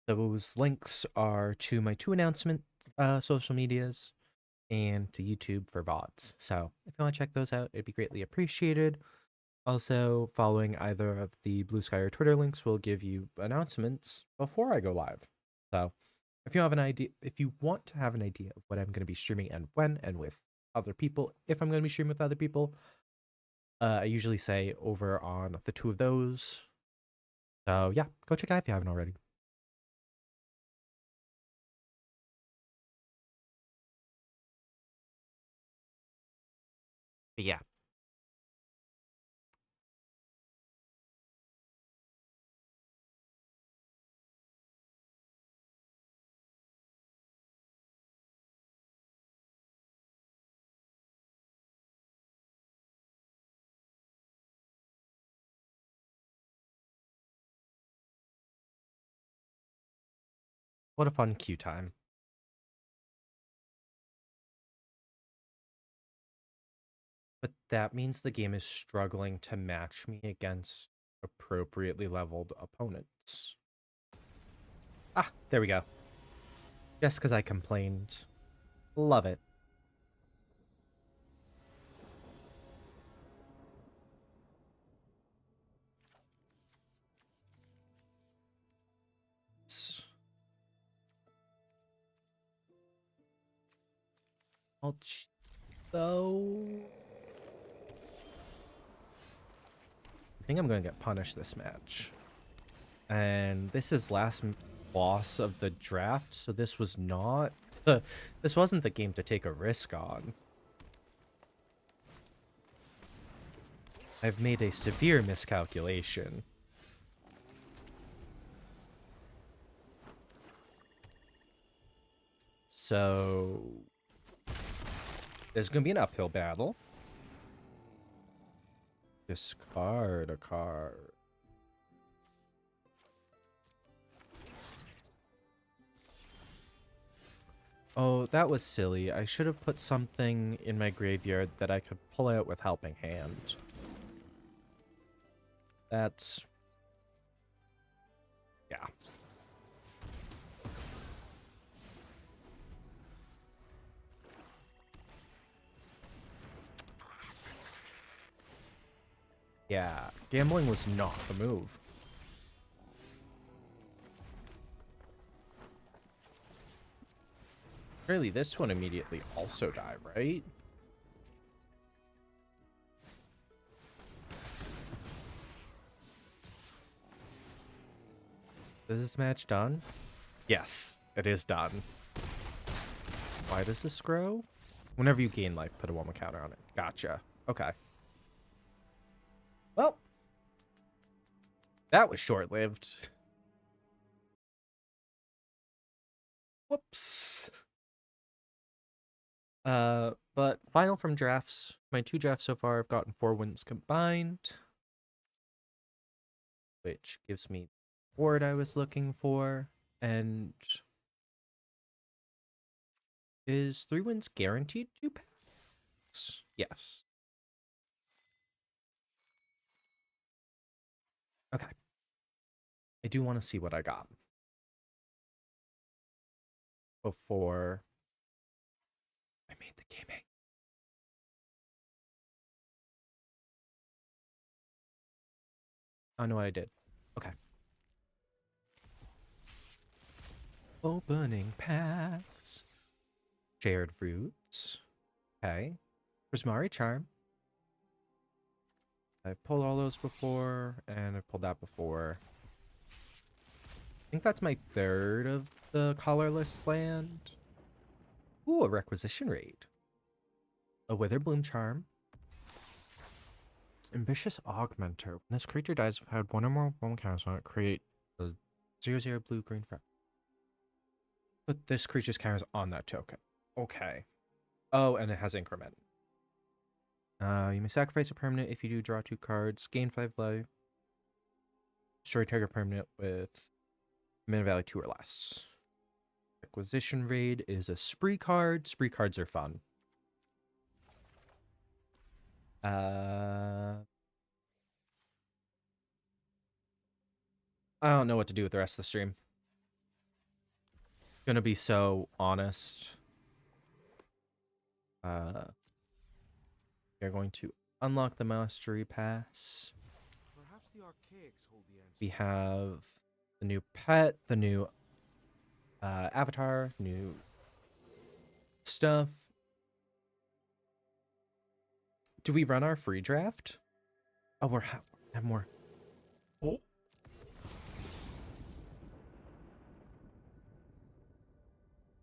Those links are to my 2 announcement social medias and to YouTube for VODs. So if you want to check those out, it'd be greatly appreciated. Also, following either of the Blue Sky or Twitter links will give you announcements before I go live. So if you have an idea, if you want to have an idea of what I'm going to be streaming and when and with other people, if I'm going to be streaming with other people, I usually say over on the 2 of those. So yeah, go check out if you haven't already. But yeah. What a fun queue time. But that means the game is struggling to match me against appropriately leveled opponents. Ah, there we go. Just because I complained. Love it. Though I think I'm going to get punished this match. And this is last boss of the draft, so this was not this wasn't the game to take a risk on. I've made a severe miscalculation. So there's going to be an uphill battle. Discard a card. Oh, that was silly. I should have put something in my graveyard that I could pull out with Helping Hand. That's... yeah. Yeah, gambling was not the move. Really, this one immediately also die, right? Is this match done? Yes, it is done. Why does this grow? Whenever you gain life, put a 1 counter on it. Gotcha. Okay. Well, that was short-lived. Whoops. But final from drafts. My 2 drafts so far, I've gotten 4 wins combined, which gives me the board I was looking for. And is 3 wins guaranteed to pass? Yes. Okay. I do want to see what I got before I made the gaming. I know what I did. Okay. Opening packs. Shared Roots. Okay. Prismari Charm. I've pulled all those before, and I've pulled that before. I think that's my 3rd of the colorless land. Ooh, a Requisition Raid. A Witherbloom Charm. Ambitious Augmenter. When this creature dies, if I had 1 or more 1 counters on it, create a 0/0 blue-green front. Put this creature's counters on that token. Okay. Oh, and it has increment. You may sacrifice a permanent. If you do, draw 2 cards. Gain 5 life. Destroy target permanent with mana value 2 or less. Acquisition Raid is a spree card. Spree cards are fun. I don't know what to do with the rest of the stream. Gonna be so honest. We're going to unlock the Mastery Pass. Perhaps the archaics hold the answer. We have the new pet, the new avatar, new stuff. Do we run our free draft? Oh, we have more. Oh.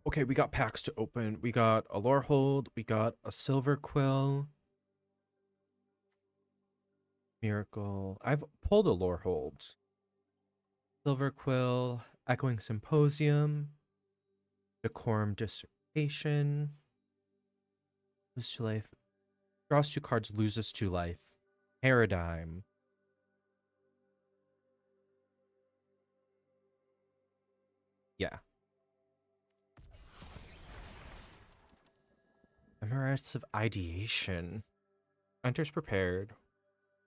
Okay, we got packs to open. We got a lore hold. We got a silver quill. Miracle. I've pulled a lore hold. Silver quill. Echoing symposium. Decorum dissertation. Lose 2 life. Draws 2 cards, loses 2 life. Paradigm. Yeah. Emirates of Ideation. Enters prepared.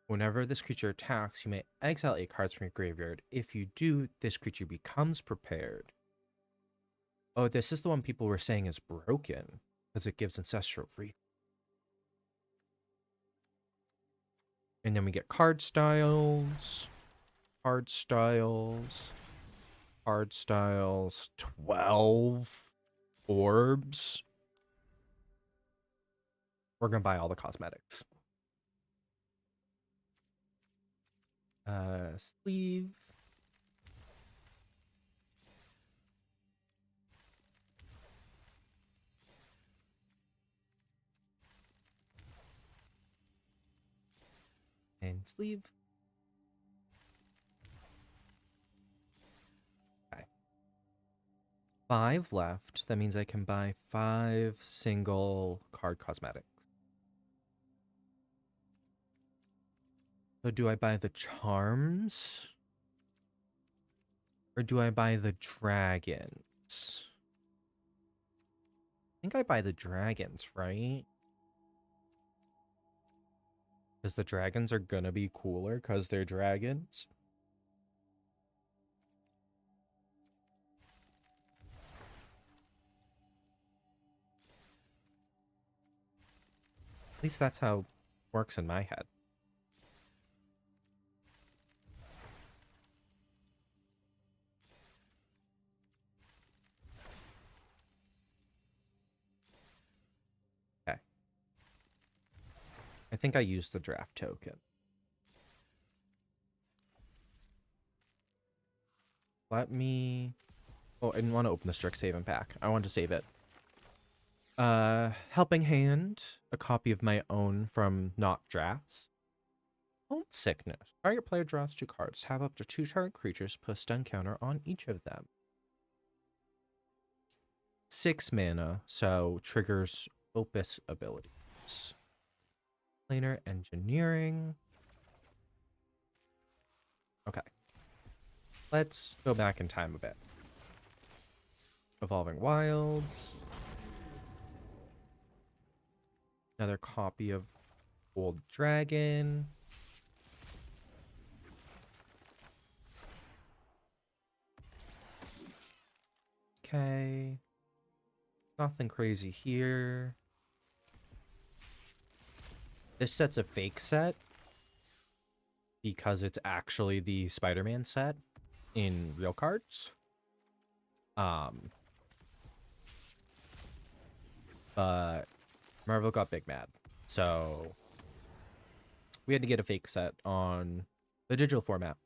Whenever this creature attacks, you may exile 8 cards from your graveyard. If you do, this creature becomes prepared. Oh, this is the one people were saying is broken, because it gives Ancestral Recall. And then we get card styles. Card styles. Card styles. 12 orbs. We're going to buy all the cosmetics. Sleeve. And sleeve. Okay. 5 left. That means I can buy 5 single card cosmetics. So do I buy the charms? Or do I buy the dragons? I think I buy the dragons, right? Because the dragons are gonna be cooler because they're dragons. At least that's how it works in my head. think I used the draft token. Let me... Oh, I didn't want to open the Strixhaven pack. I wanted to save it. Helping Hand, a copy of my own from Not Drafts. Homesickness. Target player draws 2 cards. Have up to 2 target creatures put a stun counter on each of them. 6 mana, so triggers Opus abilities. Planar Engineering. Okay. Let's go back in time a bit. Evolving Wilds. Another copy of Old Dragon. Okay. Nothing crazy here. This set's a fake set because it's actually the Spider-Man set in real cards. But Marvel got big mad. So we had to get a fake set on the digital format.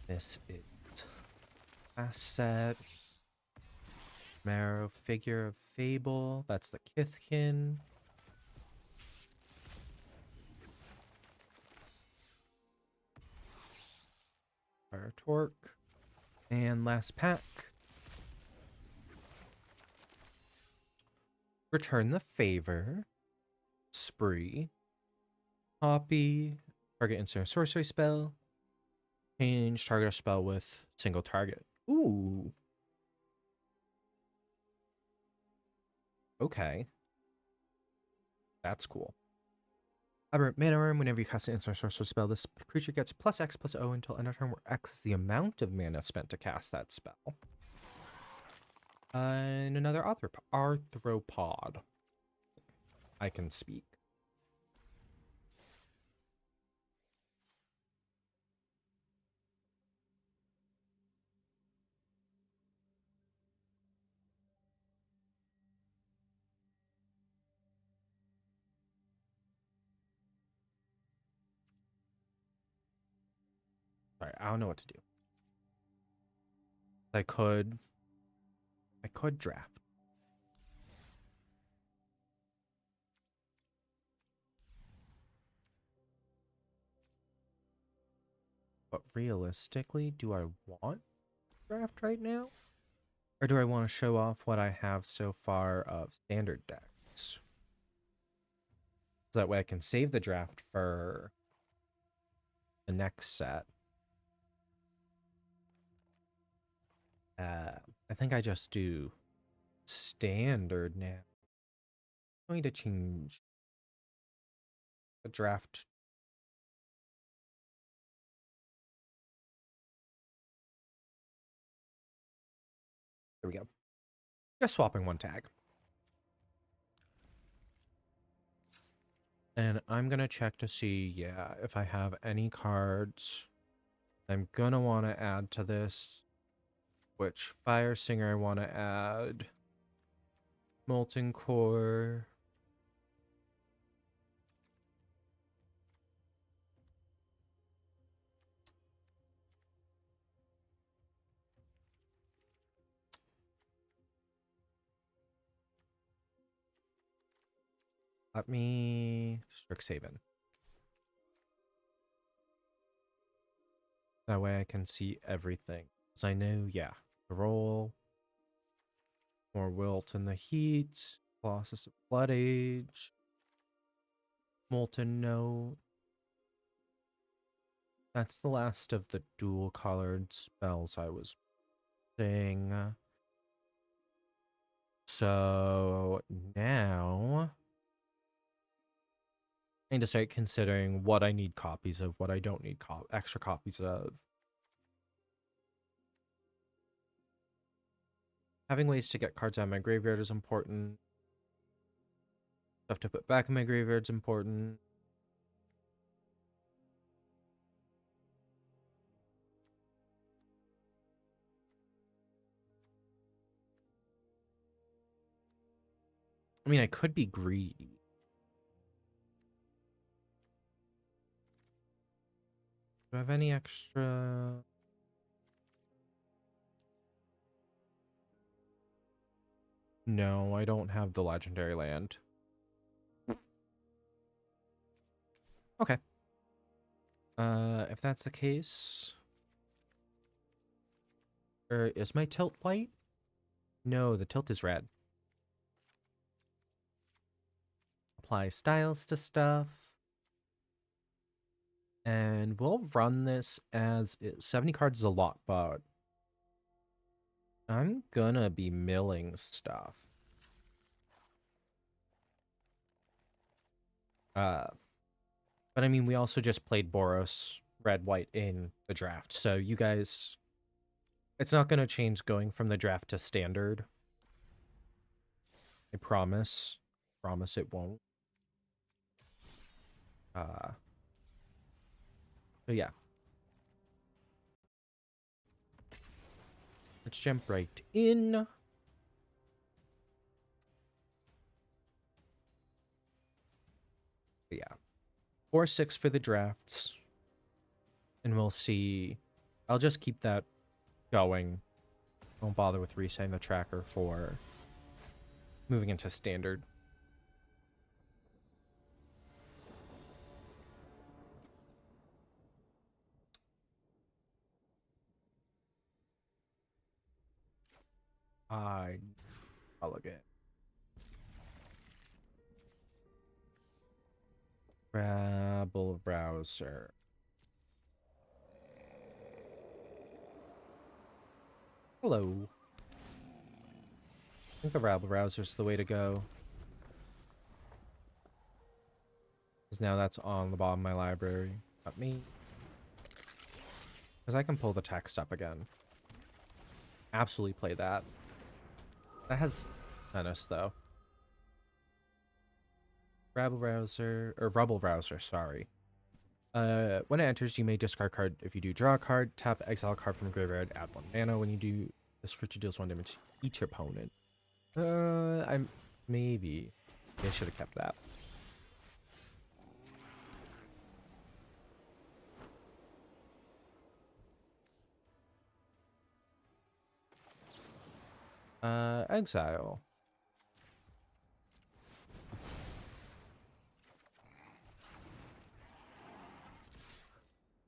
This is last set. Marrow Figure of Fable. That's the Kithkin. Fire Torque. And last pack. Return the Favor. Spree. Copy. Target instant sorcery spell. Change target spell with single target. Ooh. Okay. That's cool. Aberrant Mana Worm, whenever you cast an instant sorcery spell, this creature gets plus X plus O until end of turn, where X is the amount of mana spent to cast that spell. And another arthropod. I can speak. Sorry, I don't know what to do. I could draft. But realistically, do I want draft right now? Or do I want to show off what I have so far of standard decks? So that way I can save the draft for the next set. I think I just do standard now. I'm going to change the draft. There we go. Just swapping one tag. And I'm going to check to see, yeah, if I have any cards I'm going to want to add to this. Which Fire Singer I want to add. Molten Core. Let me... Strixhaven. That way I can see everything. Because I know, yeah, the roll. More Wilt in the Heat. Colossus of Blood Age. Molten Note. That's the last of the dual colored spells I was saying. So now I need to start considering what I need copies of, what I don't need extra copies of. Having ways to get cards out of my graveyard is important. Stuff to put back in my graveyard is important. I mean, I could be greedy. Do I have any extra? No, I don't have the legendary land. Okay. If that's the case, is my tilt white? No, the tilt is red. Apply styles to stuff. And we'll run this as 70 cards is a lot, but I'm gonna be milling stuff. But I mean, we also just played Boros red white in the draft, so you guys, it's not gonna change going from the draft to standard. I promise. Promise it won't. So yeah. Let's jump right in. But yeah. 4-6 for the drafts. And we'll see. I'll just keep that going. Won't bother with resetting the tracker for moving into standard. I'll look at Rabble Browser. Hello. I think the Rabble Browser's the way to go. Because now that's on the bottom of my library. Not me. Because I can pull the text up again. Absolutely play that. That has menace, though. Rabble Browser, sorry. When it enters, you may discard card. If you do, draw a card, tap, exile a card from graveyard, add 1 mana. When you do, this creature deals 1 damage to each opponent. Maybe I should have kept that. Exile.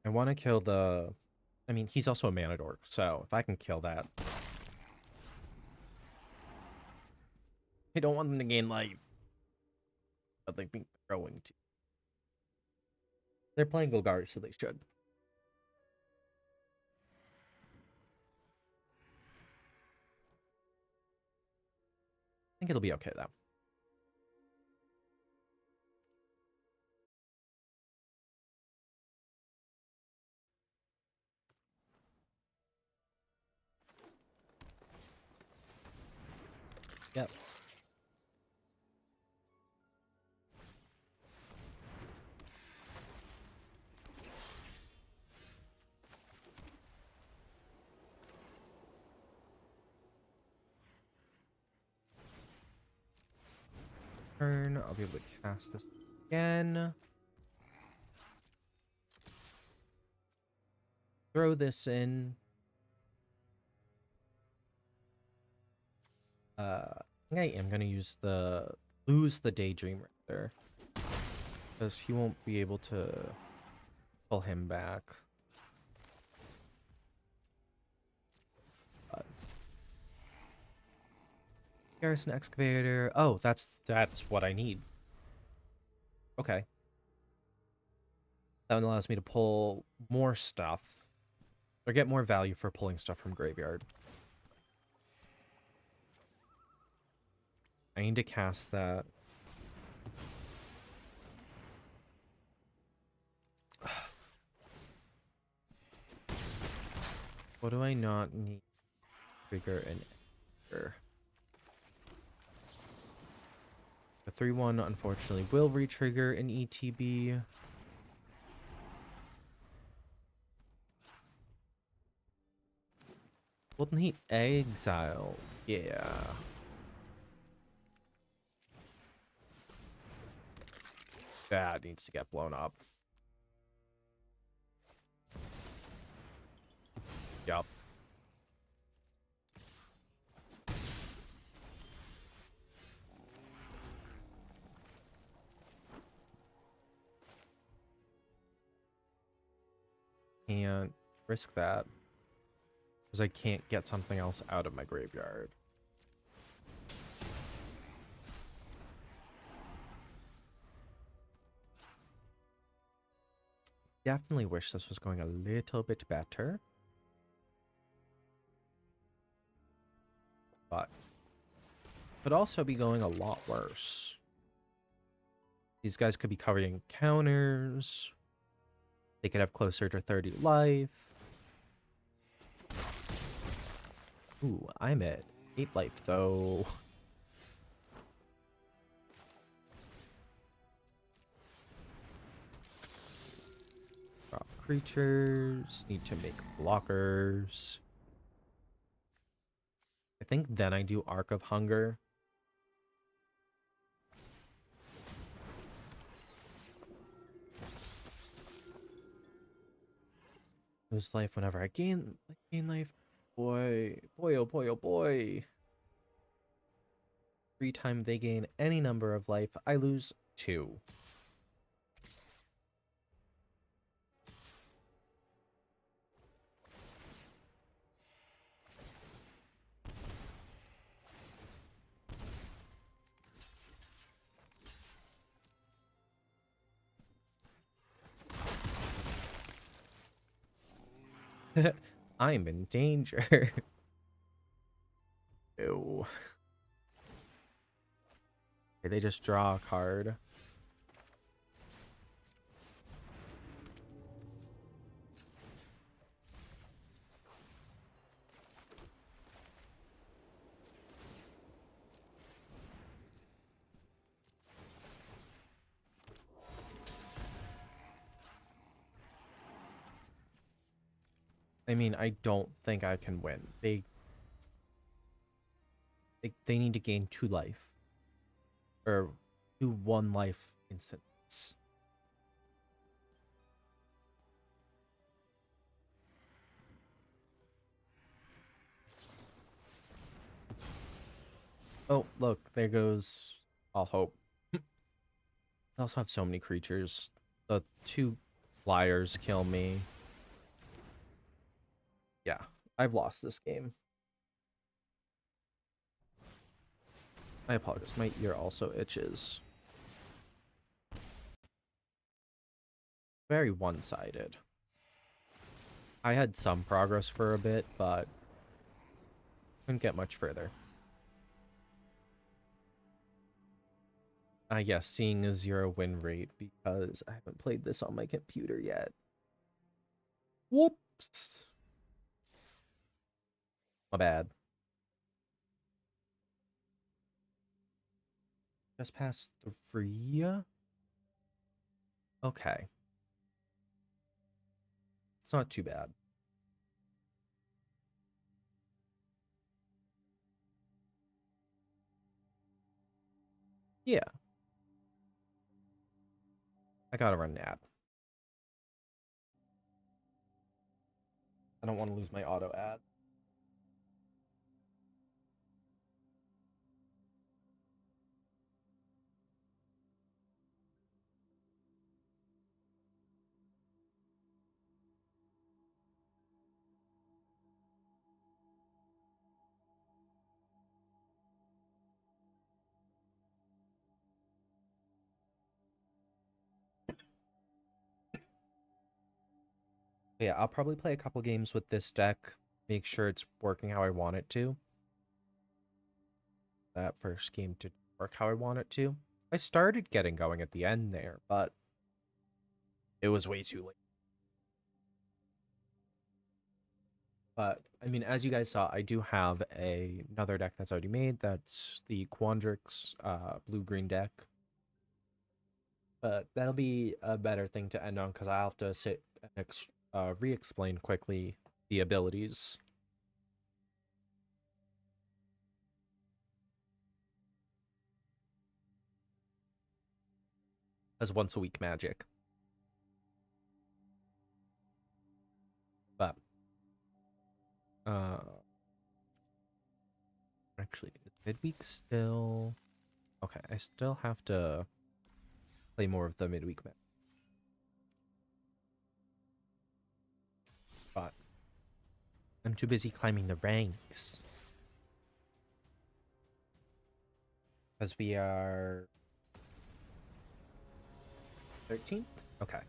I want to kill the... I mean, he's also a mana dork, so if I can kill that... I don't want them to gain life. But they think they're going to. They're playing Golgari, so they should. I think it'll be okay, though. Yep. Turn. I'll be able to cast this again. Throw this in. I think I am gonna lose the daydream right there. Because he won't be able to pull him back. Garrison Excavator. Oh, that's what I need. Okay. That one allows me to pull more stuff. Or get more value for pulling stuff from graveyard. I need to cast that. What do I not need? Trigger and enter. The 3-1 unfortunately will re-trigger an ETB. Golden Heat Exile. Yeah. That needs to get blown up. Yup. Can't risk that because I can't get something else out of my graveyard. Definitely wish this was going a little bit better. But could also be going a lot worse. These guys could be covering counters. They could have closer to 30 life. Ooh, I'm at 8 life though. Drop creatures. Need to make blockers. I think then I do Arc of Hunger. Lose life whenever I gain life. Boy, boy, oh boy, oh boy. Every time they gain any number of life, I lose 2. I'm in danger. Ew. Okay, they just draw a card. I mean, I don't think I can win. They need to gain 2 life. Or do 1 life instants. Oh, look, there goes all hope. They also have so many creatures. The 2 flyers kill me. Yeah, I've lost this game. I apologize. My ear also itches. Very one-sided. I had some progress for a bit, but couldn't get much further. Yes, seeing a 0 win rate because I haven't played this on my computer yet. Whoops. My bad. Just past 3? Okay. It's not too bad. Yeah. I gotta run an ad. I don't want to lose my auto ad. Yeah, I'll probably play a couple games with this deck, make sure it's working how I want it to. That first game didn't work how I want it to. I started getting going at the end there, but it was way too late. But, I mean, as you guys saw, I do have another deck that's already made. That's the Quandrix blue-green deck. But that'll be a better thing to end on because I'll have to sit and re-explain quickly the abilities. as once a week magic. But actually, is midweek still okay? I still have to play more of the midweek match, but I'm too busy climbing the ranks because we are 13th. Okay.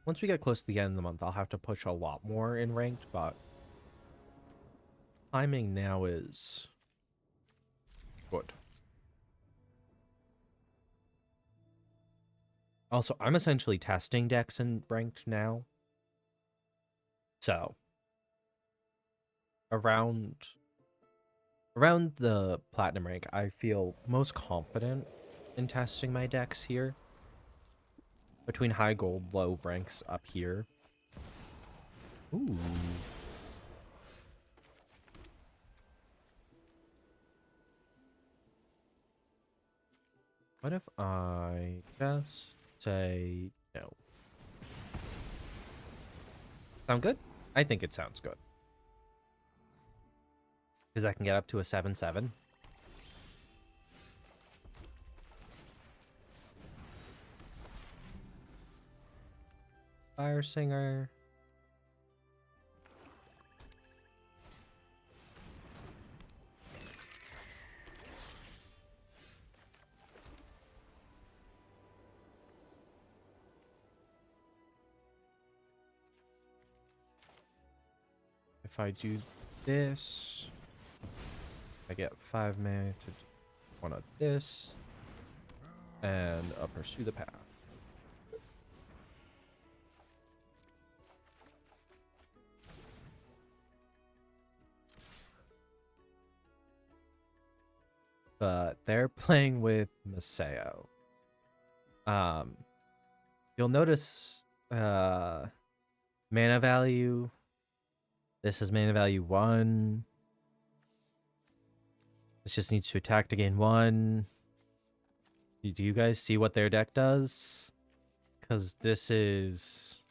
Once we get close to the end of the month, I'll have to push a lot more in ranked, but climbing now is good. Also, I'm essentially testing decks in ranked now. So, around the platinum rank, I feel most confident in testing my decks here. Between high gold, low ranks up here. Ooh. What if I just say no? Sound good? I think it sounds good. Because I can get up to a 7/7. Fire Singer. If I do this, I get 5 mana to do one of this, and pursue the path. But they're playing with Maseo. You'll notice mana value. This is mana value 1. This just needs to attack to gain 1. Do you guys see what their deck does? Because this is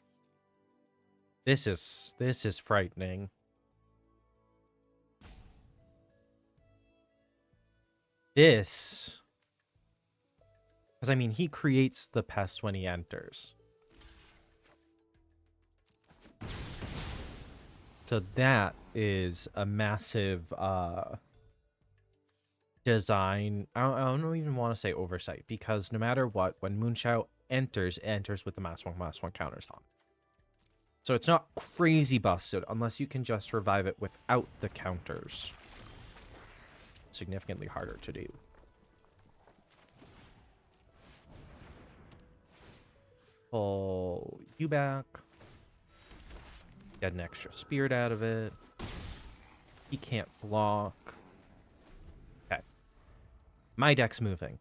frightening. This, because I mean, he creates the pest when he enters. So that is a massive design. I don't even want to say oversight, because no matter what, when Moonshout enters, it enters with the +1/+1 counters on. So it's not crazy busted unless you can just revive it without the counters. Significantly harder to do. Pull you back. Get an extra spirit out of it. He can't block. Okay. My deck's moving.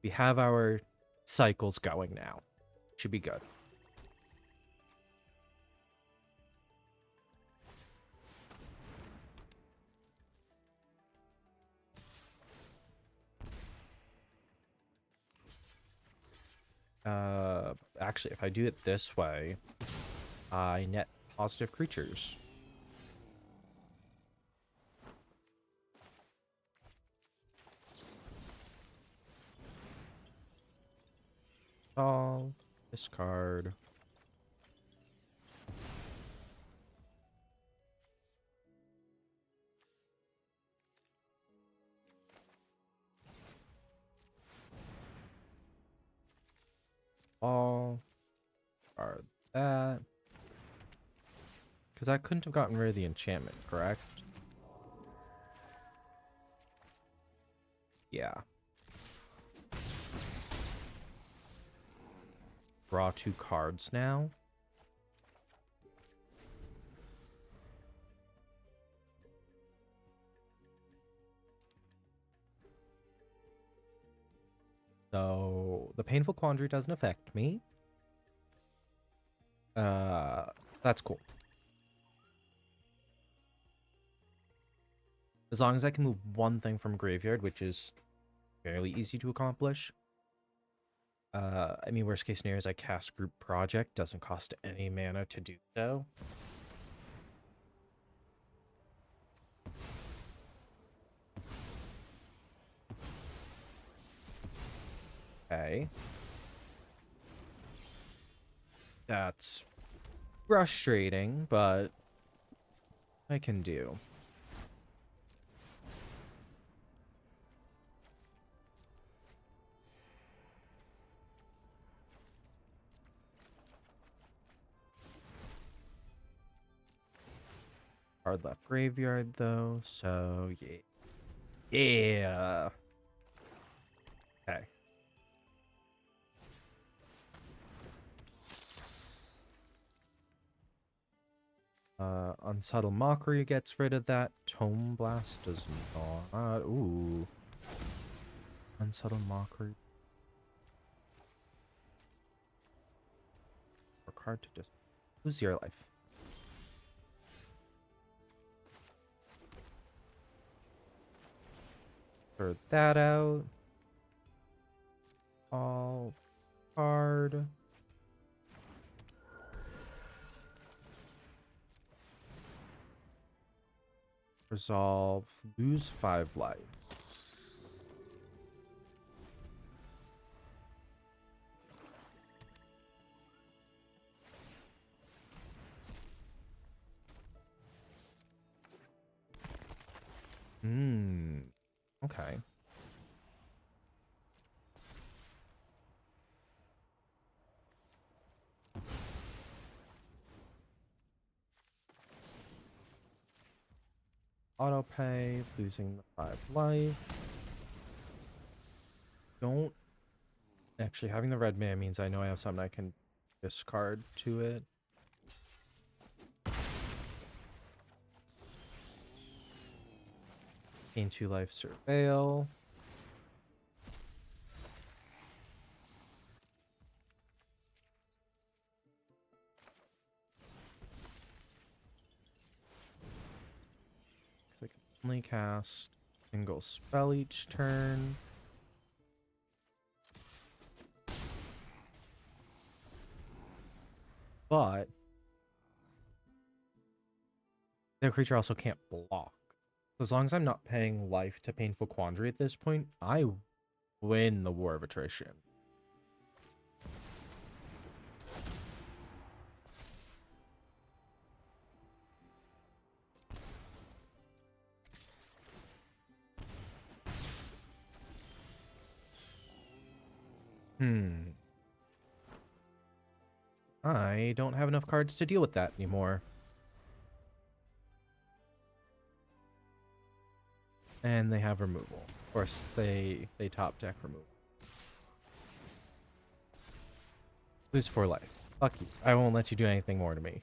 We have our cycles going now. Should be good. Actually, if I do it this way, I net positive creatures. Solve. Discard. All. Are that. Because I couldn't have gotten rid of the enchantment, correct? Yeah. Draw 2 cards now. So the Painful Quandary doesn't affect me. That's cool. As long as I can move one thing from graveyard, which is fairly easy to accomplish. I mean, worst case scenario is I cast Group Project. Doesn't cost any mana to do so. Okay. That's frustrating, but I can do. Hard left graveyard though, so yeah. Yeah. Okay. Unsubtle Mockery gets rid of that. Tome Blast does not. Ooh. Unsubtle Mockery. Work hard to just lose your life. Throw that out. All card. Resolve. Lose 5 life. Okay. Auto pay, losing the 5 life. Don't actually having the red man means I know I have something I can discard to it. Gain 2 life, surveil. I can only cast single spell each turn. But the creature also can't block. So as long as I'm not paying life to Painful Quandary at this point, I win the War of Attrition. I don't have enough cards to deal with that anymore. And they have removal. Of course, they top deck removal. Lose 4 life. Fuck you. I won't let you do anything more to me.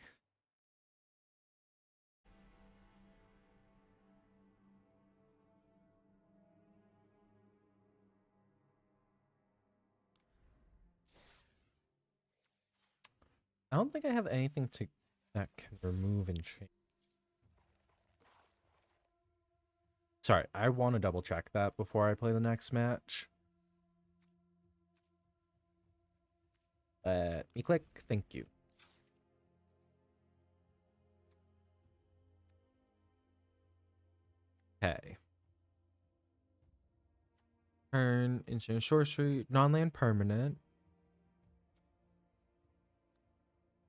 I don't think I have anything that can remove and change. Sorry, I want to double check that before I play the next match. Let me click. Thank you. Okay. Turn, instant sorcery, non-land permanent.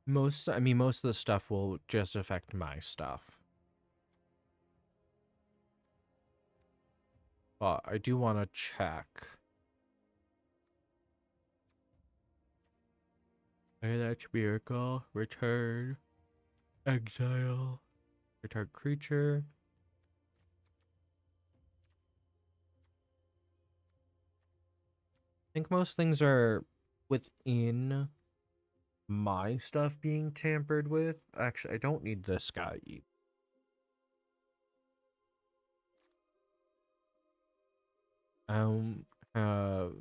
Most of the stuff will just affect my stuff. But I do want to check. Okay, that's miracle. Return. Exile. Return creature. I think most things are within my stuff being tampered with. Actually, I don't need this guy either. Have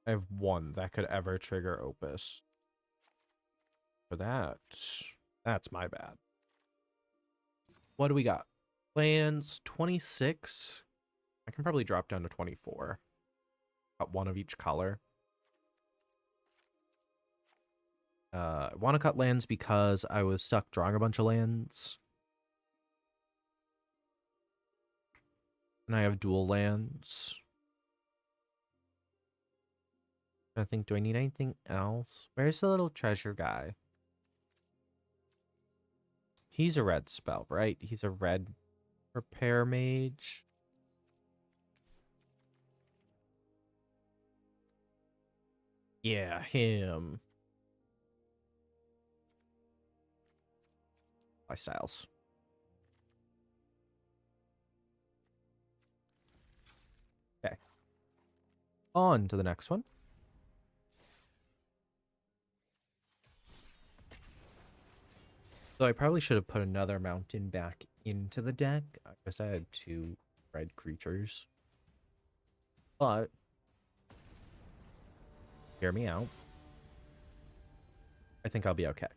I have one that could ever trigger Opus. For that, that's my bad. What do we got? Plans 26. I can probably drop down to 24. Got one of each color. I want to cut lands because I was stuck drawing a bunch of lands. And I have dual lands. I think, do I need anything else? Where's the little treasure guy? He's a red spell, right? He's a red repair mage. Yeah, him. Lifestyles. Okay. On to the next one. So I probably should have put another mountain back into the deck. I guess I had 2 red creatures. But hear me out. I think I'll be okay.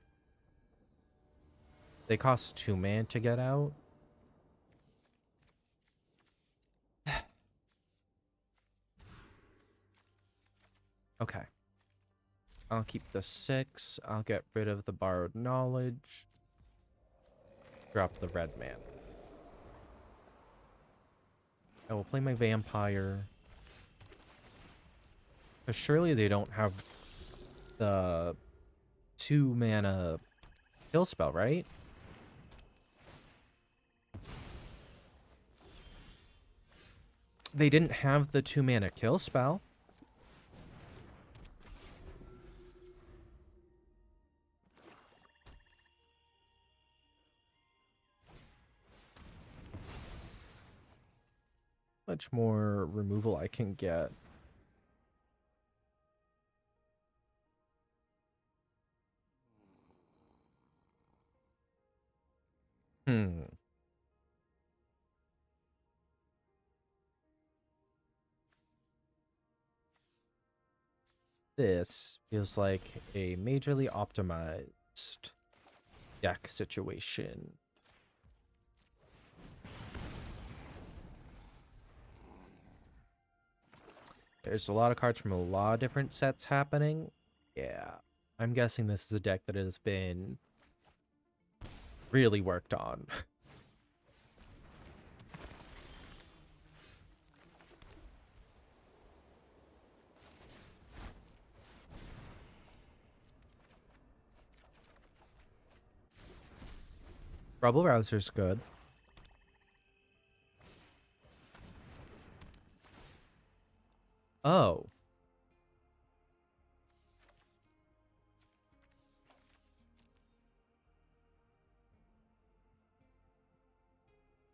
They cost 2 mana to get out. Okay. I'll keep the 6. I'll get rid of the borrowed knowledge. Drop the red man. I will play my vampire. Because surely they don't have the 2 mana kill spell, right? They didn't have the 2 mana kill spell. Much more removal I can get. This feels like a majorly optimized deck situation. There's a lot of cards from a lot of different sets happening. Yeah, I'm guessing this is a deck that has been really worked on. Rubble Rouser's good. Oh.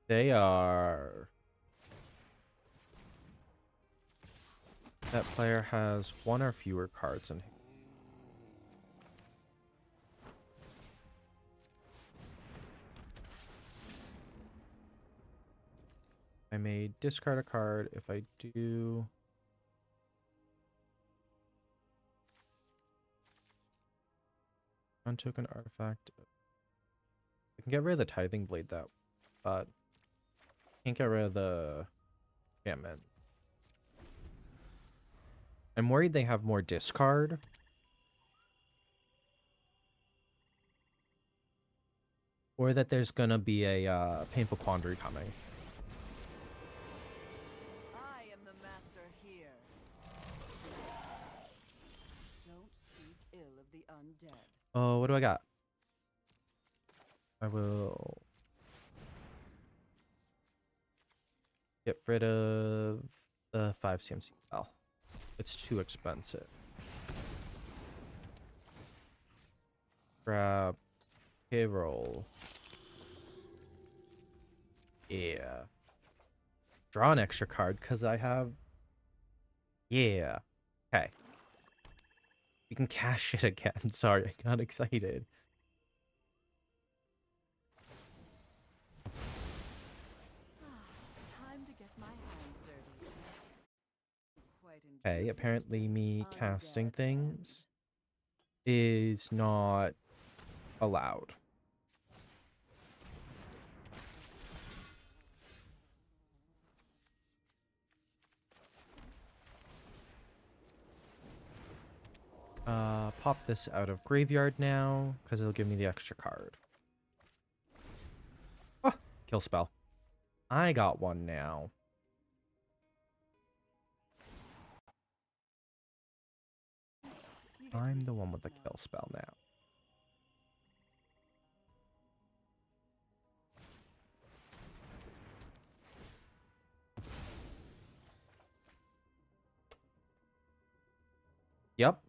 They are... That player has 1 or fewer cards in hand. I may discard a card. If I do... Untoken artifact. I can get rid of the Tithing Blade, that, but can't get rid of the enchantment. I'm worried they have more discard. Or that there's gonna be a Painful Quandary coming. I am the master here. Don't speak ill of the undead. Oh, what do I got? I will get rid of the 5 CMC spell. It's too expensive. Grab payroll. Yeah. Draw an extra card because I have... Yeah. Okay. You can cash it again. Sorry, I got excited. Time to get my hands dirty. Quite Okay, inducing apparently me undead casting men. things is not allowed. Pop this out of graveyard now, because it'll give me the extra card. Oh, kill spell. I got one now. I'm the one with the kill spell now. Yep.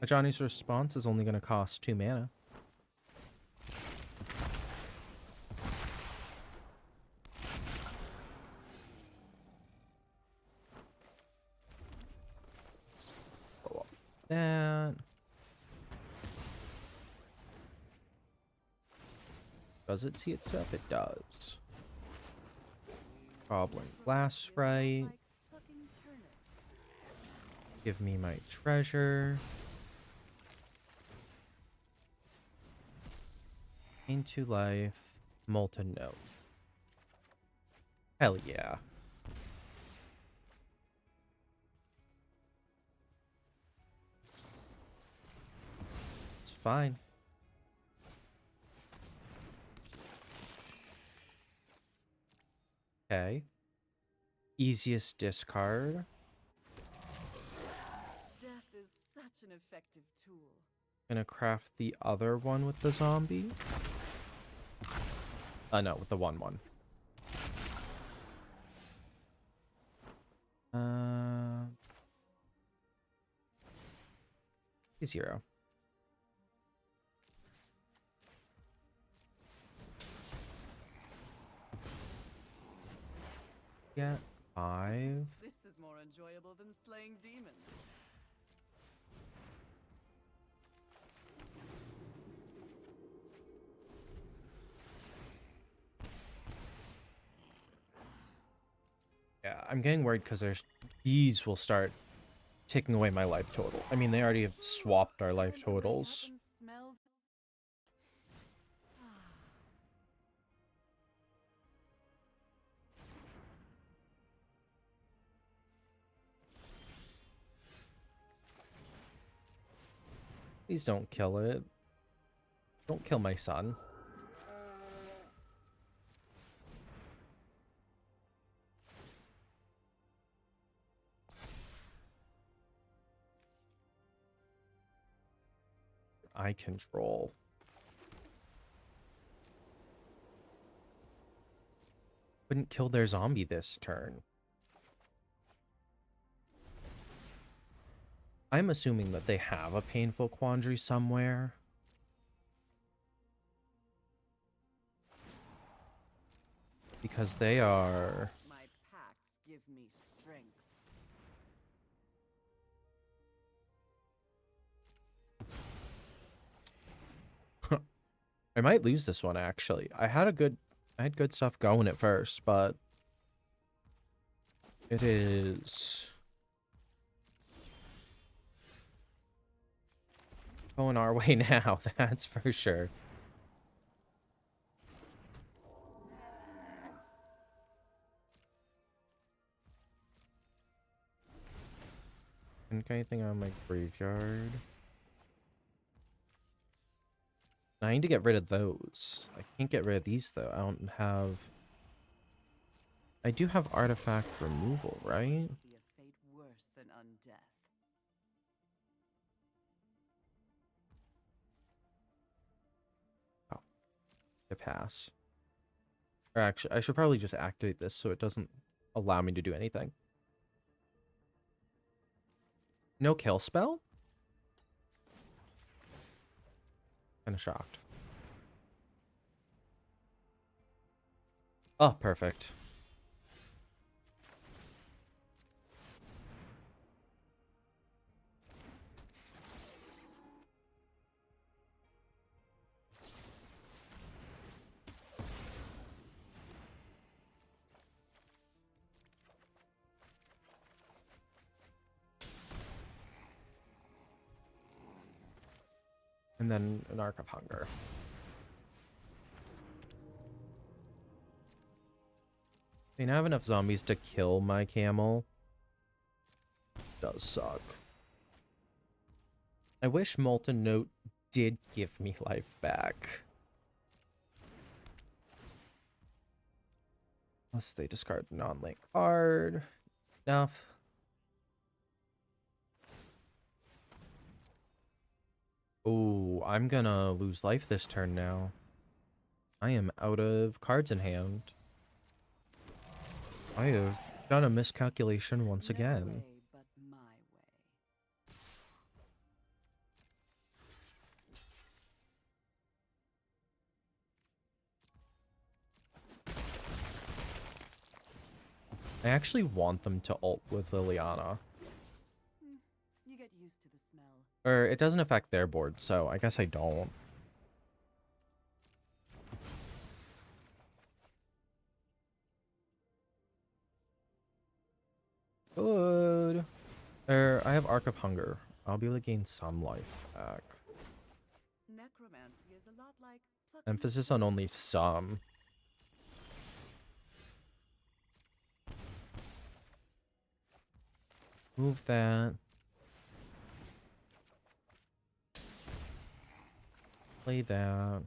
Johnny's response is only going to cost 2 mana. That. Does it see itself? It does. Goblin Glass Fright. Like plucking turnips. Give me my treasure. Into life. Molten Note. Hell yeah. It's fine. Okay. Easiest discard. Death is such an effective tool. Gonna craft the other one with the zombie. No, with the 1/1. Zero. Get 5. This is more enjoyable than slaying demons. Yeah, I'm getting worried because these will start taking away my life total. I mean, they already have swapped our life totals. Please don't kill it. Don't kill my son. I control. Couldn't kill their zombie this turn. I'm assuming that they have a painful quandary somewhere. Because they are... My packs give me strength. I might lose this one, actually. I had good stuff going at first, but... It is... going our way now, that's for sure. Anything on my graveyard? I need to get rid of those. I can't get rid of these, though. I don't have... I do have artifact removal, right? Be a fate worse than undeath. To pass. Or actually, I should probably just activate this so it doesn't allow me to do anything. No kill spell? Kind of shocked. Oh, perfect. And then an Arc of Hunger. They now have enough zombies to kill my camel. Does suck. I wish Molten Note did give me life back. Unless they discard a non-link card. Enough. Oh, I'm gonna lose life this turn now. I am out of cards in hand. I have done a miscalculation once Never again. way but my way. I actually want them to ult with Liliana. You get used to the smell. Or it doesn't affect their board, so I guess I don't. Good. I have Arc of Hunger. I'll be able to gain some life back. Necromancy is a lot like plucking Emphasis on only some. Move that. Play that.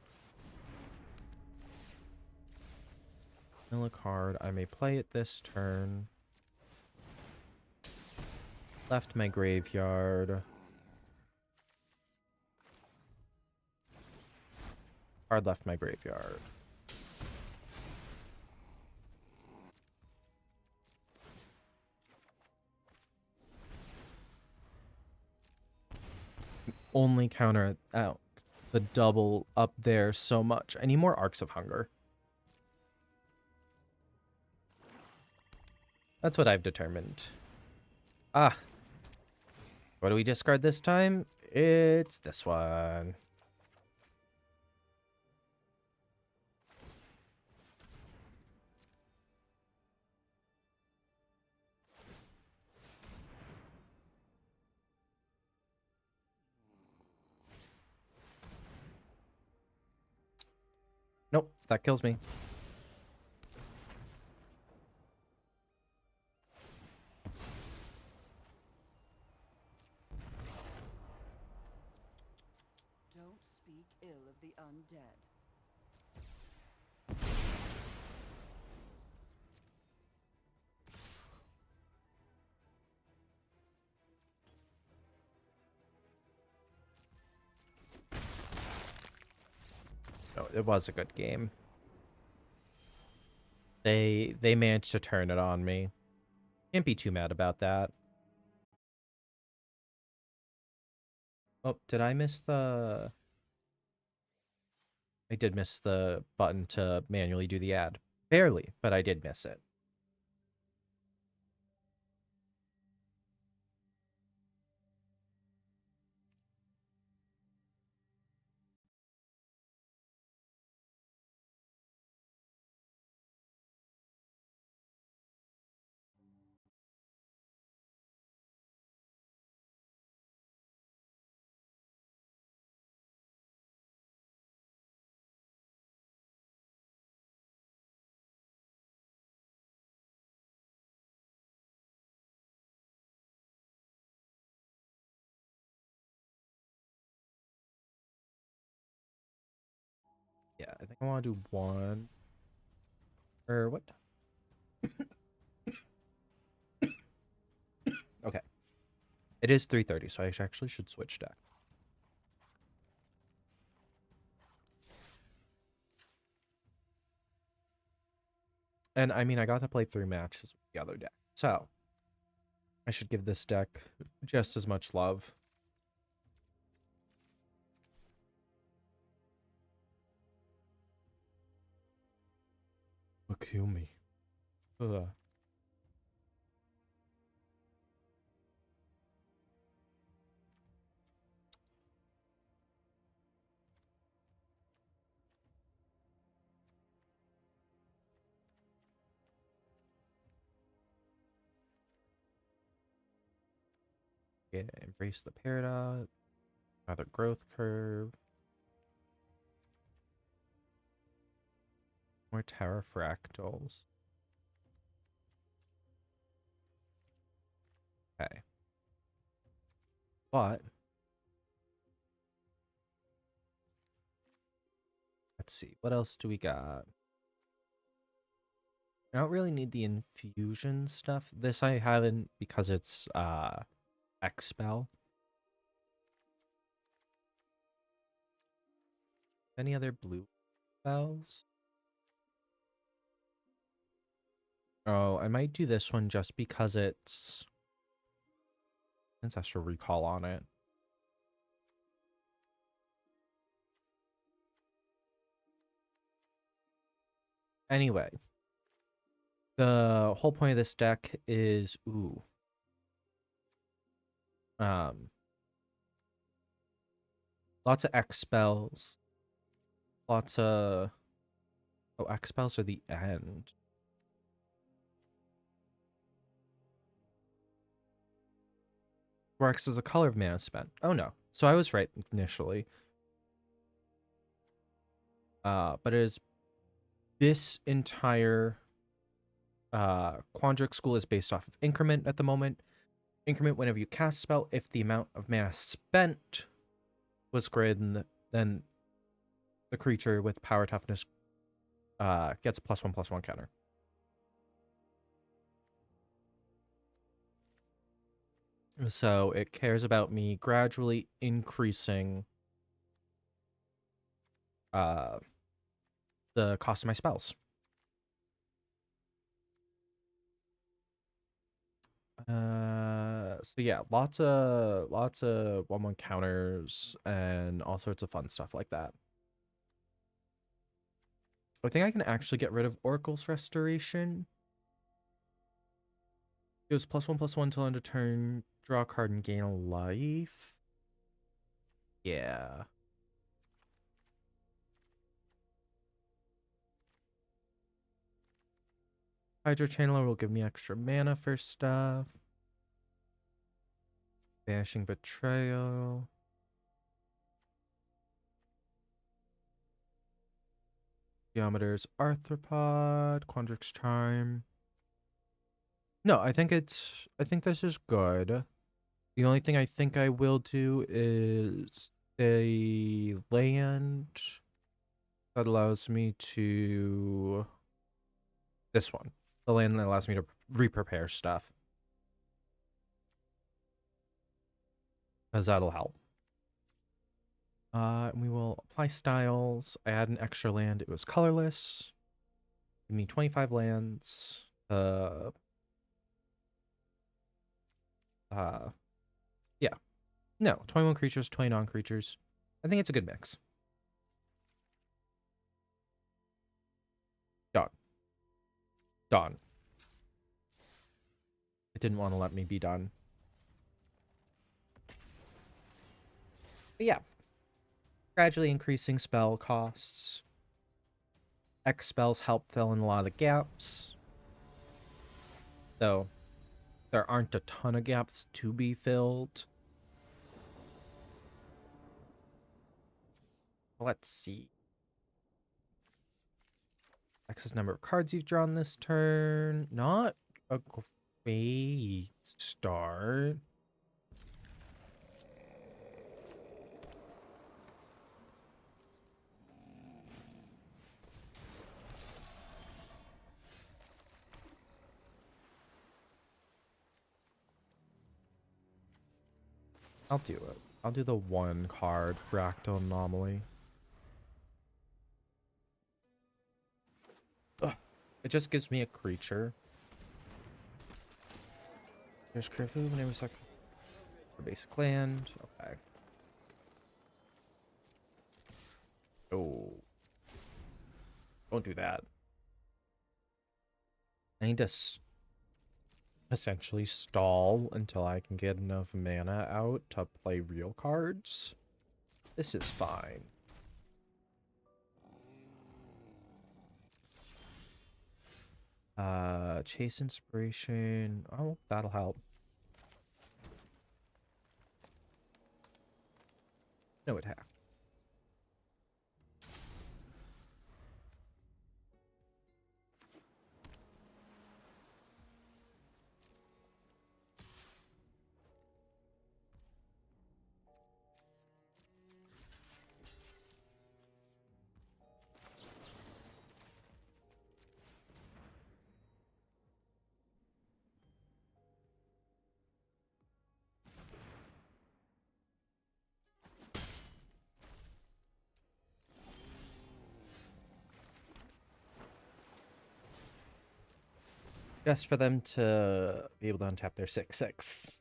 Mill a card. I may play it this turn. Left my graveyard. Card left my graveyard. Only counter out the double up there so much. I need more Arcs of Hunger. That's what I've determined. Ah. What do we discard this time? It's this one. Nope, that kills me. Don't speak ill of the undead. No, it was a good game. They managed to turn it on me. Can't be too mad about that. Oh, did I miss the... I did miss the button to manually do the ad. Barely, but I did miss it. Yeah, I think I want to do one. Or what? Okay. It is 3:30, so I actually should switch deck. And I mean, I got to play 3 matches with the other deck, so I should give this deck just as much love. But kill me. Ugh. Yeah, embrace the paradox. Another growth curve. More terrafractals. Okay. But let's see. What else do we got? I don't really need the infusion stuff. This I haven't because it's X-Spell. Any other blue spells? Oh, I might do this one just because it's Ancestral Recall on it. Anyway, the whole point of this deck is lots of X spells, lots of X spells are the end. X is a color of mana spent. Oh no, so I was right initially. But it is this entire Quandrix school is based off of increment at the moment. Increment whenever you cast a spell, if the amount of mana spent was greater than the creature with power toughness gets +1/+1 counter. So it cares about me gradually increasing the cost of my spells. So yeah, lots of 1/1 counters and all sorts of fun stuff like that. I think I can actually get rid of Oracle's Restoration. It was +1/+1 till end of turn, draw a card and gain a life. Yeah. Hydro Channeler will give me extra mana for stuff. Banishing Betrayal. Geometer's Arthropod. Quandrix Charm. No, I think this is good. The only thing I think I will do is a land that allows me to this one. The land that allows me to re-prepare stuff. Because that'll help. We will apply styles. I add an extra land. It was colorless. Give me 25 lands. Yeah. No, 21 creatures, 20 non-creatures. I think it's a good mix. Done. It didn't want to let me be done. But yeah. Gradually increasing spell costs. X spells help fill in a lot of the gaps. Though there aren't a ton of gaps to be filled. Let's see. Excess number of cards you've drawn this turn. Not a great start. I'll do it. I'll do the one card Fractal Anomaly. Ugh. It just gives me a creature. There's Krifu, whenever it's like for basic land. Okay. Oh. Don't do that. I need to essentially stall until I can get enough mana out to play real cards. This is fine. Chase Inspiration. Oh, that'll help. No attack. just for them to be able to untap their 6/6.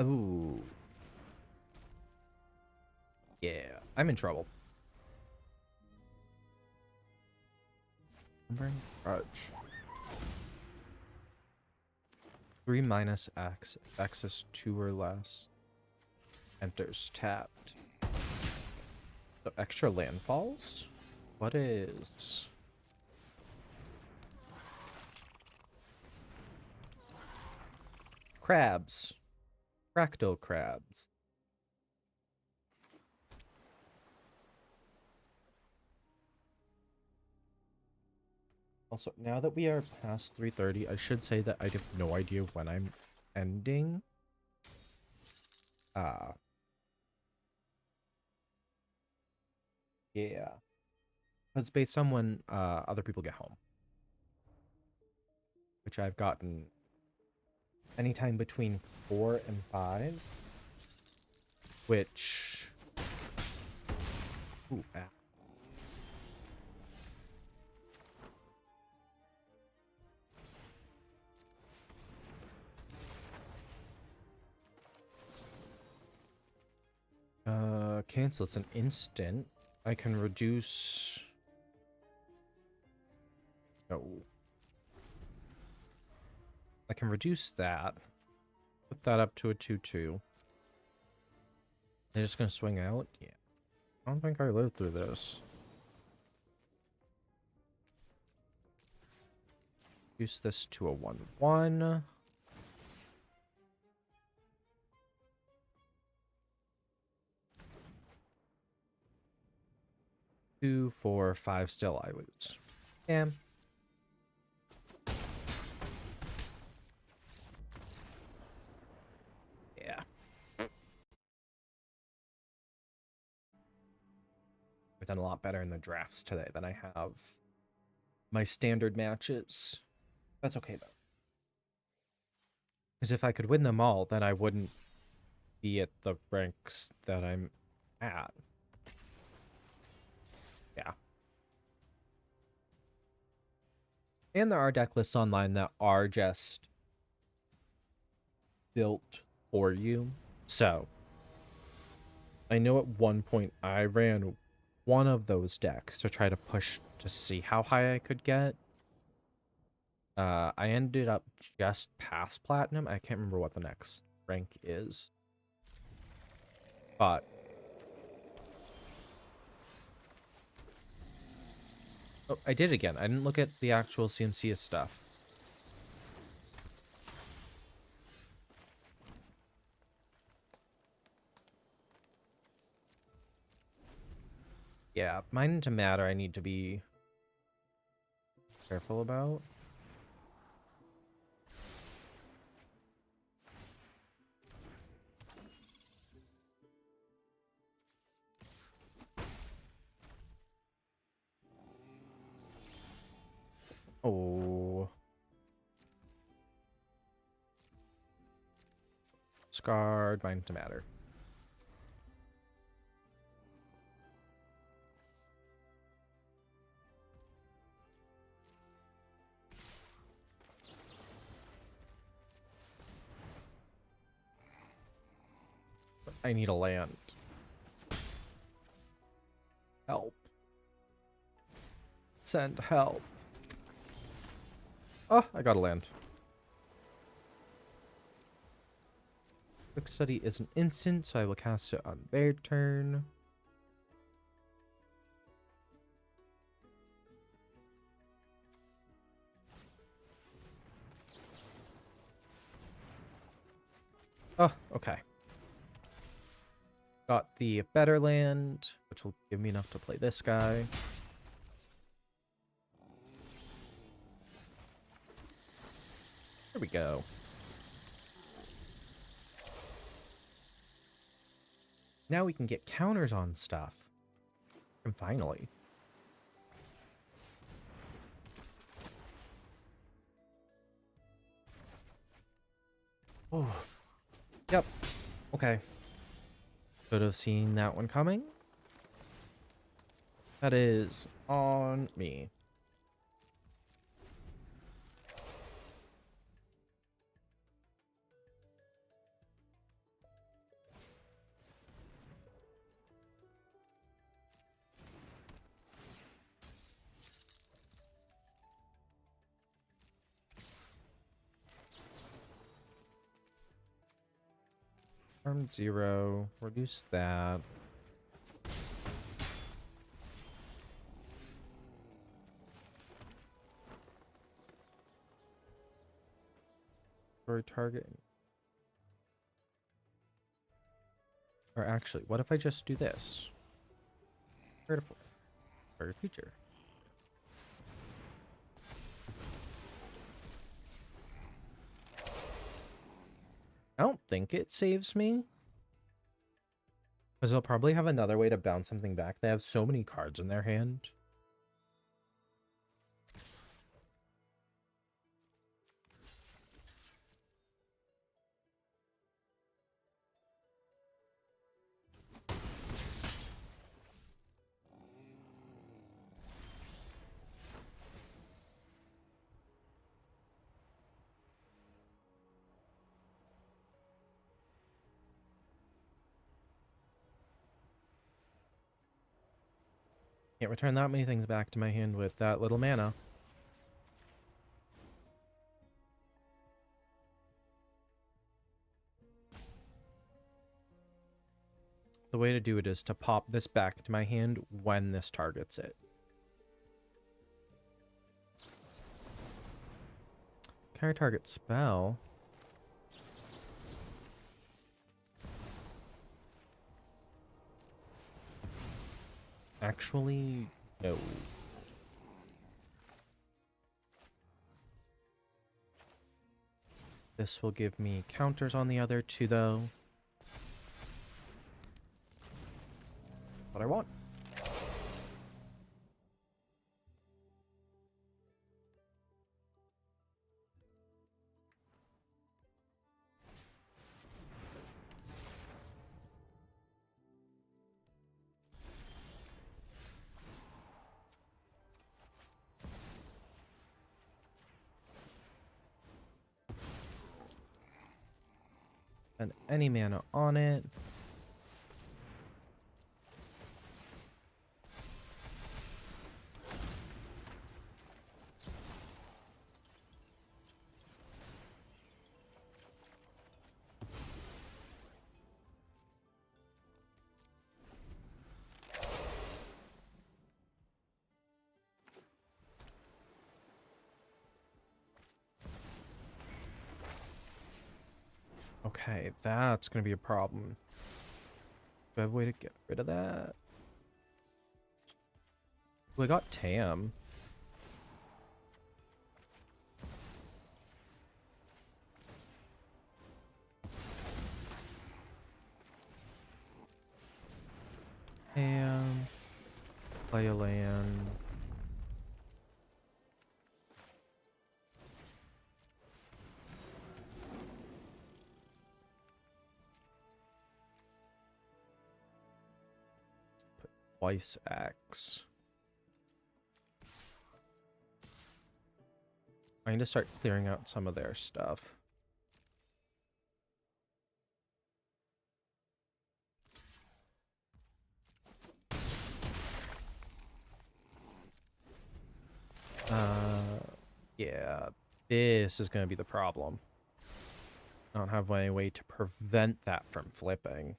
Ooh. Yeah, I'm in trouble. Grudge. 3 minus X. If X is 2 or less. Enters tapped. So extra landfalls? What is... Crabs. Fractal crabs. Also, now that we are past 3:30, I should say that I have no idea when I'm ending. Yeah. It's based on when other people get home. Which I've gotten anytime between 4 and 5. Which... Ooh, ah. Cancel. It's an instant. I can reduce... No. I can reduce that. Put that up to a 2/2. They're just gonna swing out? Yeah. I don't think I lived through this. Reduce this to a 1/1. 2, 4, 5. Still I lose. Damn. Yeah. I've done a lot better in the drafts today than I have my standard matches. That's okay, though. Because if I could win them all, then I wouldn't be at the ranks that I'm at. Yeah. And there are deck lists online that are just built for you. So, I know at one point I ran one of those decks to try to push to see how high I could get. I ended up just past platinum. I can't remember what the next rank is. But oh, I did again. I didn't look at the actual CMC stuff. Yeah, mine into matter I need to be careful about. Oh. Scarred, mine to matter. I need a land. Help. Send help. Oh, I got a land. Quick Study is an instant, so I will cast it on their turn. Oh, okay. Got the better land, which will give me enough to play this guy. There we go. Now we can get counters on stuff. And finally. Oh. Yep. Okay. Should have seen that one coming. That is on me. Arm 0. Reduce that. For target. Or actually, what if I just do this? Critical. Target feature. I don't think it saves me. Because they'll probably have another way to bounce something back. They have so many cards in their hand. Can't return that many things back to my hand with that little mana. The way to do it is to pop this back to my hand when this targets it. Carry target spell. Actually, no. This will give me counters on the other two, though. What I want. And any mana on it. Okay, that's going to be a problem. Do I have a way to get rid of that? We got Tam. Tam. Play a land. Put twice X. I need to start clearing out some of their stuff. Yeah, this is going to be the problem. I don't have any way to prevent that from flipping.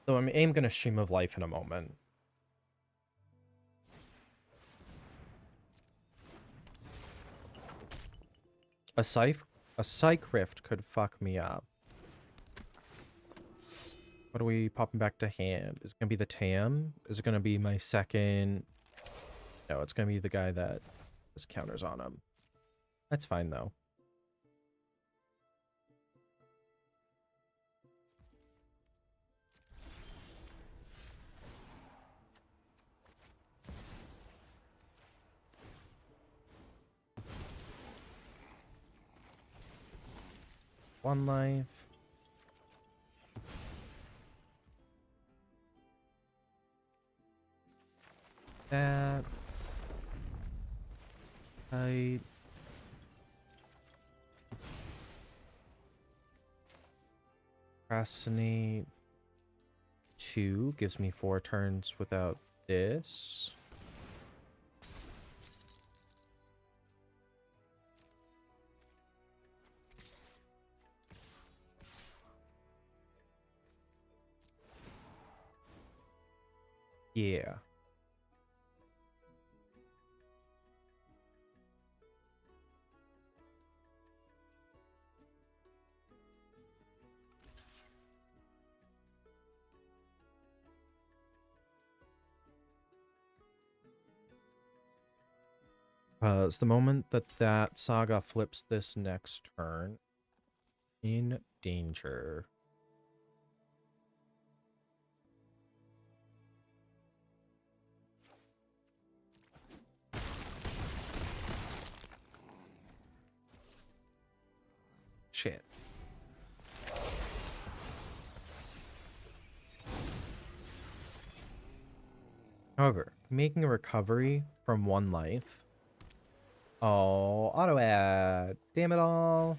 So I'm going to Stream of Life in a moment. A Psych Rift could fuck me up. What are we popping back to hand? Is it going to be the Tam? Is it going to be my second? No, it's going to be the guy that has counters on him. That's fine, though. One life. that. I procrastinate 2 gives me 4 turns without this. Yeah. It's the moment that that saga flips this next turn. In danger. Shit. However, making a recovery from 1 life. Oh, auto add. Damn it all.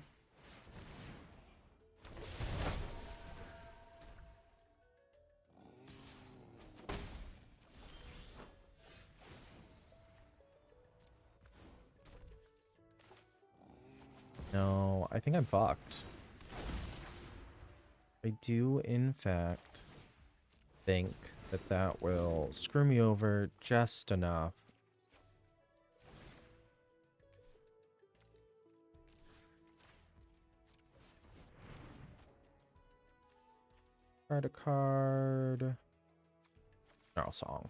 No, I think I'm fucked. I do, in fact, think that that will screw me over just enough. Card a card. No, song.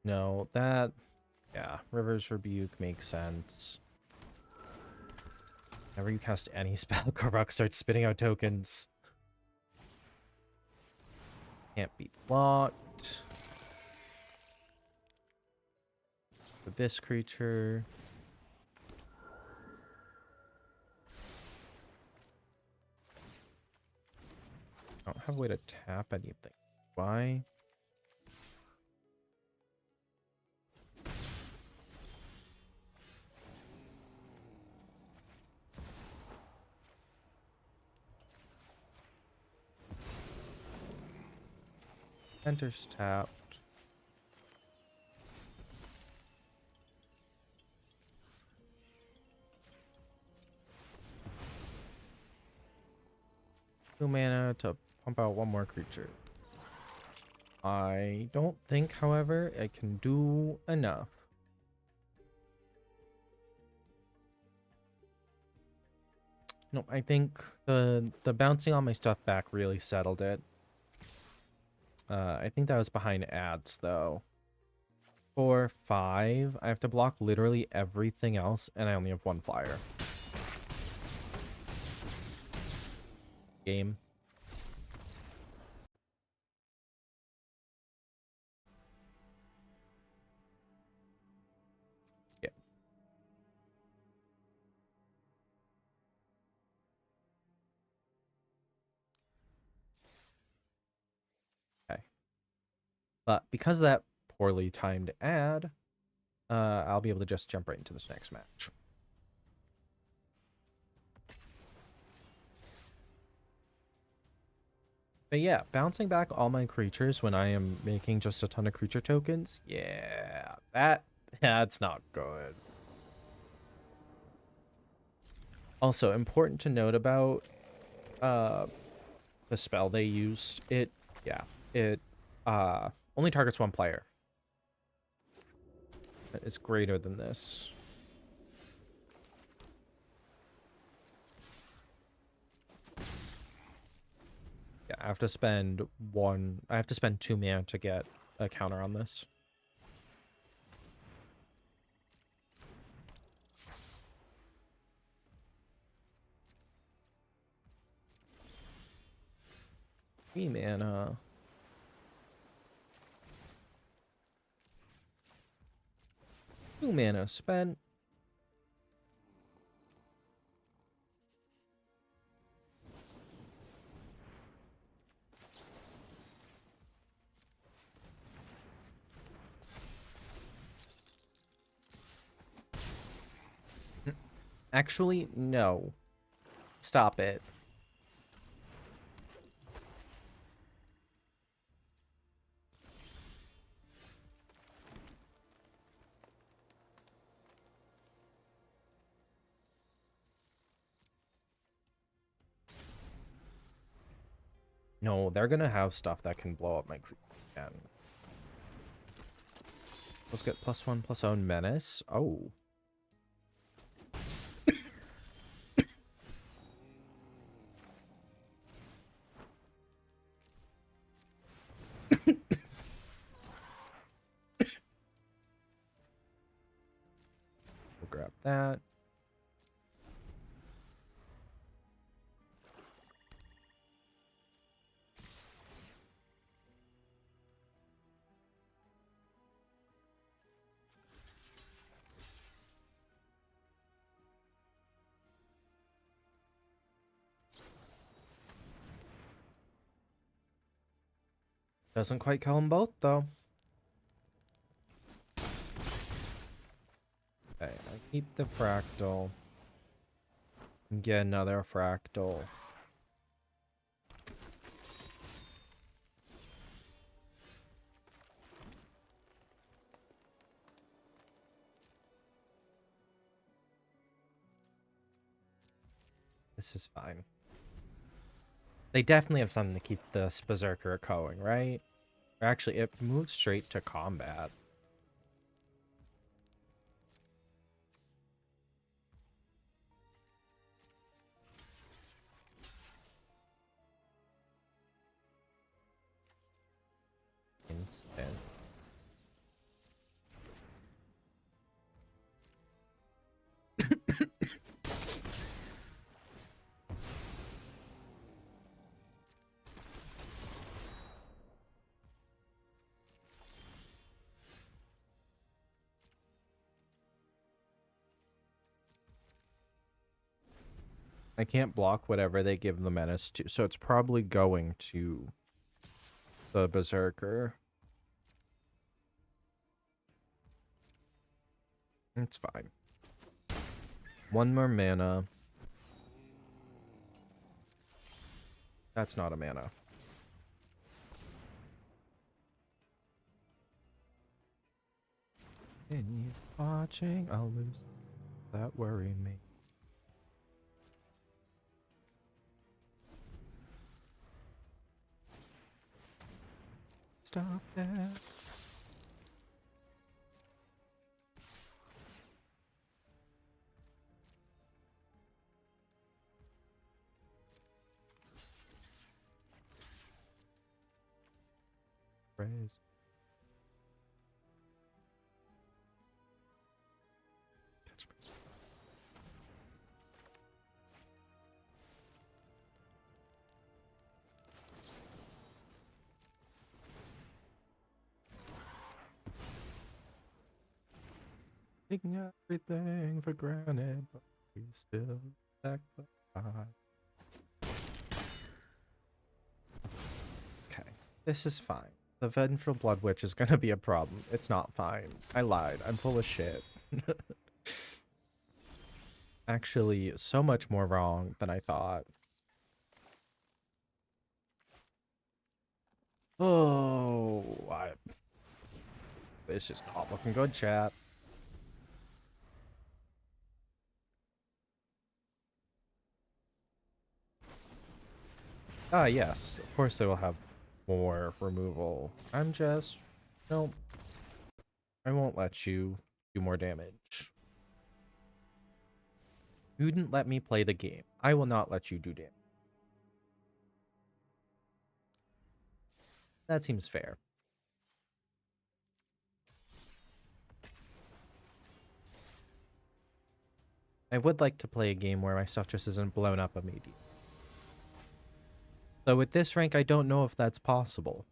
No, that... Yeah, River's Rebuke makes sense. Whenever you cast any spell, Korok starts spitting out tokens. Can't be blocked. For this creature. I don't have a way to tap anything. Why? Enters tapped. Two mana to pump out 1 more creature. I don't think, however, I can do enough. No, I think the bouncing on my stuff back really settled it. I think that was behind ads, though. For 5, I have to block literally everything else, and I only have 1 flyer. Game. Yeah. Okay. But because of that poorly timed ad, I'll be able to just jump right into this next match. But yeah, bouncing back all my creatures when I am making just a ton of creature tokens, yeah, that's not good. Also, important to note about the spell they used, it only targets 1 player. It's greater than this. Yeah, I have to spend 2 mana to get a counter on this. Three mana. Two mana spent. Actually, no. Stop it. No, they're gonna have stuff that can blow up my creep again. Let's get +1 plus own menace. Oh. We'll grab that. Doesn't quite kill them both, though. Okay, I keep the fractal. Get another fractal. This is fine. They definitely have something to keep this berserker going, right? Or actually, it moves straight to combat. Instant. I can't block whatever they give the menace to, so it's probably going to the berserker. It's fine. One more mana. That's not a mana. Continue watching, I'll lose. That worry me. Stop that. Praise. Touch me. Taking everything for granted, but we still sacrifice. Okay, this is fine. The Vengeful Blood Witch is gonna be a problem. It's not fine. I lied. I'm full of shit. Actually, so much more wrong than I thought. Oh, this is not looking good, chat. Ah, yes. Of course they will have more removal. I'm just... Nope. I won't let you do more damage. You didn't let me play the game. I will not let you do damage. That seems fair. I would like to play a game where my stuff just isn't blown up immediately. So with this rank, I don't know if that's possible.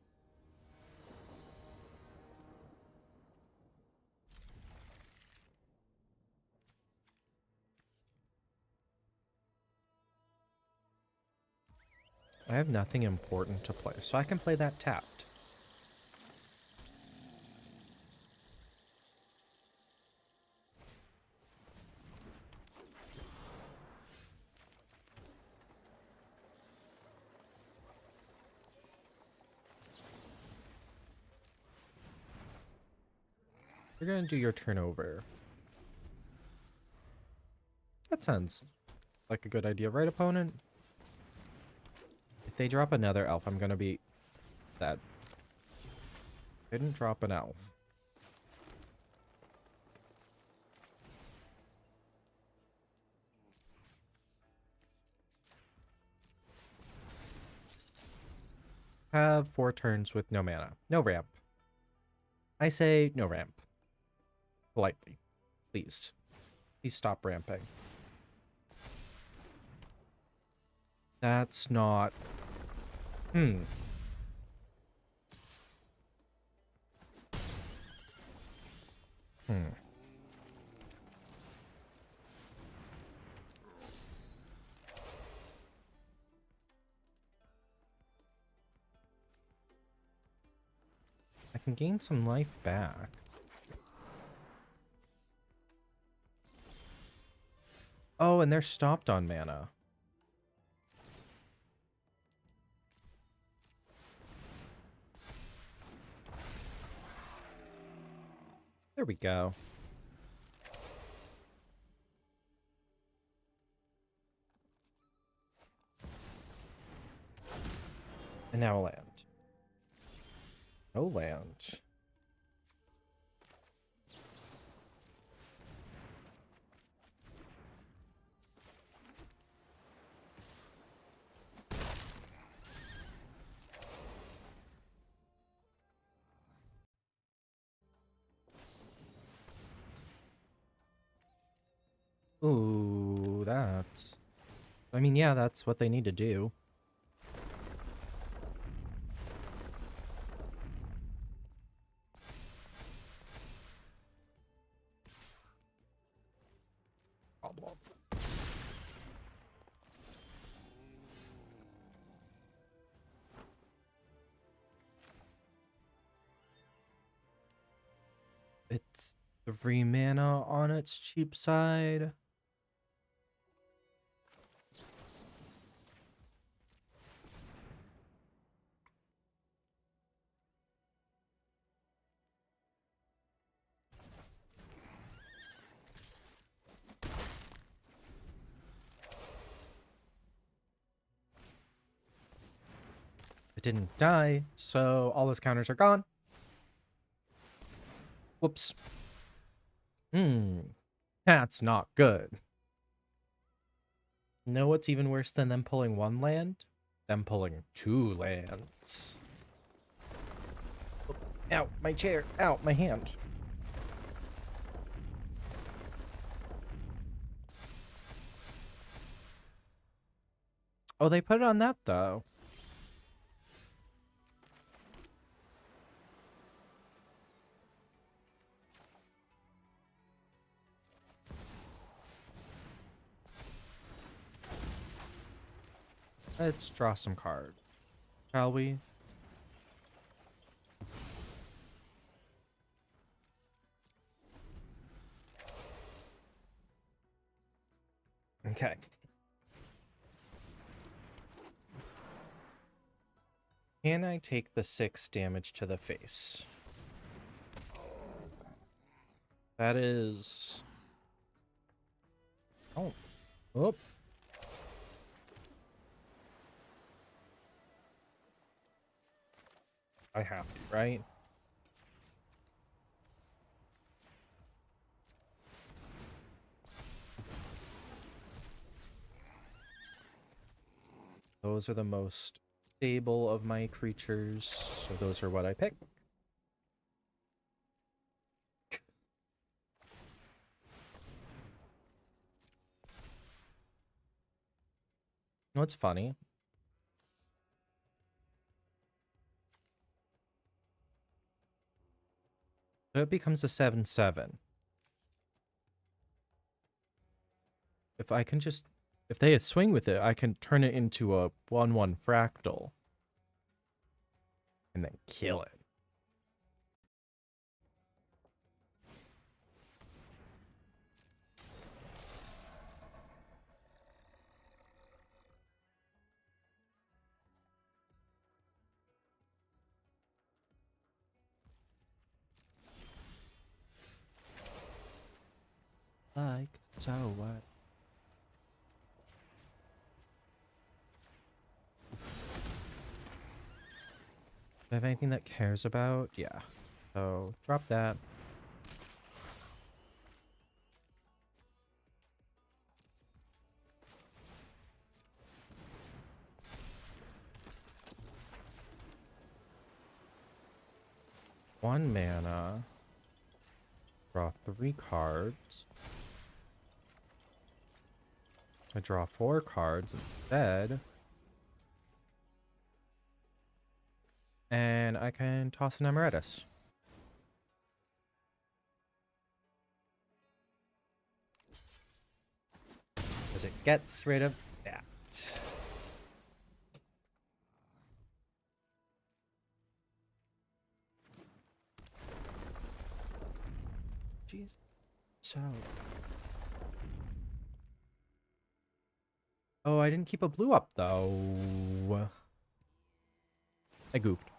I have nothing important to play, so I can play that tapped. We're gonna do your turnover. That sounds like a good idea, right, opponent? If they drop another elf, I'm gonna be sad. They didn't drop an elf. Have 4 turns with no mana. No ramp. I say no ramp. Politely. Please. Please stop ramping. That's not... Hmm. Hmm. I can gain some life back. Oh, and they're stopped on mana. There we go. And now a land. No land. Ooh, that's... I mean, yeah, that's what they need to do. Problem. It's 3 mana on its cheap side. It didn't die, so all those counters are gone. Whoops. That's not good. Know what's even worse than them pulling 1 land? Them pulling 2 lands. Ow, my chair. Ow, my hand. Oh, they put it on that, though. Let's draw some cards, shall we? Okay. Can I take the 6 damage to the face? That is... Oh. Oop. I have to, right? Those are the most stable of my creatures, so those are what I pick. What's funny? So it becomes a 7/7. If I can just... If they swing with it, I can turn it into a 1/1 fractal. And then kill it. So what? Do I have anything that cares about? Yeah. So drop that. One mana. Draw 3 cards. I draw 4 cards instead. And I can toss an Emeritus. Because it gets rid of that. Jeez. So. Oh, I didn't keep a blue up though. I goofed.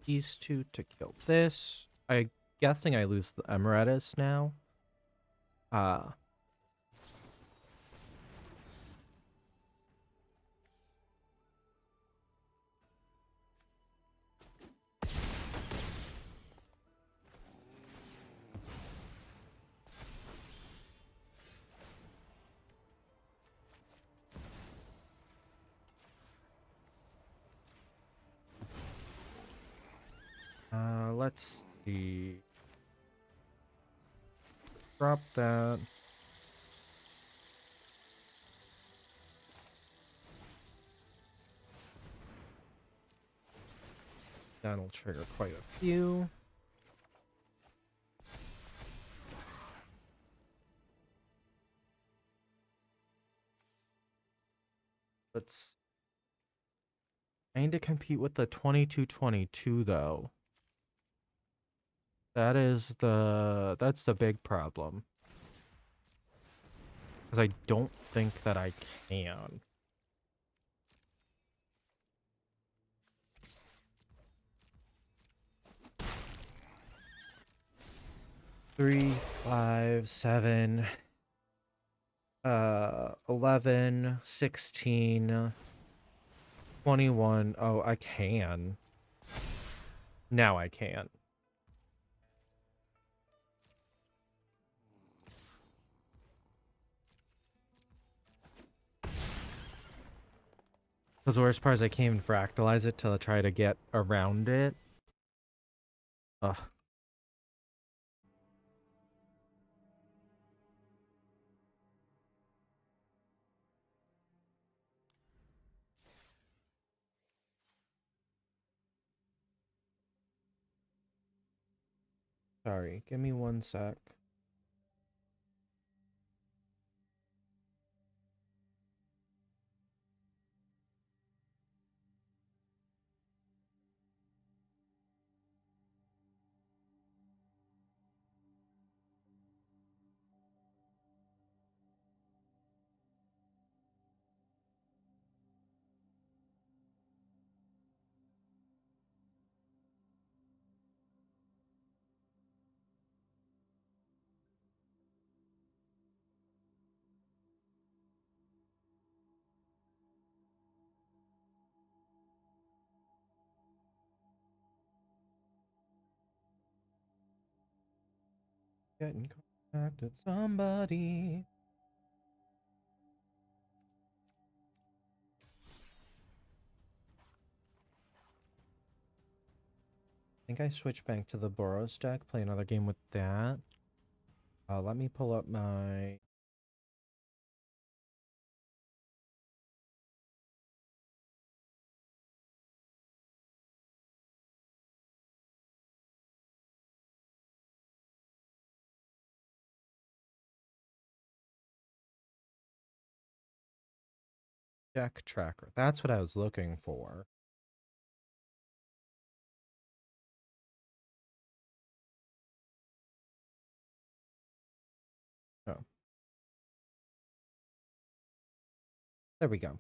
These two to kill this. I'm guessing I lose the Emeritus now. Let's see. Drop that. That'll trigger quite a few. Let's. I need to compete with the 22-22 though. That's the big problem. Because I don't think that I can. Three, 5, 7, 11, 16, 21. Oh, I can. Now I can. Because the worst part is I can't even fractalize it to try to get around it. Ugh. Sorry, give me 1 sec. Get in contact with somebody. I think I switched back to the Boros deck, play another game with that. Let me pull up my Deck tracker. That's what I was looking for. Oh. There we go.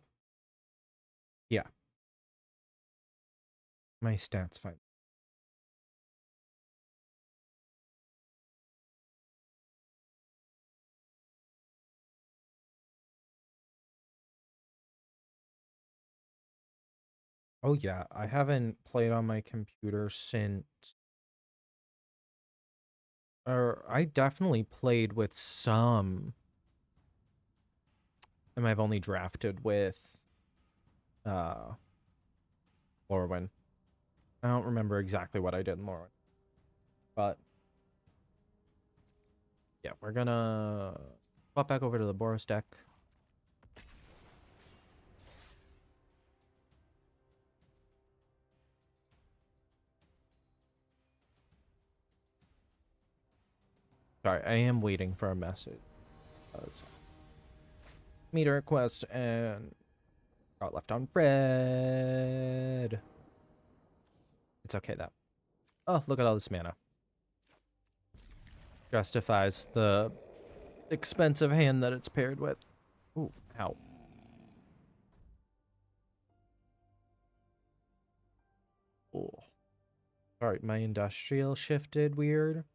Yeah. My stats fine. Oh yeah, I haven't played on my computer since, or I definitely played with some, and I've only drafted with uh Lorwyn. I don't remember exactly what I did in Lorwyn. But yeah, we're gonna pop back over to the Boros deck. Sorry, I am waiting for a message. Meter request and got left on red. It's okay though. Oh, look at all this mana. Justifies the expensive hand that it's paired with. Ooh, ow. Ooh. Sorry, my industrial shifted weird.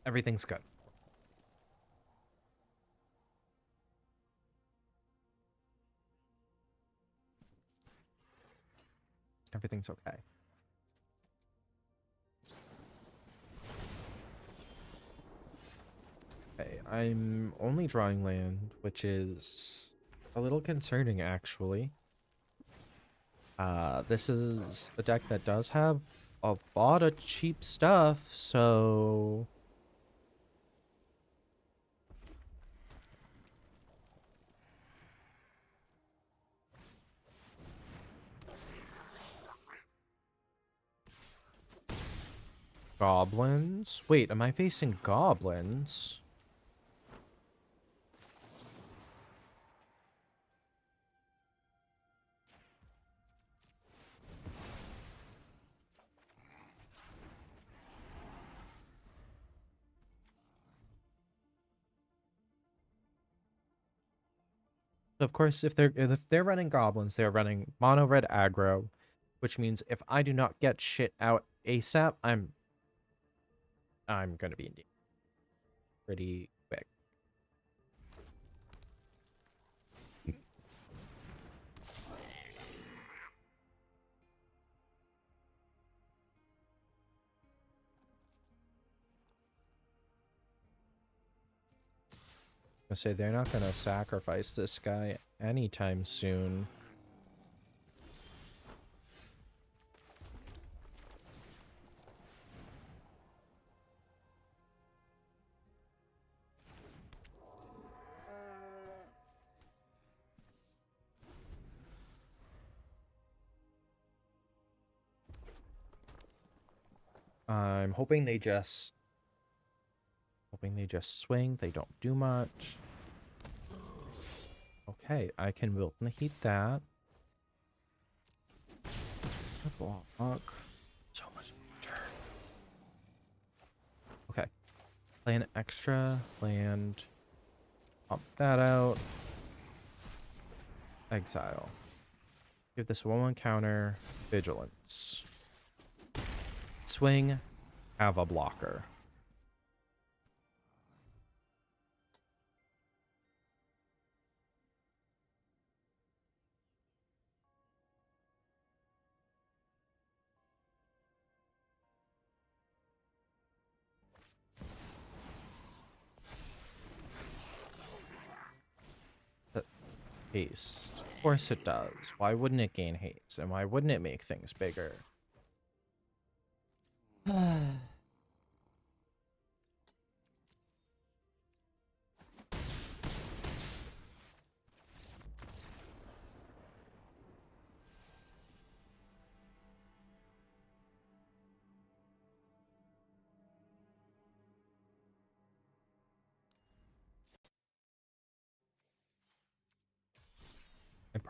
Everything's good. Everything's okay. Okay, I'm only drawing land, which is a little concerning actually. This is a deck that does have a lot of cheap stuff, so goblins. Wait, am I facing goblins? Of course, if they're running goblins, they're running mono red aggro, which means if I do not get shit out ASAP, I'm gonna be in danger pretty quick. I say they're not gonna sacrifice this guy anytime soon. I'm hoping they just swing. They don't do much. Okay, I can wilt and heat that. Block. So much danger. Okay. Play an extra land. Pop that out. Exile. Give this 1/1 counter. Vigilance. Swing. Have a blocker. Haste. Of course it does. Why wouldn't it gain haste? And why wouldn't it make things bigger?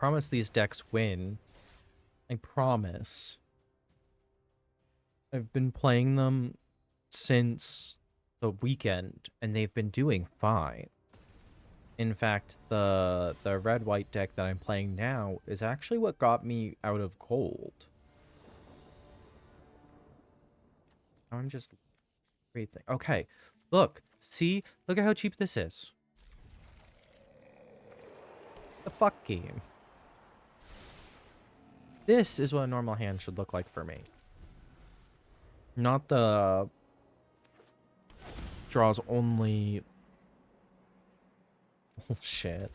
promise these decks win. I promise. I've been playing them since the weekend, and they've been doing fine. In fact, the red-white deck that I'm playing now is actually what got me out of gold. I'm just everything. Okay, look. See? Look at how cheap this is. The fuck game. This is what a normal hand should look like for me. Not the draws only. Oh shit.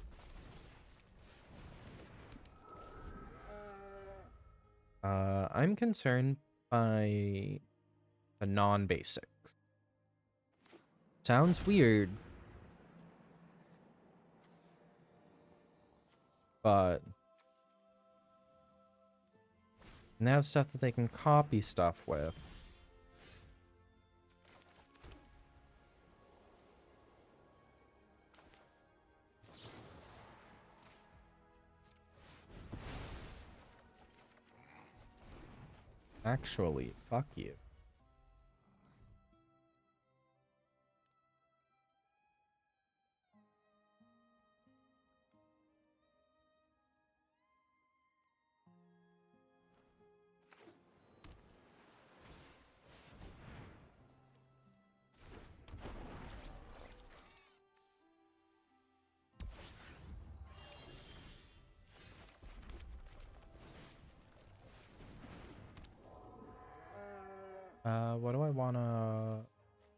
I'm concerned by the non-basics. Sounds weird, but and they have stuff that they can copy stuff with. Actually, fuck you. What do I wanna...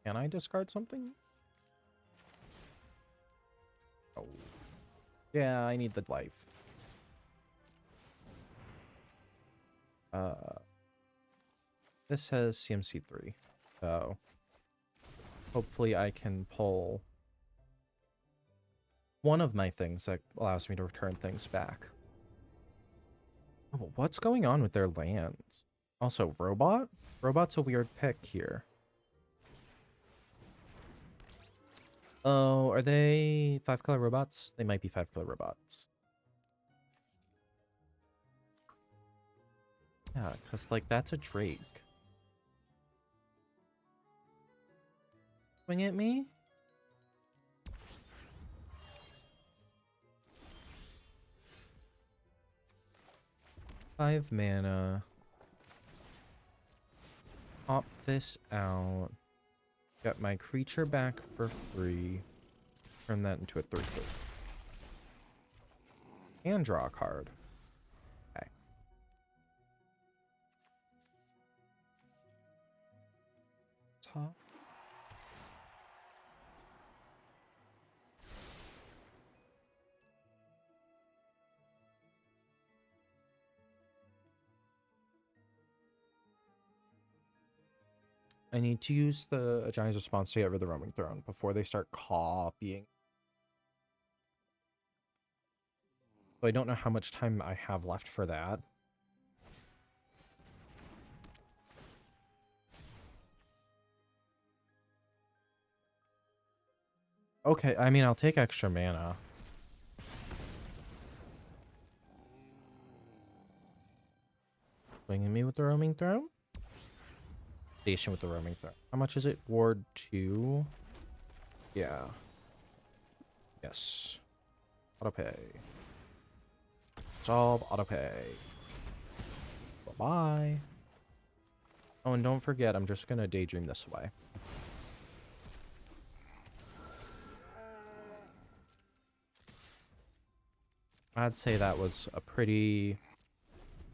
Can I discard something? Oh. Yeah, I need the life. This has CMC 3, so hopefully I can pull one of my things that allows me to return things back. Oh, what's going on with their lands? Also, Robot? Robot's a weird pick here. Oh, are they 5-color robots? They might be 5-color robots. Yeah, because, like, that's a Drake. Swing at me? Five mana. Pop this out. Get my creature back for free. Turn that into a 3/3. And draw a card. Okay. Top. I need to use the Giant's Response to get rid of the Roaming Throne before they start copying. So I don't know how much time I have left for that. Okay, I mean, I'll take extra mana. Swinging me with the Roaming Throne? Station with the Roaming Throne. How much is it? Ward 2? Yeah. Yes. Autopay. Solve autopay. Bye-bye. Oh, and don't forget, I'm just gonna daydream this way. I'd say that was a pretty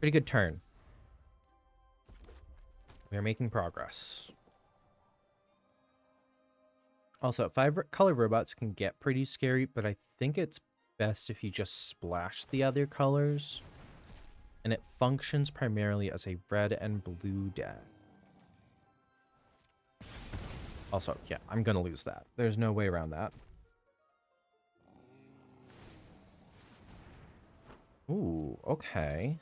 good turn. We are making progress. Also, 5-color robots can get pretty scary, but I think it's best if you just splash the other colors. And it functions primarily as a red and blue deck. Also, yeah, I'm gonna lose that. There's no way around that. Ooh, okay.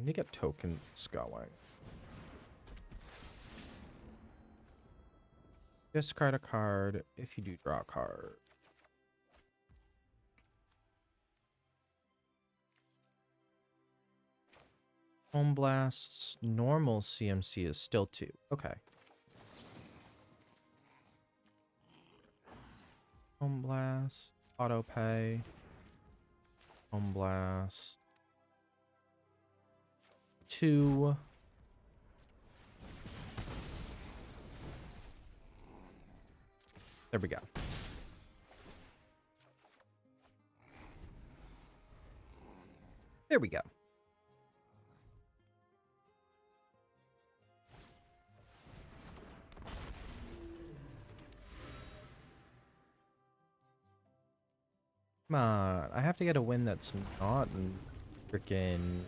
need to get tokens going. Discard a card if you do draw a card. Home Blast's normal CMC is still 2. Okay. Home Blast, auto pay. Home Blast. 2. There we go. There we go. Come on, I have to get a win that's not freaking.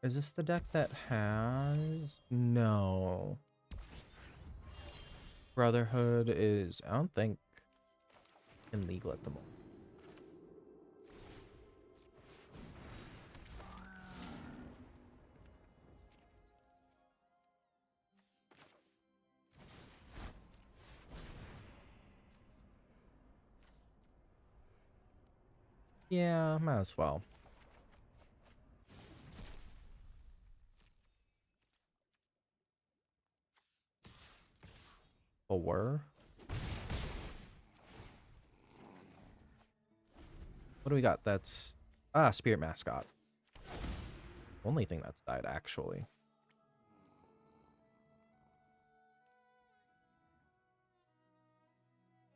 Is this the deck that has? No. Brotherhood is, I don't think, illegal at the moment. Yeah, might as well. Four. What do we got? That's Spirit Mascot. Only thing that's died, actually.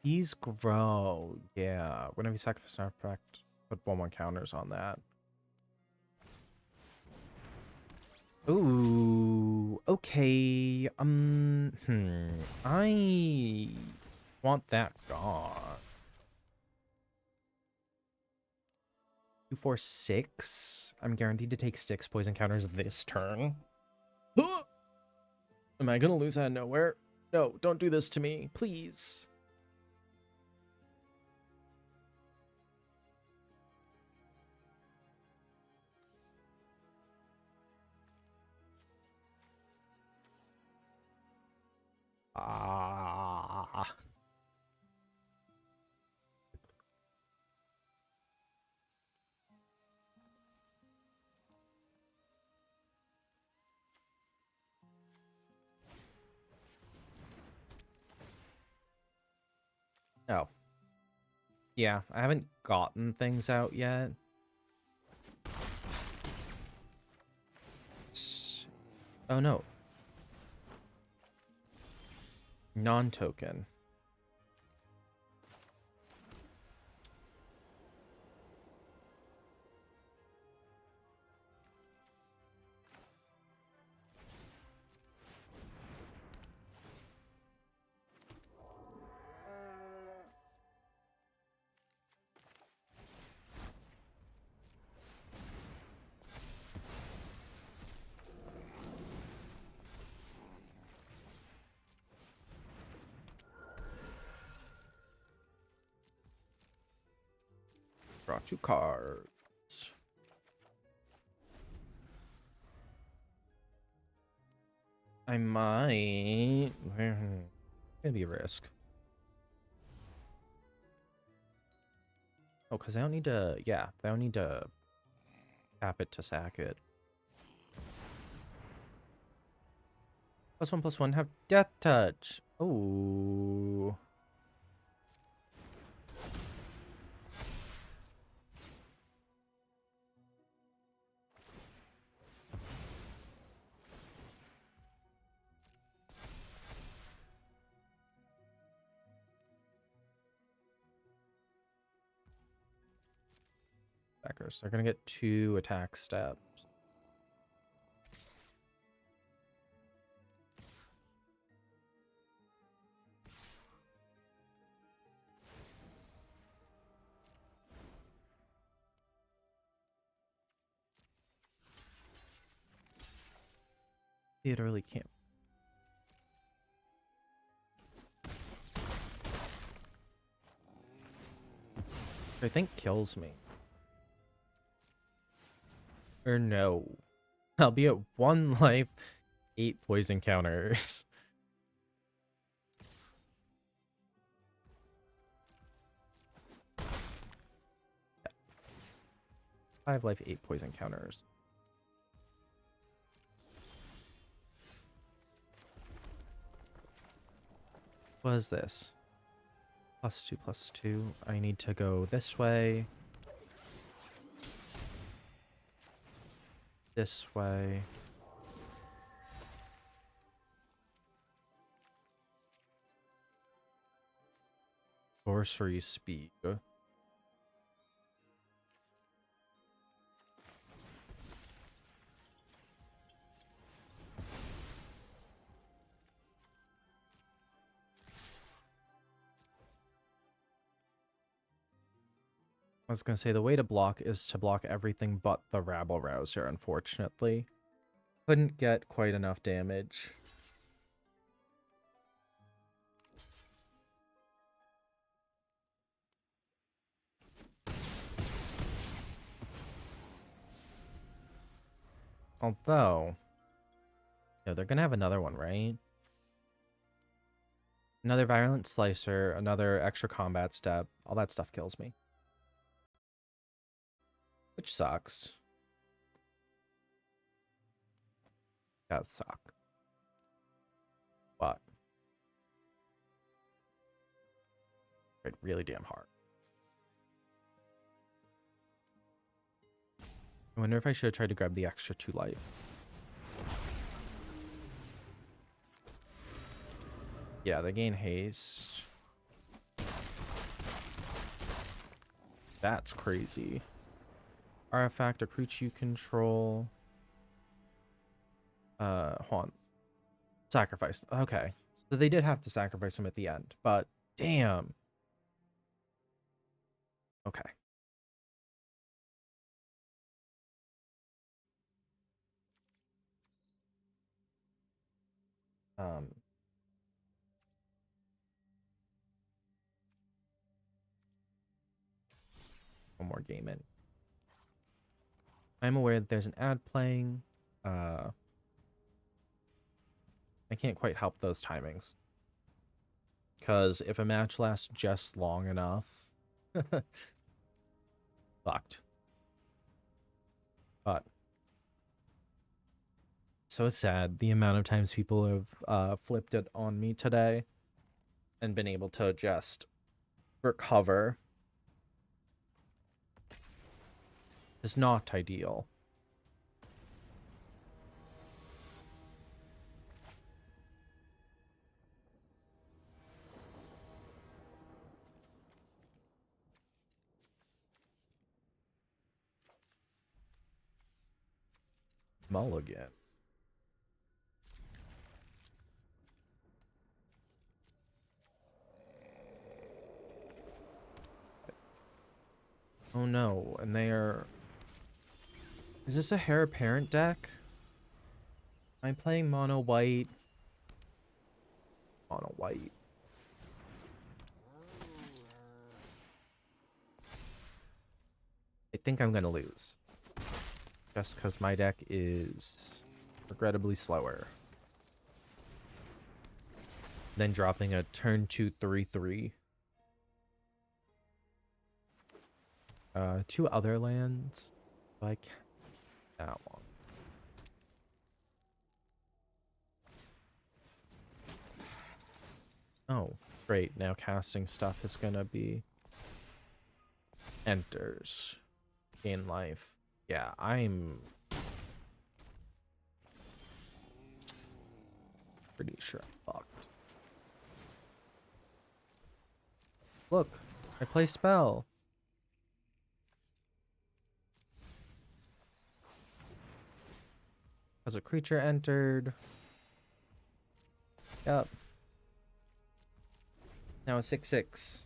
These grow. Yeah. Whenever you sacrifice an artifact, put 1/1 counters on that. Ooh. Okay. I want that gone. 2, 4, 6. I'm guaranteed to take 6 poison counters this turn. Am I gonna lose out of nowhere? No, don't do this to me, please. Ah. Oh. Yeah, I haven't gotten things out yet. Oh no. Non-token. Draw 2 cards. I might. Gonna be a risk. Oh, because I don't need to. Yeah, I don't need to tap it to sack it. +1/+1 have Death Touch. Oh. Backers. They're gonna get 2 attack steps. Literally can't. I think kills me. Or no. I'll be at 1 life, 8 poison counters. 5 life, 8 poison counters. What is this? +2, +2. I need to go this way. This way. Sorcery speed. I was going to say the way to block is to block everything but the Rabble Rouser, unfortunately. Couldn't get quite enough damage. Although, no, they're going to have another one, right? Another Violent Slicer, another extra combat step. All that stuff kills me. Which sucks. That suck. But tried really damn hard. I wonder if I should have tried to grab the extra 2 life. Yeah, they gain haste. That's crazy. Artifact, a creature you control. Hold on. Sacrifice. Okay. So they did have to sacrifice him at the end, but damn. Okay. Um, one more game in. I'm aware that there's an ad playing. I can't quite help those timings. Because if a match lasts just long enough, fucked. But so sad the amount of times people have flipped it on me today and been able to just recover is not ideal. Mulligan. Oh no, and they are... Is this a Heir Apparent deck? I'm playing mono white. Mono white. I think I'm gonna lose. Just because my deck is regrettably slower. Then dropping a turn 2 3/3. 2 other lands. Like that one. Oh, great. Now casting stuff is gonna be enters. Gain life. Yeah, I'm pretty sure I'm fucked. Look, I play spell. As a creature entered. Yep. Now a 6/6.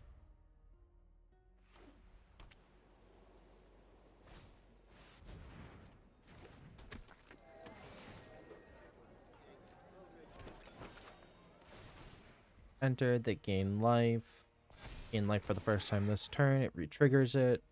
Entered, they gain life. in life for the first time this turn, it re-triggers it.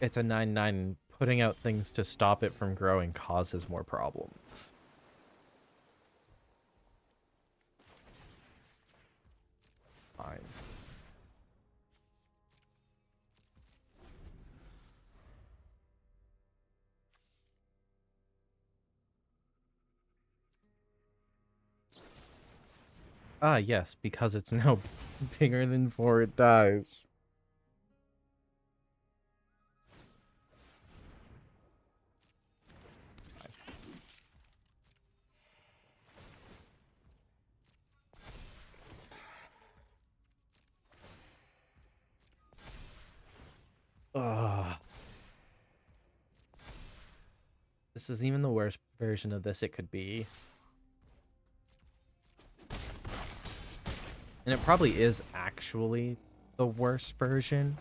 It's a 9/9. Putting out things to stop it from growing causes more problems. Fine. Ah, yes, because it's now bigger than 4, it dies. Ugh. This is even the worst version of this it could be. And it probably is actually the worst version.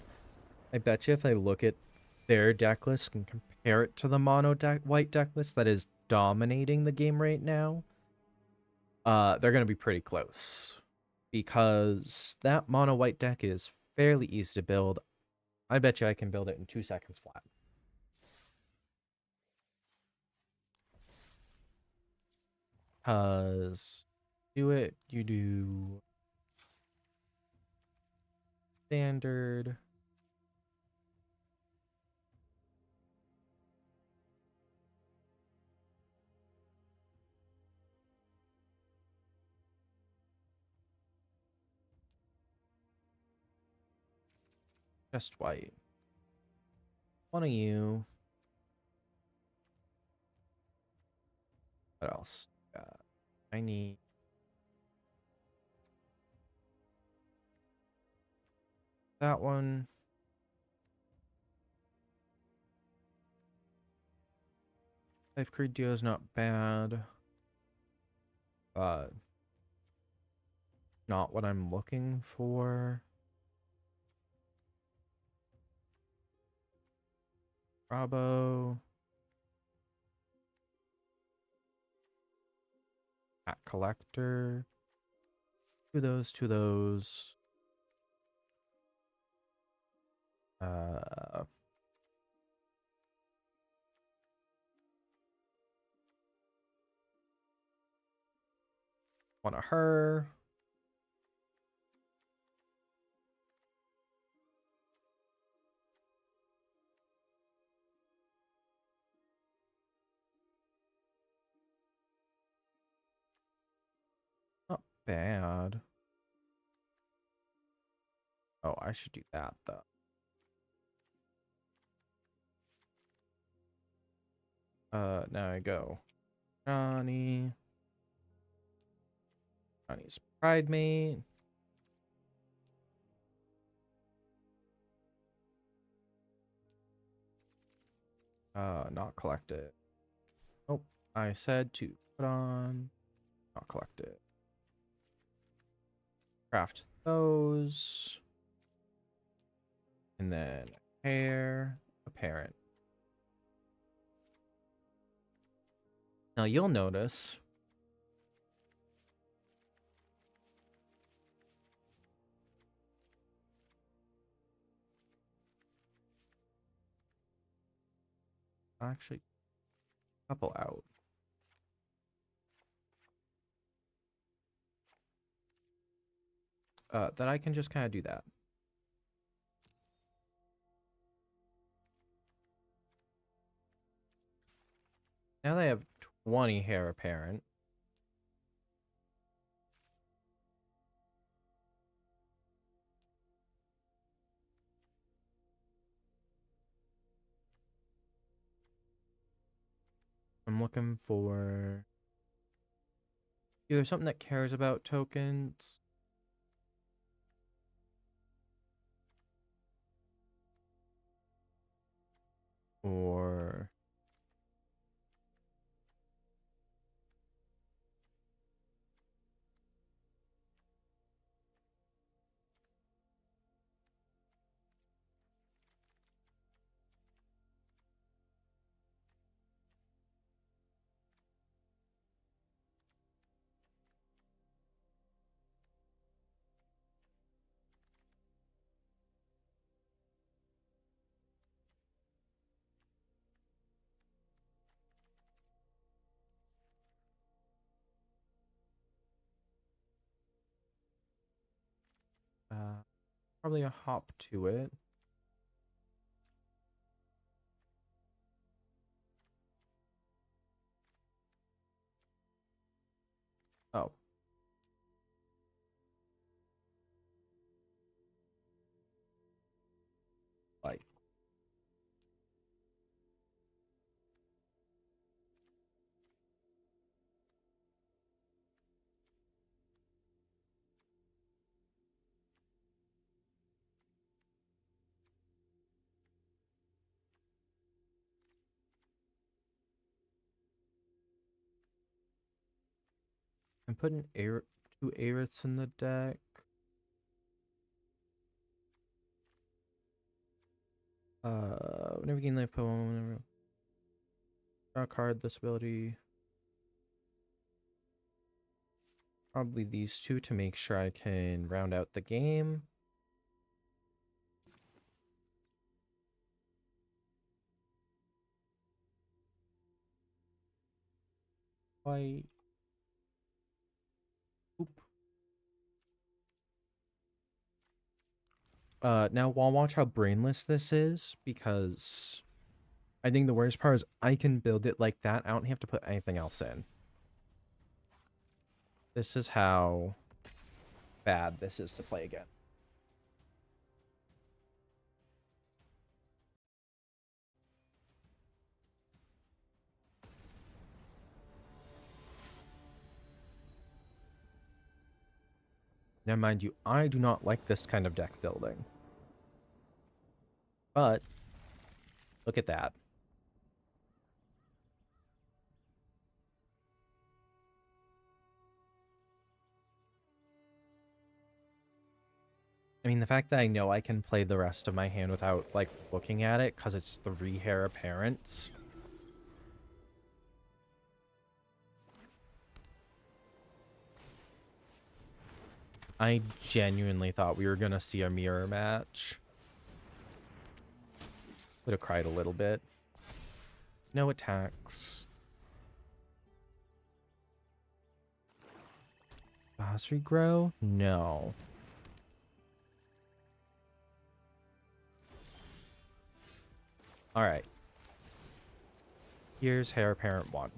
I bet you if I look at their deck list and compare it to the mono white deck list that is dominating the game right now, they're going to be pretty close. Because that mono white deck is fairly easy to build. I bet you I can build it in 2 seconds flat. Because you do standard. Just white. One of you. What else? I need that one. Life Creed Duo is not bad. Not what I'm looking for. Bravo. At Collector. To those, to those. One of her. Not bad. Oh, I should do that though. Now I go. Johnny. Johnny's Pride Mate. Not collect it. Nope. I said to put on. Not collect it. Craft those. And then hair apparent. Now you'll notice actually couple out. That I can just kind of do that. Now they have 20 hair apparent. I'm looking for either something that cares about tokens or Probably a hop to it. Oh. Like. I'm putting two Aeriths in the deck. Whenever you gain life, whenever draw a card, this ability. Probably these two to make sure I can round out the game. White. Oop. Now we'll watch how brainless this is, because I think the worst part is I can build it like that. I don't have to put anything else in. This is how bad this is to play again. Now, mind you, I do not like this kind of deck building. But, look at that. I mean, the fact that I know I can play the rest of my hand without, like, looking at it, because it's 3 Heir Apparents. I genuinely thought we were going to see a mirror match. Would have cried a little bit. No attacks. Boss regrow? No. Alright. Here's Heir Apparent 1.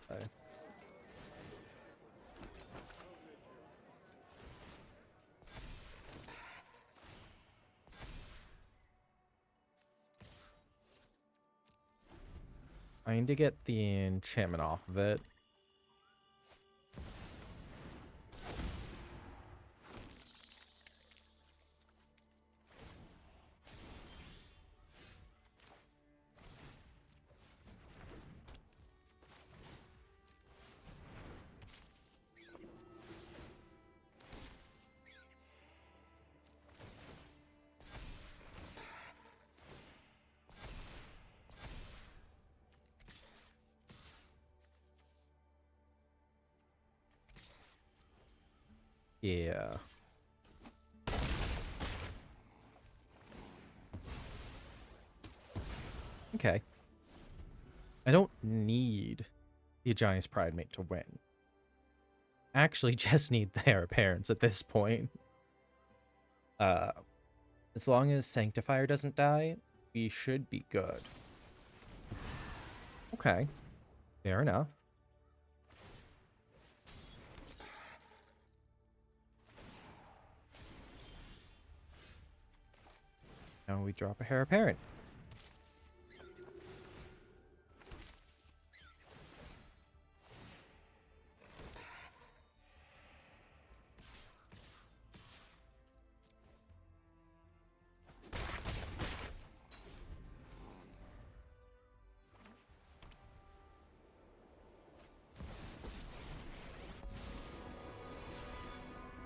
Okay. I need to get the enchantment off of it. Yeah. Okay. I don't need the Giant's Pride Mate to win. I actually just need the Heir Apparents at this point. As long as Sanctifier doesn't die, we should be good. Okay. Fair enough. Now we drop a Heir Apparent.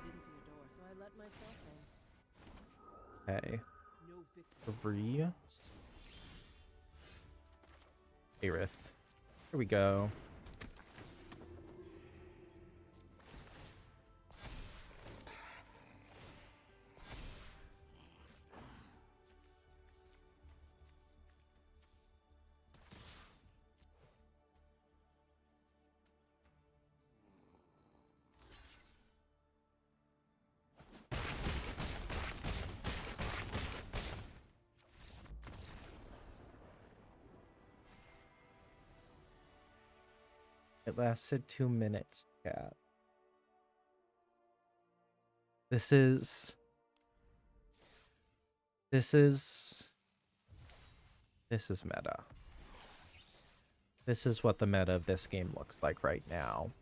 Didn't see let myself in. Okay. No victim. 3. Aerith. Here we go. It lasted 2 minutes. Yeah. This is meta. This is what the meta of this game looks like right now.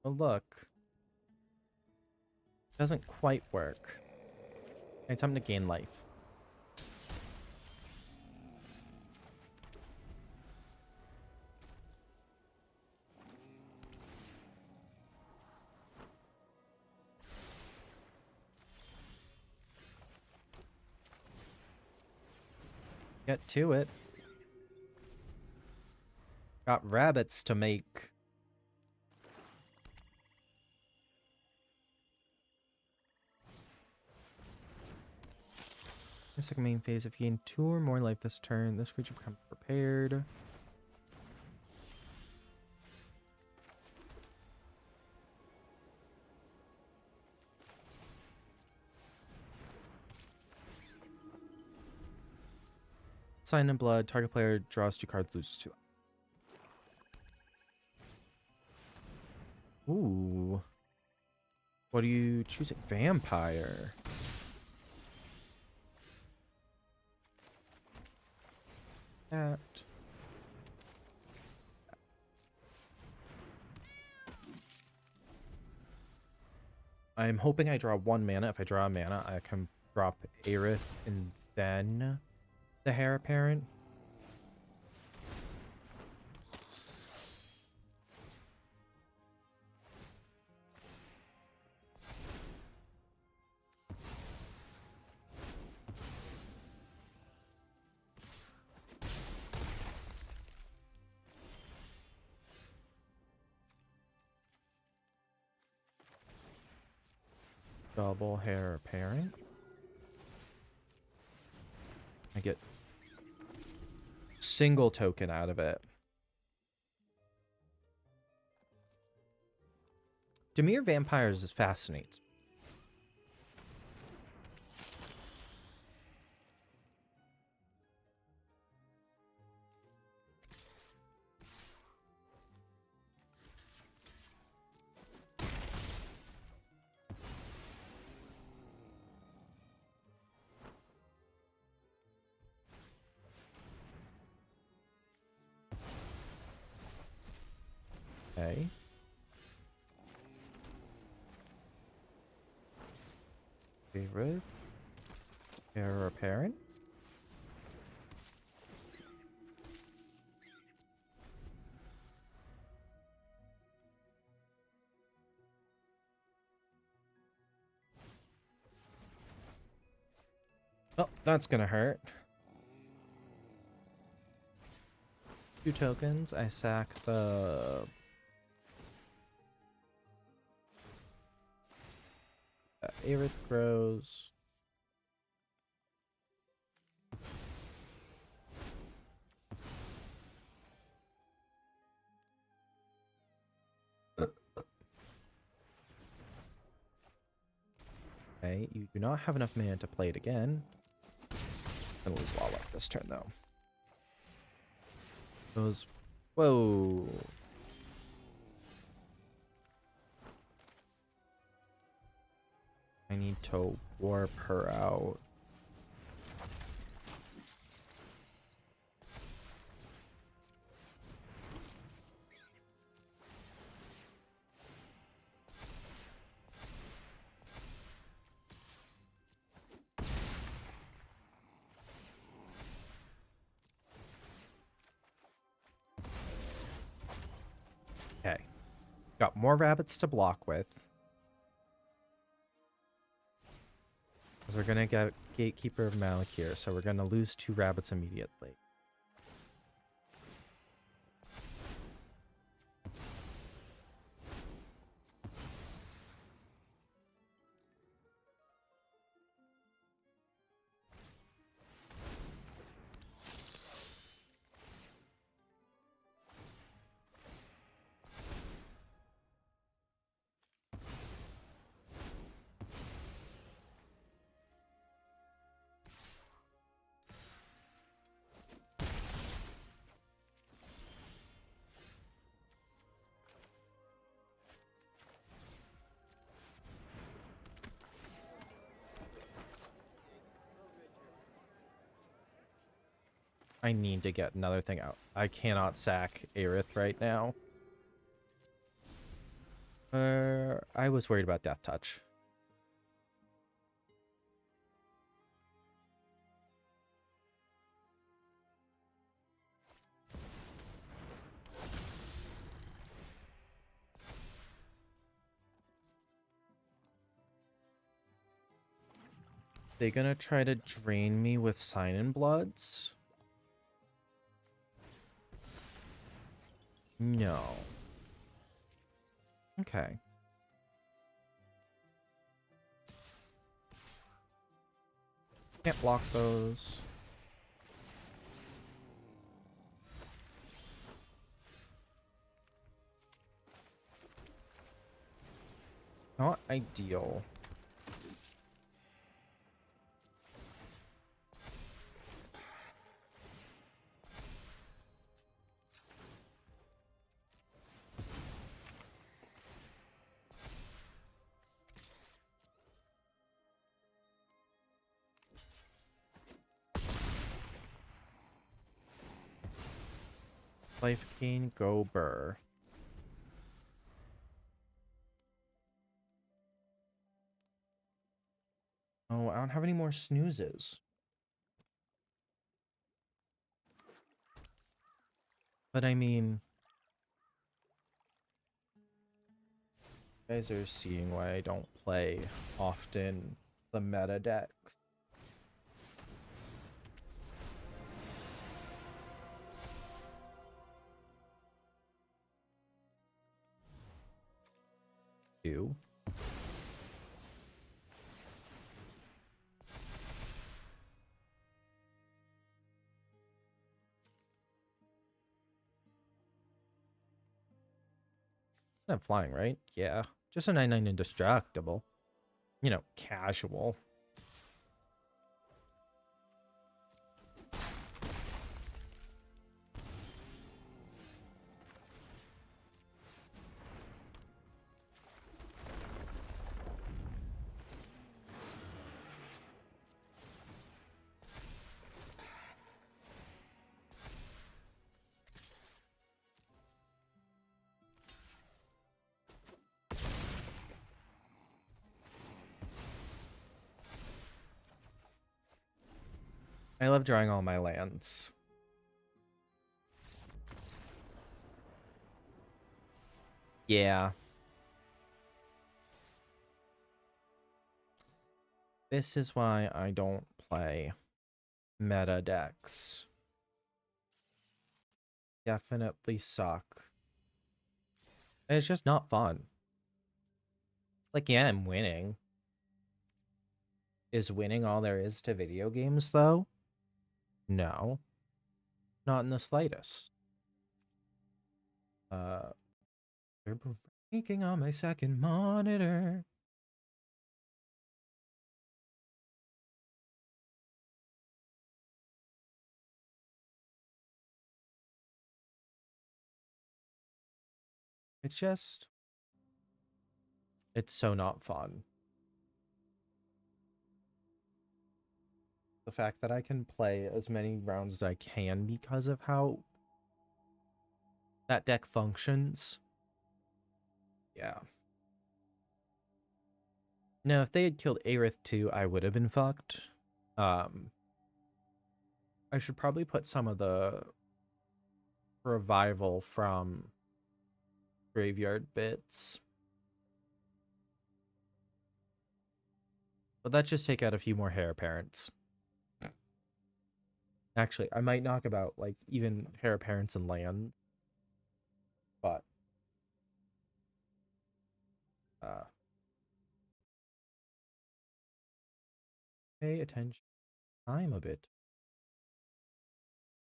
Oh, look. Doesn't quite work. It's time to gain life. Get to it. Got rabbits to make. The second main phase, if you gain 2 or more life this turn, this creature becomes prepared. Sign in blood, target player draws 2 cards, loses 2. Ooh. What are you choosing? Vampire. That. I'm hoping I draw 1 mana. If I draw a mana, I can drop Aerith and then the Heir Apparent. Double Heir Apparent. I get single token out of it. Dimir Vampires is fascinates. Okay. Favorite. Heir Apparent. Oh, that's gonna hurt. 2 tokens. I sack the Aerith grows. Okay, you do not have enough mana to play it again. Gonna lose Lala this turn though. Goes, whoa. I need to warp her out. Got more rabbits to block with. Because we're going to get Gatekeeper of Malik here, so we're going to lose 2 rabbits immediately. I need to get another thing out. I cannot sack Aerith right now. I was worried about Death Touch. They gonna try to drain me with Sign in Bloods? No. Okay. Can't block those. Not ideal. Life gain, go burr. Oh, I don't have any more snoozes. But I mean, you guys are seeing why I don't play often the meta decks. Do. Not flying, right? Yeah. Just a 9/9 indestructible. You know, casual. I love drawing all my lands. Yeah. This is why I don't play meta decks. Definitely suck. And it's just not fun. Like, yeah, I'm winning. Is winning all there is to video games, though? No. Not in the slightest. They're breaking on my second monitor. It's just... It's so not fun. The fact that I can play as many rounds as I can because of how that deck functions. Yeah. Now, if they had killed Aerith too, I would have been fucked. I should probably put some of the revival from graveyard bits. But let's just take out a few more heir apparents. Actually, I might knock about like even heir apparents and land, but pay attention time a bit,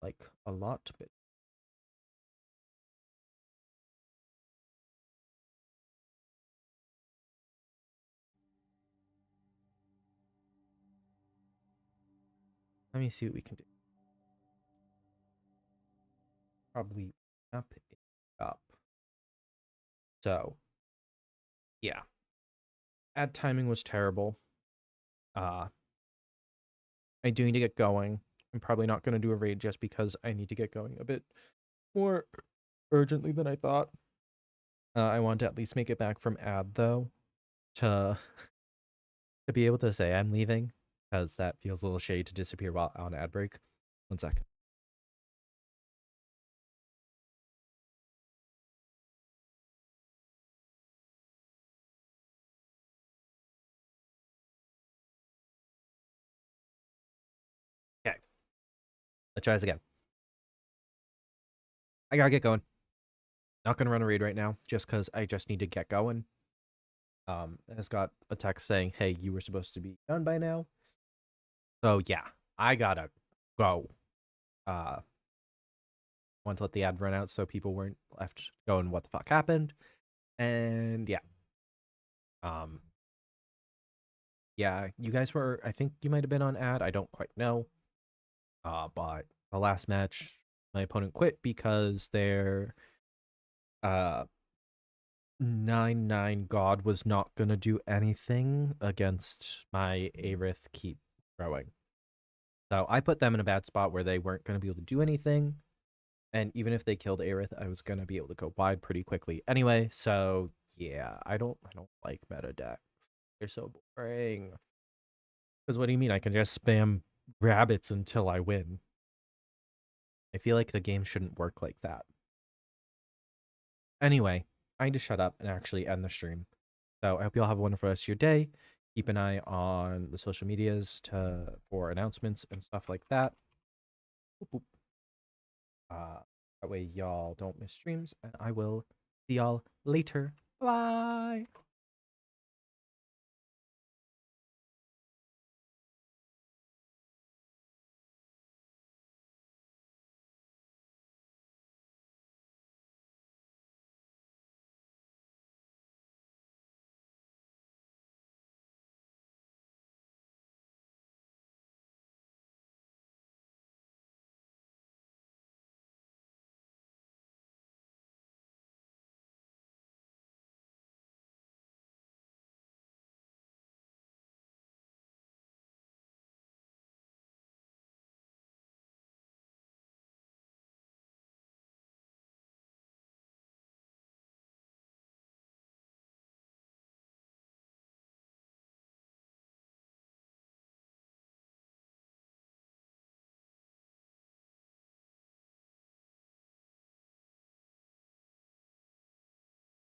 like a lot bit. Let me see what we can do. Probably up it up. So yeah, ad timing was terrible. I do need to get going. I'm probably not going to do a raid just because I need to get going a bit more urgently than I thought. I want to at least make it back from ad though, to to be able to say I'm leaving, because that feels a little shady to disappear while on ad break. 1 second. Okay, let's try this again. I gotta get going. Not gonna run a raid right now, just because I just need to get going. I just got a text saying, "Hey, you were supposed to be done by now." So yeah, I gotta go. Want to let the ad run out so people weren't left going, "What the fuck happened?" And yeah, um, yeah, you guys were. I think you might have been on ad. I don't quite know. But the last match, my opponent quit because their 9/9 god was not gonna do anything against my Aerith keep growing. So I put them in a bad spot where they weren't gonna be able to do anything. And even if they killed Aerith, I was gonna be able to go wide pretty quickly anyway. So yeah, I don't like meta decks. They're so boring. Because what do you mean? I can just spam rabbits until I win. I feel like the game shouldn't work like that. Anyway, I need to shut up and actually end the stream. So I hope you all have a wonderful rest of your day. Keep an eye on the social medias for announcements and stuff like that. Boop, boop. That way y'all don't miss streams, and I will see y'all later. Bye.